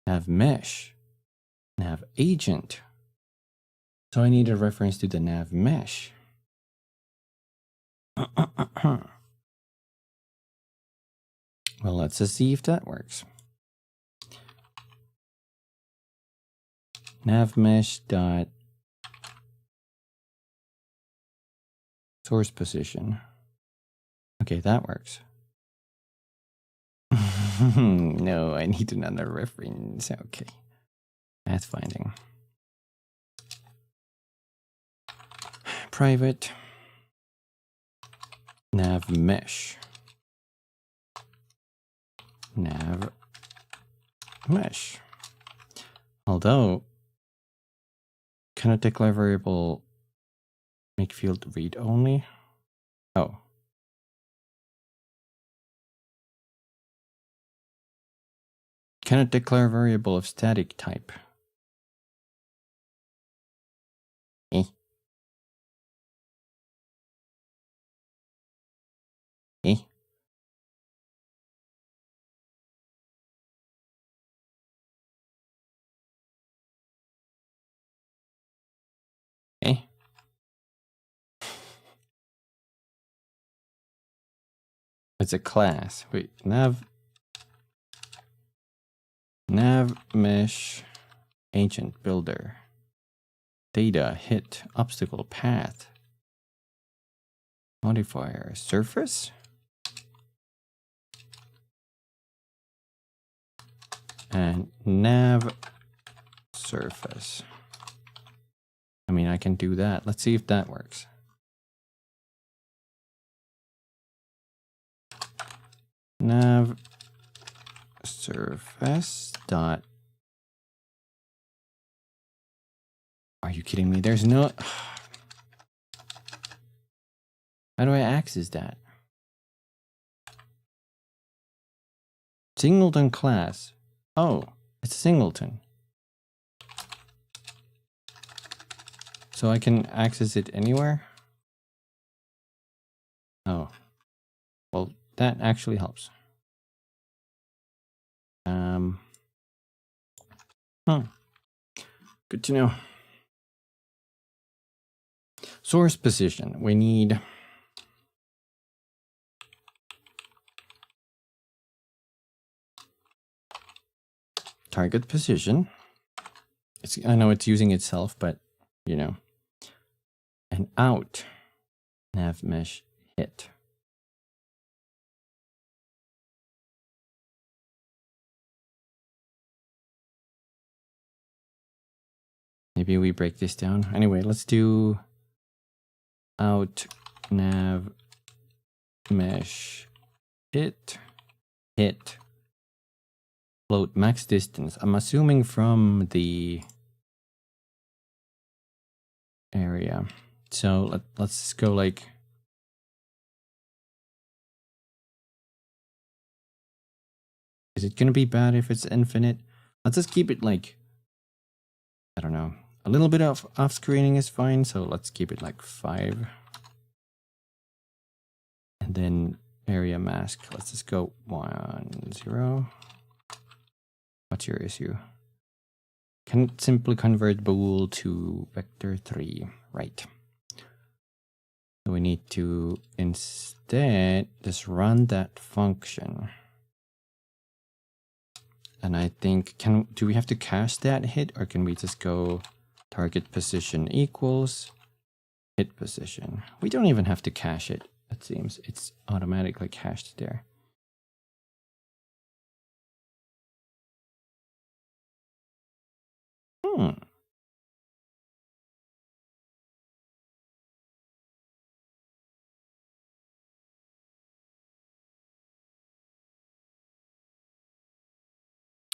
Nav mesh. Nav agent. So I need a reference to the nav mesh. Well, let's just see if that works. Nav mesh dot source position. Okay, that works. No, I need another reference. Okay. Path finding. Private nav mesh. Nav mesh. Although, cannot declare variable make field read only. Oh. Cannot declare variable of static type. Eh? Eh? Eh? It's a class. Wait, nav mesh agent builder. Data hit obstacle path. Modifier surface. And nav surface. I mean, I can do that. Let's see if that works. Nav surface dot. Are you kidding me? There's no. How do I access that? Singleton class. Oh, it's singleton. So I can access it anywhere? Oh. Well, that actually helps. Good to know. Source position. We need target position. I know it's using itself, but you know. And out nav mesh hit. Maybe we break this down. Anyway, let's do out nav mesh hit float max distance. I'm assuming from the area. So let's go like is it gonna be bad if it's infinite? Let's just keep it like I don't know. A little bit of off screening is fine, so let's keep it like 5. And then area mask. Let's just go 1, 0. What's your issue? Can simply convert bool to vector 3, right? So we need to instead just run that function. And I think do we have to cache that hit, or can we just go target position equals hit position? We don't even have to cache it, it seems. It's automatically cached there.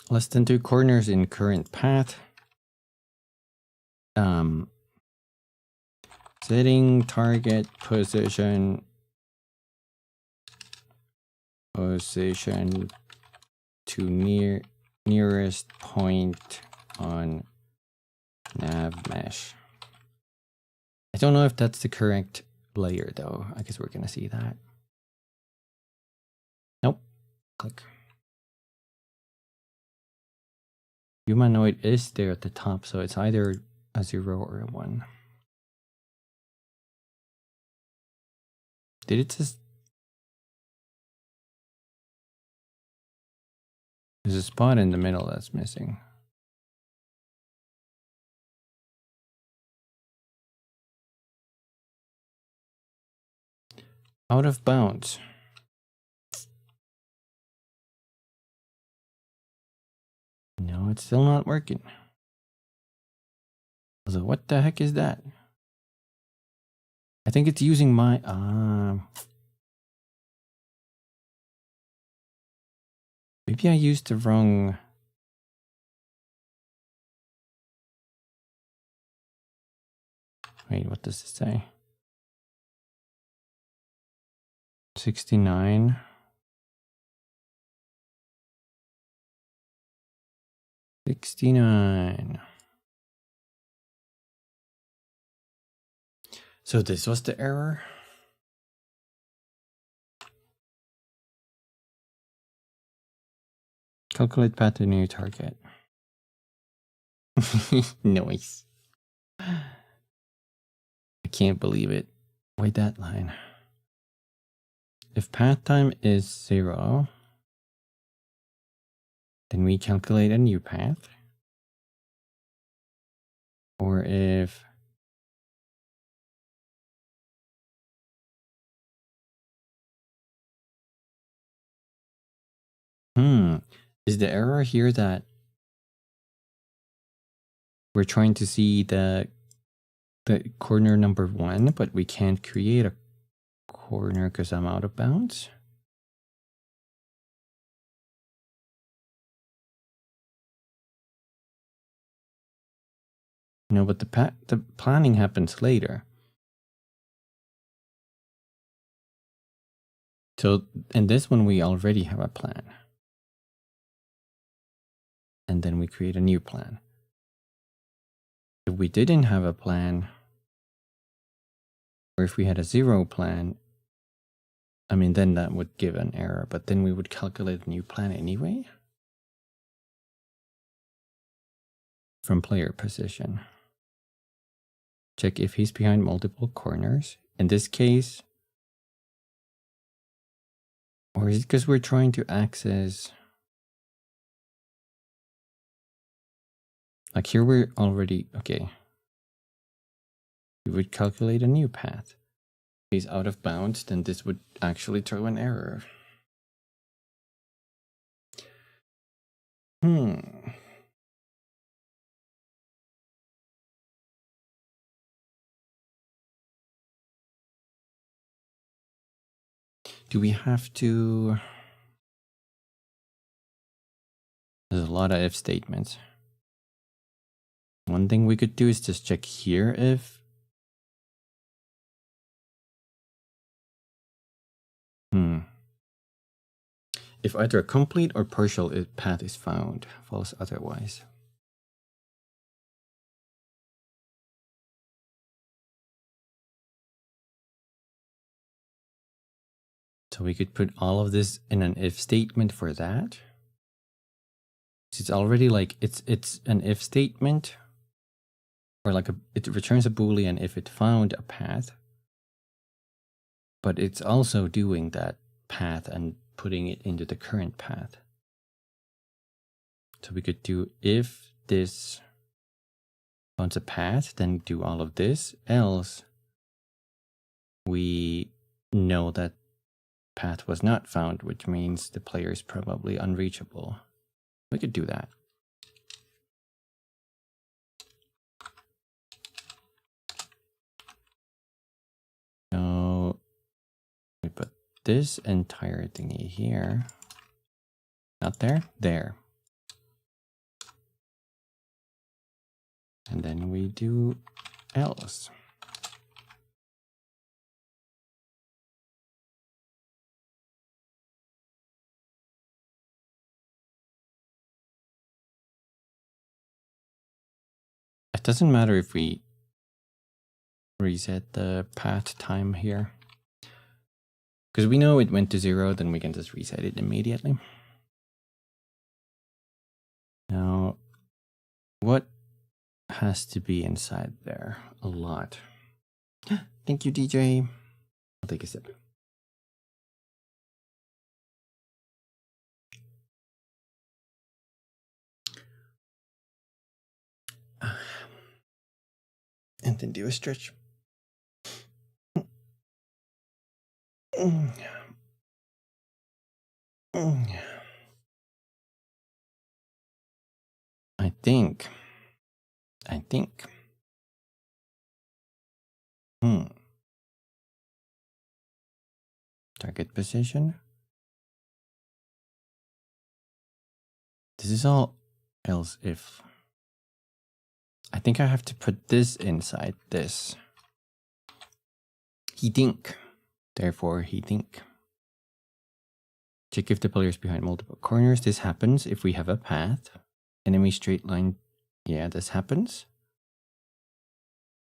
Less than 2 corners in current path. Setting target position to nearest point on nav mesh. I don't know if that's the correct layer though. I guess we're gonna see that. Nope. Click. Humanoid is there at the top, so it's either a 0 or a 1. Did it just... There's a spot in the middle that's missing. Out of bounds. No, it's still not working. So what the heck is that? I think it's using my... maybe I used the wrong... Wait, what does it say? 69. 69. So this was the error? Calculate path to new target. Nice. I can't believe it. Wait, that line. If path time is 0, then we calculate a new path. Or if is the error here that we're trying to see the corner number 1, but we can't create a corner because I'm out of bounds? No, but the planning happens later. So in this one, we already have a plan. And then we create a new plan. If we didn't have a plan, or if we had a 0 plan, I mean, then that would give an error, but then we would calculate a new plan anyway. From player position. Check if he's behind multiple corners. In this case, or is it because we're trying to access... Like here we're already... Okay. We would calculate a new path. If he's out of bounds, then this would actually throw an error. Do we have to... There's a lot of if statements. One thing we could do is just check here if... If either a complete or partial path is found, false otherwise. So we could put all of this in an if statement for that. It's already like, it's an if statement, or like it returns a Boolean if it found a path, but it's also doing that path and putting it into the current path. So we could do if this finds a path, then do all of this, else we know that path was not found, which means the player is probably unreachable. We could do that. So we put this entire thingy here. Not there, there. And then we do else. It doesn't matter if we reset the path time here. Because we know it went to 0, then we can just reset it immediately. Now, what has to be inside there? A lot. Thank you, DJ. I'll take a sip. And then do a stretch. I think. Target position. This is all else if. I think I have to put this inside this. He think. Therefore, he think. Check if the player is behind multiple corners. This happens if we have a path. Enemy straight line. Yeah, this happens.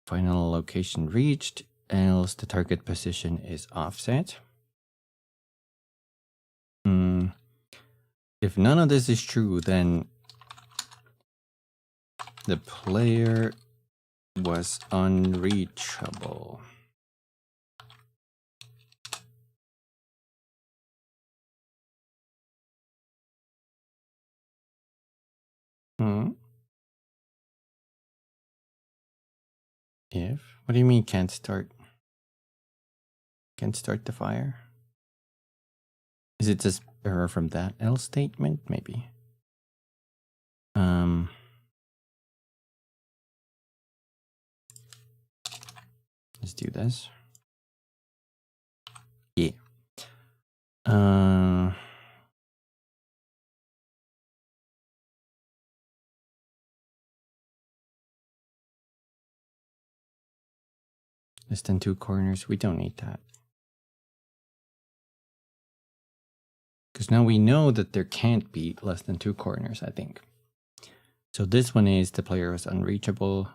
Final location reached. Else the target position is offset. If none of this is true, then the player was unreachable. If? What do you mean can't start? Can't start the fire? Is it just error from that else statement? Maybe. Let's do this. Yeah. Less than 2 corners. We don't need that. Because now we know that there can't be less than 2 corners, I think. So this one is the player was unreachable.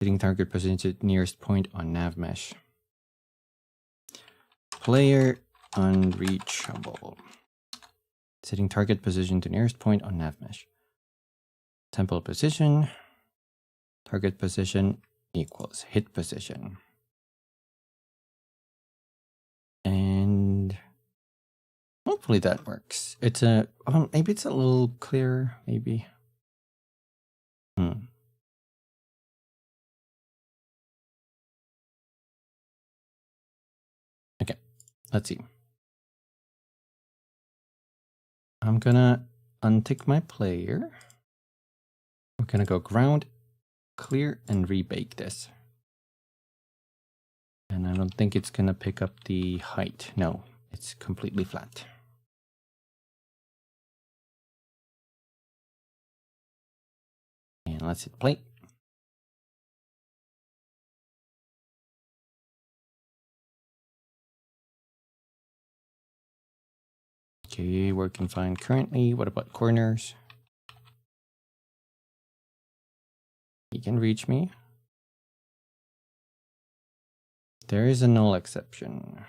Hitting target position to nearest point on nav mesh. Player unreachable. Setting target position to nearest point on nav mesh. Temple position. Target position equals hit position. And hopefully that works. It's a maybe it's a little clearer, maybe. Okay, let's see. I'm gonna untick my player. We're gonna go ground, clear, and rebake this. And I don't think it's gonna pick up the height. No, it's completely flat. And let's hit play. Okay, working fine currently. What about corners? He can reach me. There is a null exception.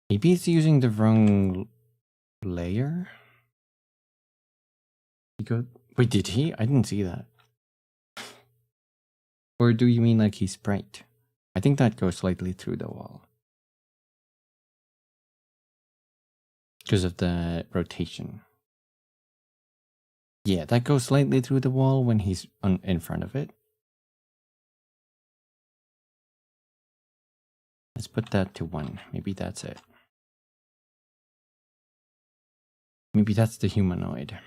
Maybe it's using the wrong layer. Wait, did he? I didn't see that. Or do you mean like he's sprite? I think that goes slightly through the wall. Because of the rotation. Yeah, that goes slightly through the wall when he's in front of it. Let's put that to 1. Maybe that's it. Maybe that's the humanoid.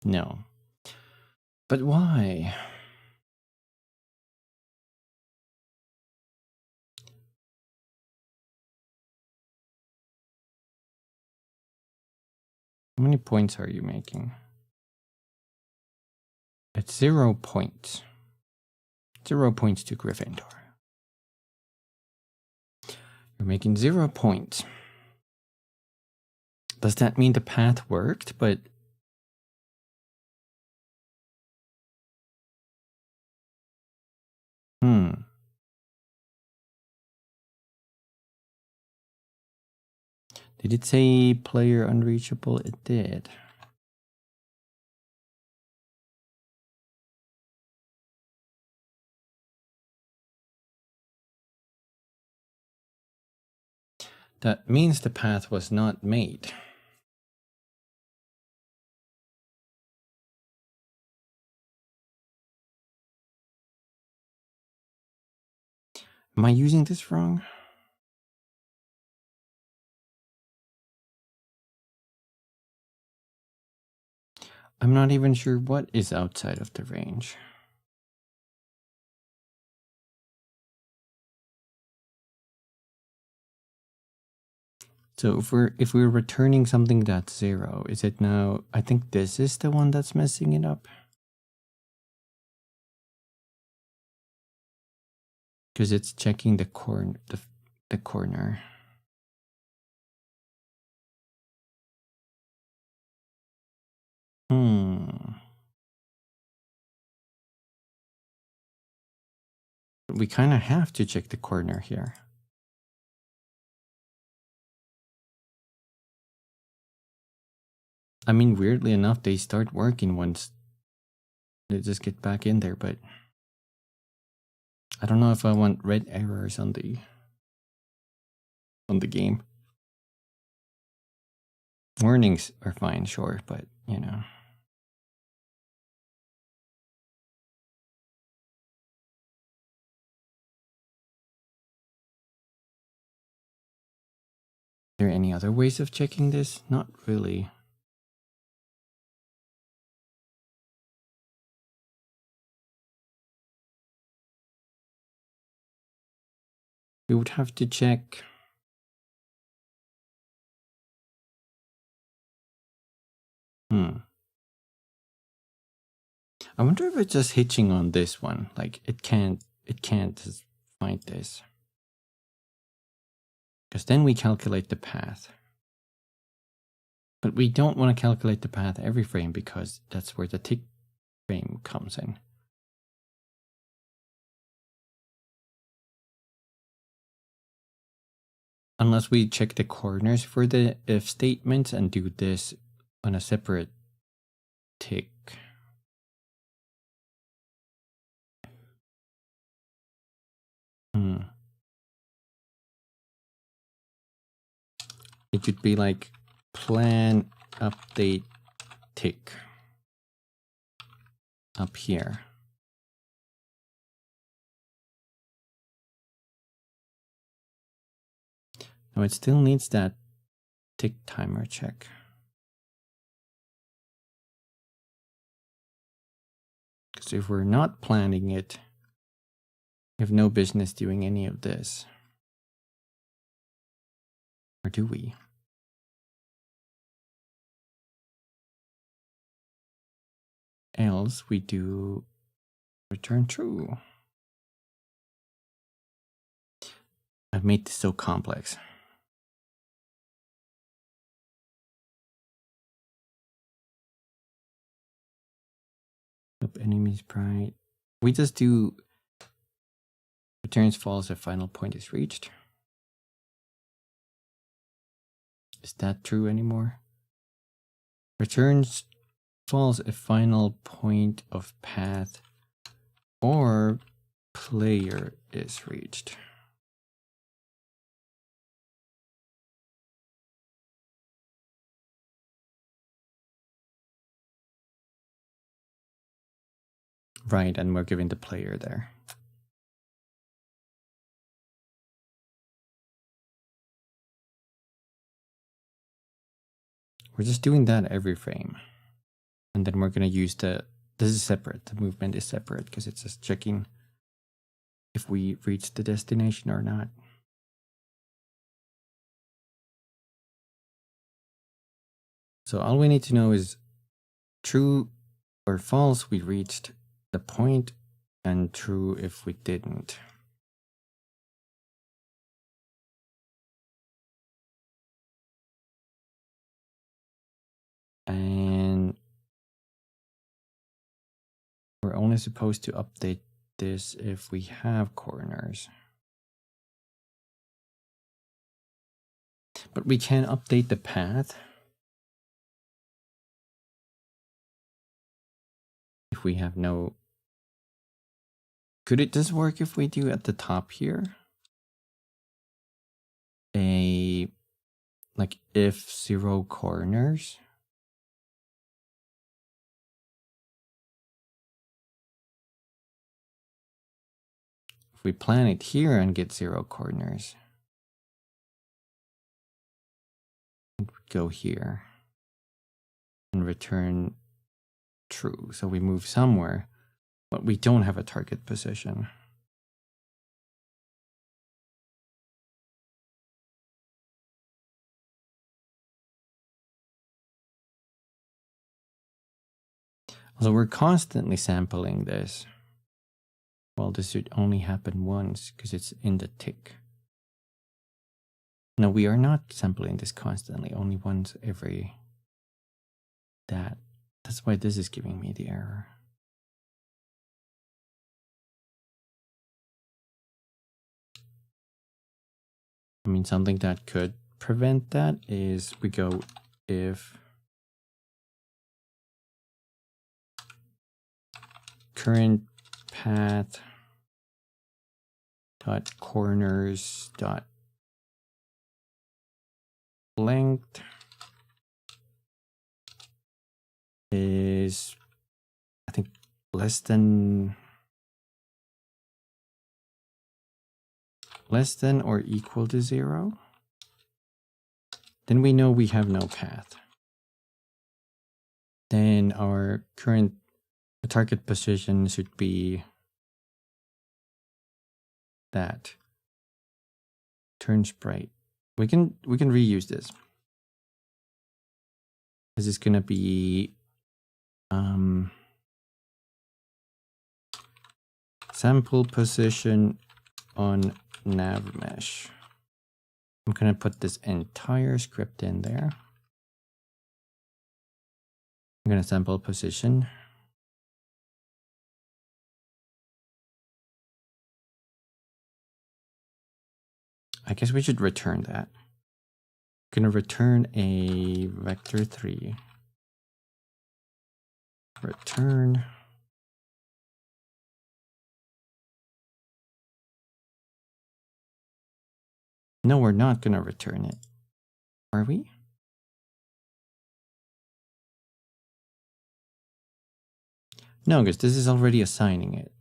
No. But why? How many points are you making? It's 0 points. 0 points to Gryffindor. You're making 0 points. Does that mean the path worked? But did it say player unreachable? It did. That means the path was not made. Am I using this wrong? I'm not even sure what is outside of the range. So if we're returning something that's 0, is it now? I think this is the one that's messing it up. Because it's checking the corner. We kind of have to check the corner here. I mean, weirdly enough, they start working once they just get back in there, but I don't know if I want red errors on the game. Warnings are fine, sure, but you know. Are there any other ways of checking this? Not really. We would have to check. I wonder if it's just hitching on this one. Like it can't just find this. Because then we calculate the path. But we don't want to calculate the path every frame because that's where the tick frame comes in. Unless we check the corners for the if statements and do this on a separate tick. It should be like plan update tick up here. Now it still needs that tick timer check. Because if we're not planning it, we have no business doing any of this. Or do we? Else we do return true. I've made this so complex. Up enemy's pride. We just do returns false if final point is reached. Is that true anymore? Returns false if final point of path or player is reached. Right, and we're giving the player there. We're just doing that every frame. And then we're going to use this is separate. The movement is separate because it's just checking if we reach the destination or not. So all we need to know is true For false, we reached the point, and true if we didn't. And we're only supposed to update this if we have corners. But we can update the path if we have no... Could it just work if we do at the top here? Like if 0 corners? If we plan it here and get 0 corners, go here and return true. So we move somewhere, but we don't have a target position. So we're constantly sampling this. Well, this should only happen once because it's in the tick. No, we are not sampling this constantly, only once every that. That's why this is giving me the error. I mean, something that could prevent that is we go if current path dot corners dot length is, I think, less than or equal to 0. Then we know we have no path. Then our current target position should be that. Turn sprite. We can reuse this. This is gonna be sample position on nav mesh. I'm gonna put this entire script in there. I'm gonna sample position. I guess we should return that. I'm gonna return a vector 3. Return. No, we're not gonna return it. Are we? No, because this is already assigning it.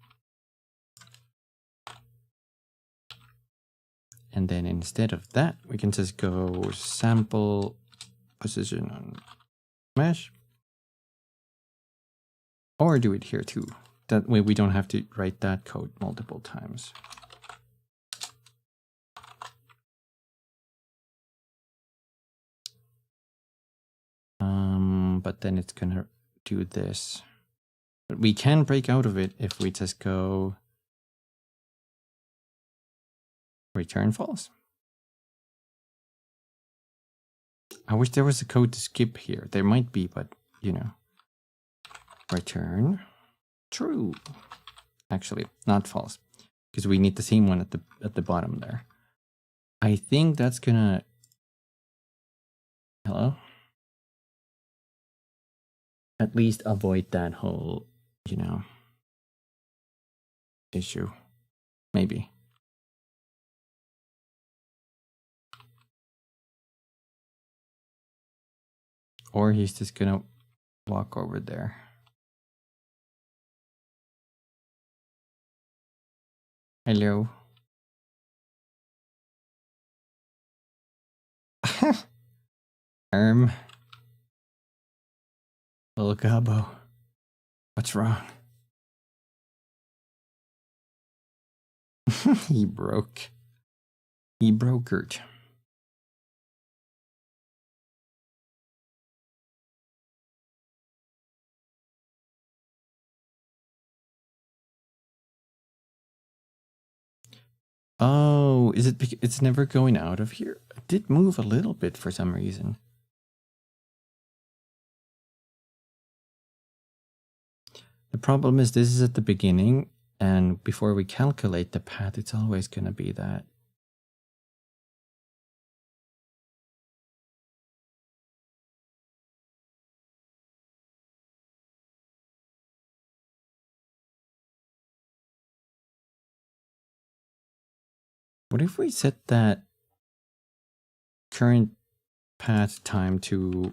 And then instead of that, we can just go sample position on mesh. Or do it here too. That way we don't have to write that code multiple times. But then it's gonna do this. But we can break out of it if we just go return false. I wish there was a code to skip here. There might be, but you know. Return true. Actually, not false, because we need the same one at the bottom there. I think that's gonna. Hello. At least avoid that whole, you know, issue. Maybe. Or he's just gonna walk over there. Hello. Little Gobbo. What's wrong? He broke. He brokered. Oh, is it because it's never going out of here? It did move a little bit for some reason. The problem is this is at the beginning, and before we calculate the path, it's always going to be that. What if we set that current path time to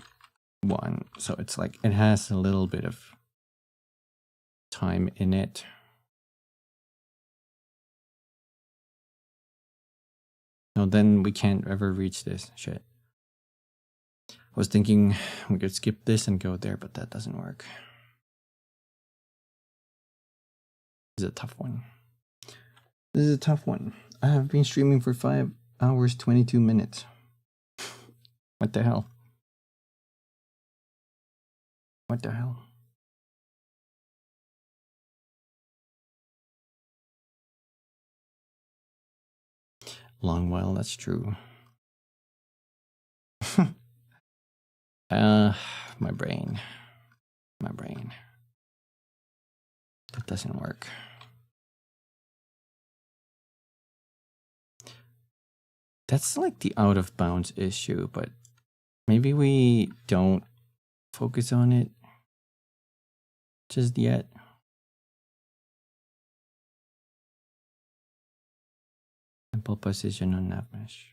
1? So it's like it has a little bit of time in it. No, then we can't ever reach this shit. I was thinking we could skip this and go there, but that doesn't work. This is a tough one. This is a tough one. I have been streaming for 5 hours, 22 minutes. What the hell? What the hell? Long while, that's true. My brain. My brain. That doesn't work. That's like the out of bounds issue, but maybe we don't focus on it just yet. Simple position on nav mesh.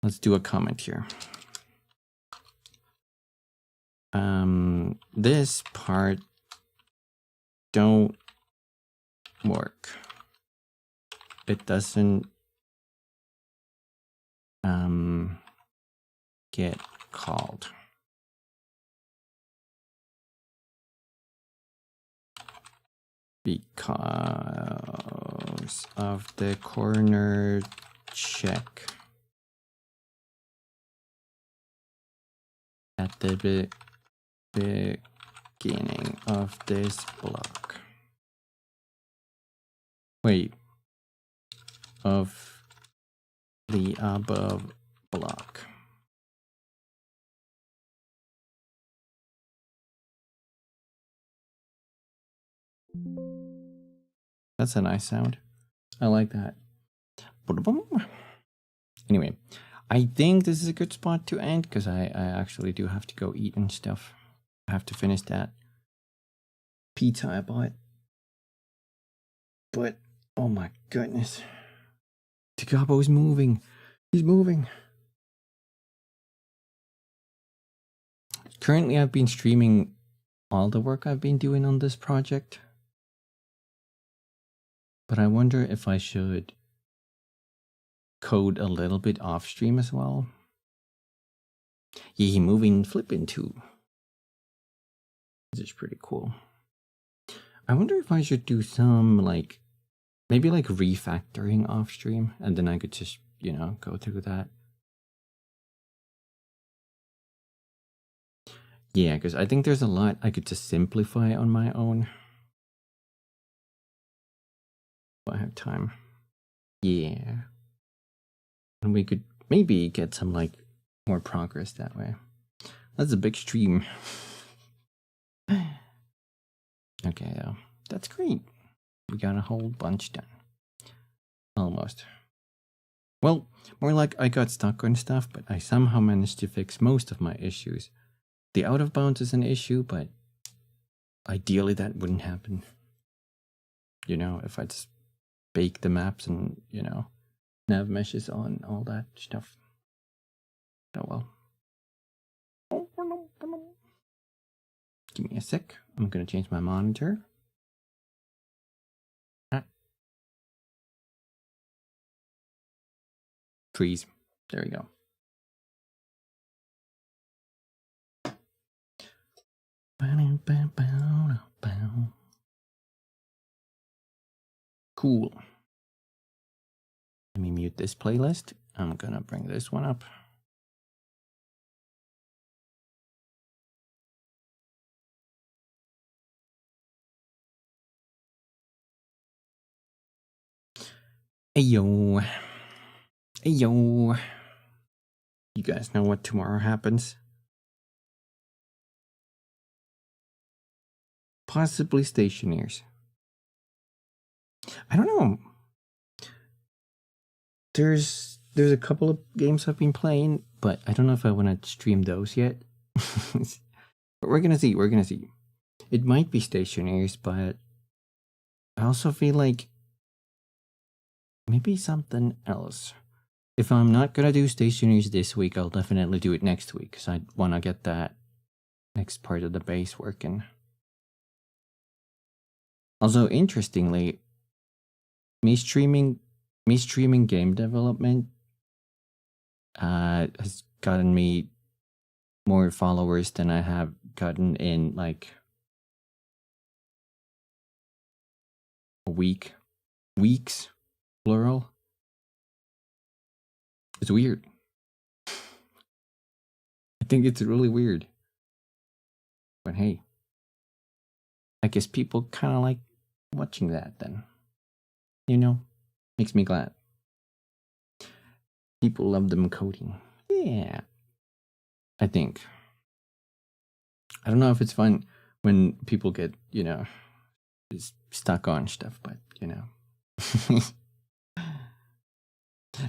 Let's do a comment here. This part don't work. It doesn't get called. Because of the corner check at the beginning of this block. Wait, of the above block. That's a nice sound. I like that. Anyway, I think this is a good spot to end because I actually do have to go eat and stuff. I have to finish that pizza I bought. But, oh my goodness. The Gobbos moving. He's moving. Currently, I've been streaming all the work I've been doing on this project. But I wonder if I should code a little bit off stream as well. Yeah, he moving flipping too. This is pretty cool. I wonder if I should do some like maybe like refactoring off stream, and then I could just, you know, go through that. Yeah, because I think there's a lot I could just simplify on my own. If I have time. Yeah. And we could maybe get some like more progress that way. That's a big stream. Okay, though. That's great. We got a whole bunch done. Almost. Well, more like I got stuck on stuff, but I somehow managed to fix most of my issues. The out of bounds is an issue, but ideally that wouldn't happen. You know, if I just bake the maps and, you know, nav meshes on all that stuff. Oh well. Give me a sec. I'm gonna change my monitor. Freeze. There we go. Cool. Let me mute this playlist. I'm gonna bring this one up. Ayo. Ayo. You guys know what tomorrow happens? Possibly stationeers. I don't know. There's a couple of games I've been playing, but I don't know if I want to stream those yet. But we're gonna see. We're gonna see. It might be stationeers, but I also feel like maybe something else. If I'm not gonna do stationeers this week, I'll definitely do it next week because I want to get that next part of the base working. Also, interestingly, me streaming game development has gotten me more followers than I have gotten in like a weeks, plural. It's weird. I think it's really weird. But hey, I guess people kind of like watching that then. You know, makes me glad. People love them coding. Yeah. I think. I don't know if it's fun when people get, stuck on stuff, but,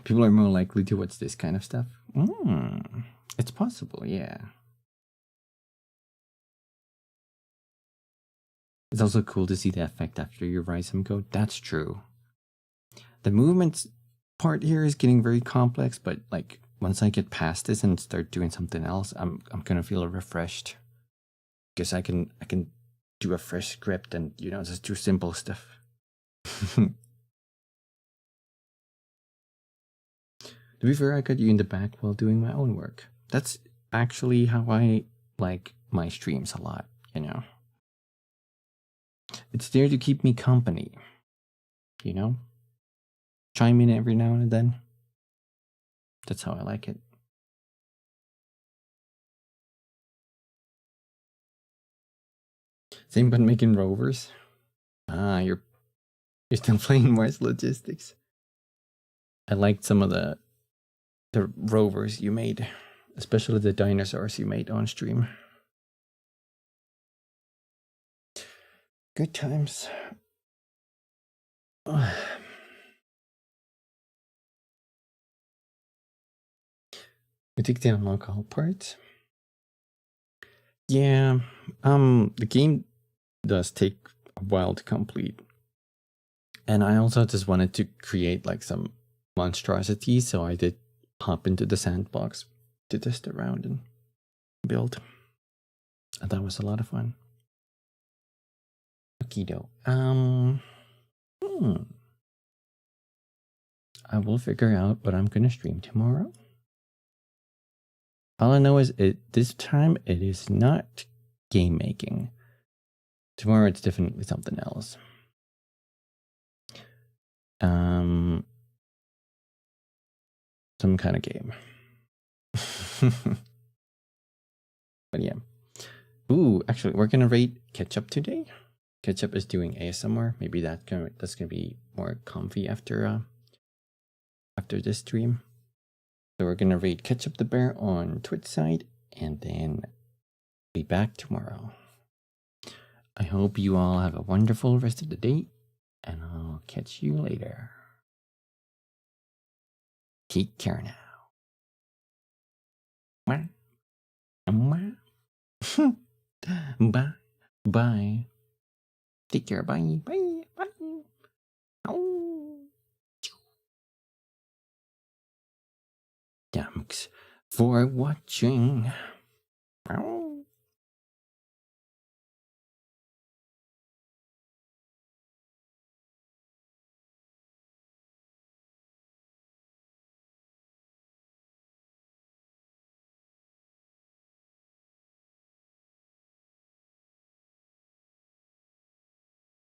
people are more likely to watch this kind of stuff. It's possible, yeah. It's also cool to see the effect after you write some code. That's true. The movements part here is getting very complex, but like once I get past this and start doing something else, I'm gonna feel refreshed. Because I can do a fresh script and just do simple stuff. To be fair, I got you in the back while doing my own work. That's actually how I like my streams a lot, It's there to keep me company, Chime in every now and then. That's how I like it. Same but making rovers. You're still playing Mars Logistics. I liked some of the rovers you made, especially the dinosaurs you made on stream. Good times. We took the unlock all parts. Yeah, the game does take a while to complete. And I also just wanted to create like some monstrosities, so I did hop into the sandbox to test around and build. And that was a lot of fun. Okido. I will figure out what I'm gonna stream tomorrow. All I know is this time it is not game making. Tomorrow it's definitely something else. Some kind of game. But yeah. Ooh, actually, we're gonna rate Ketchup today. Ketchup is doing ASMR. Maybe that's gonna be more comfy after this stream. So we're gonna rate Ketchup the Bear on Twitch side, and then be back tomorrow. I hope you all have a wonderful rest of the day, and I'll catch you later. Take care now. Bye. Bye. Take care. Bye. Bye. Bye. Oh. Thanks for watching.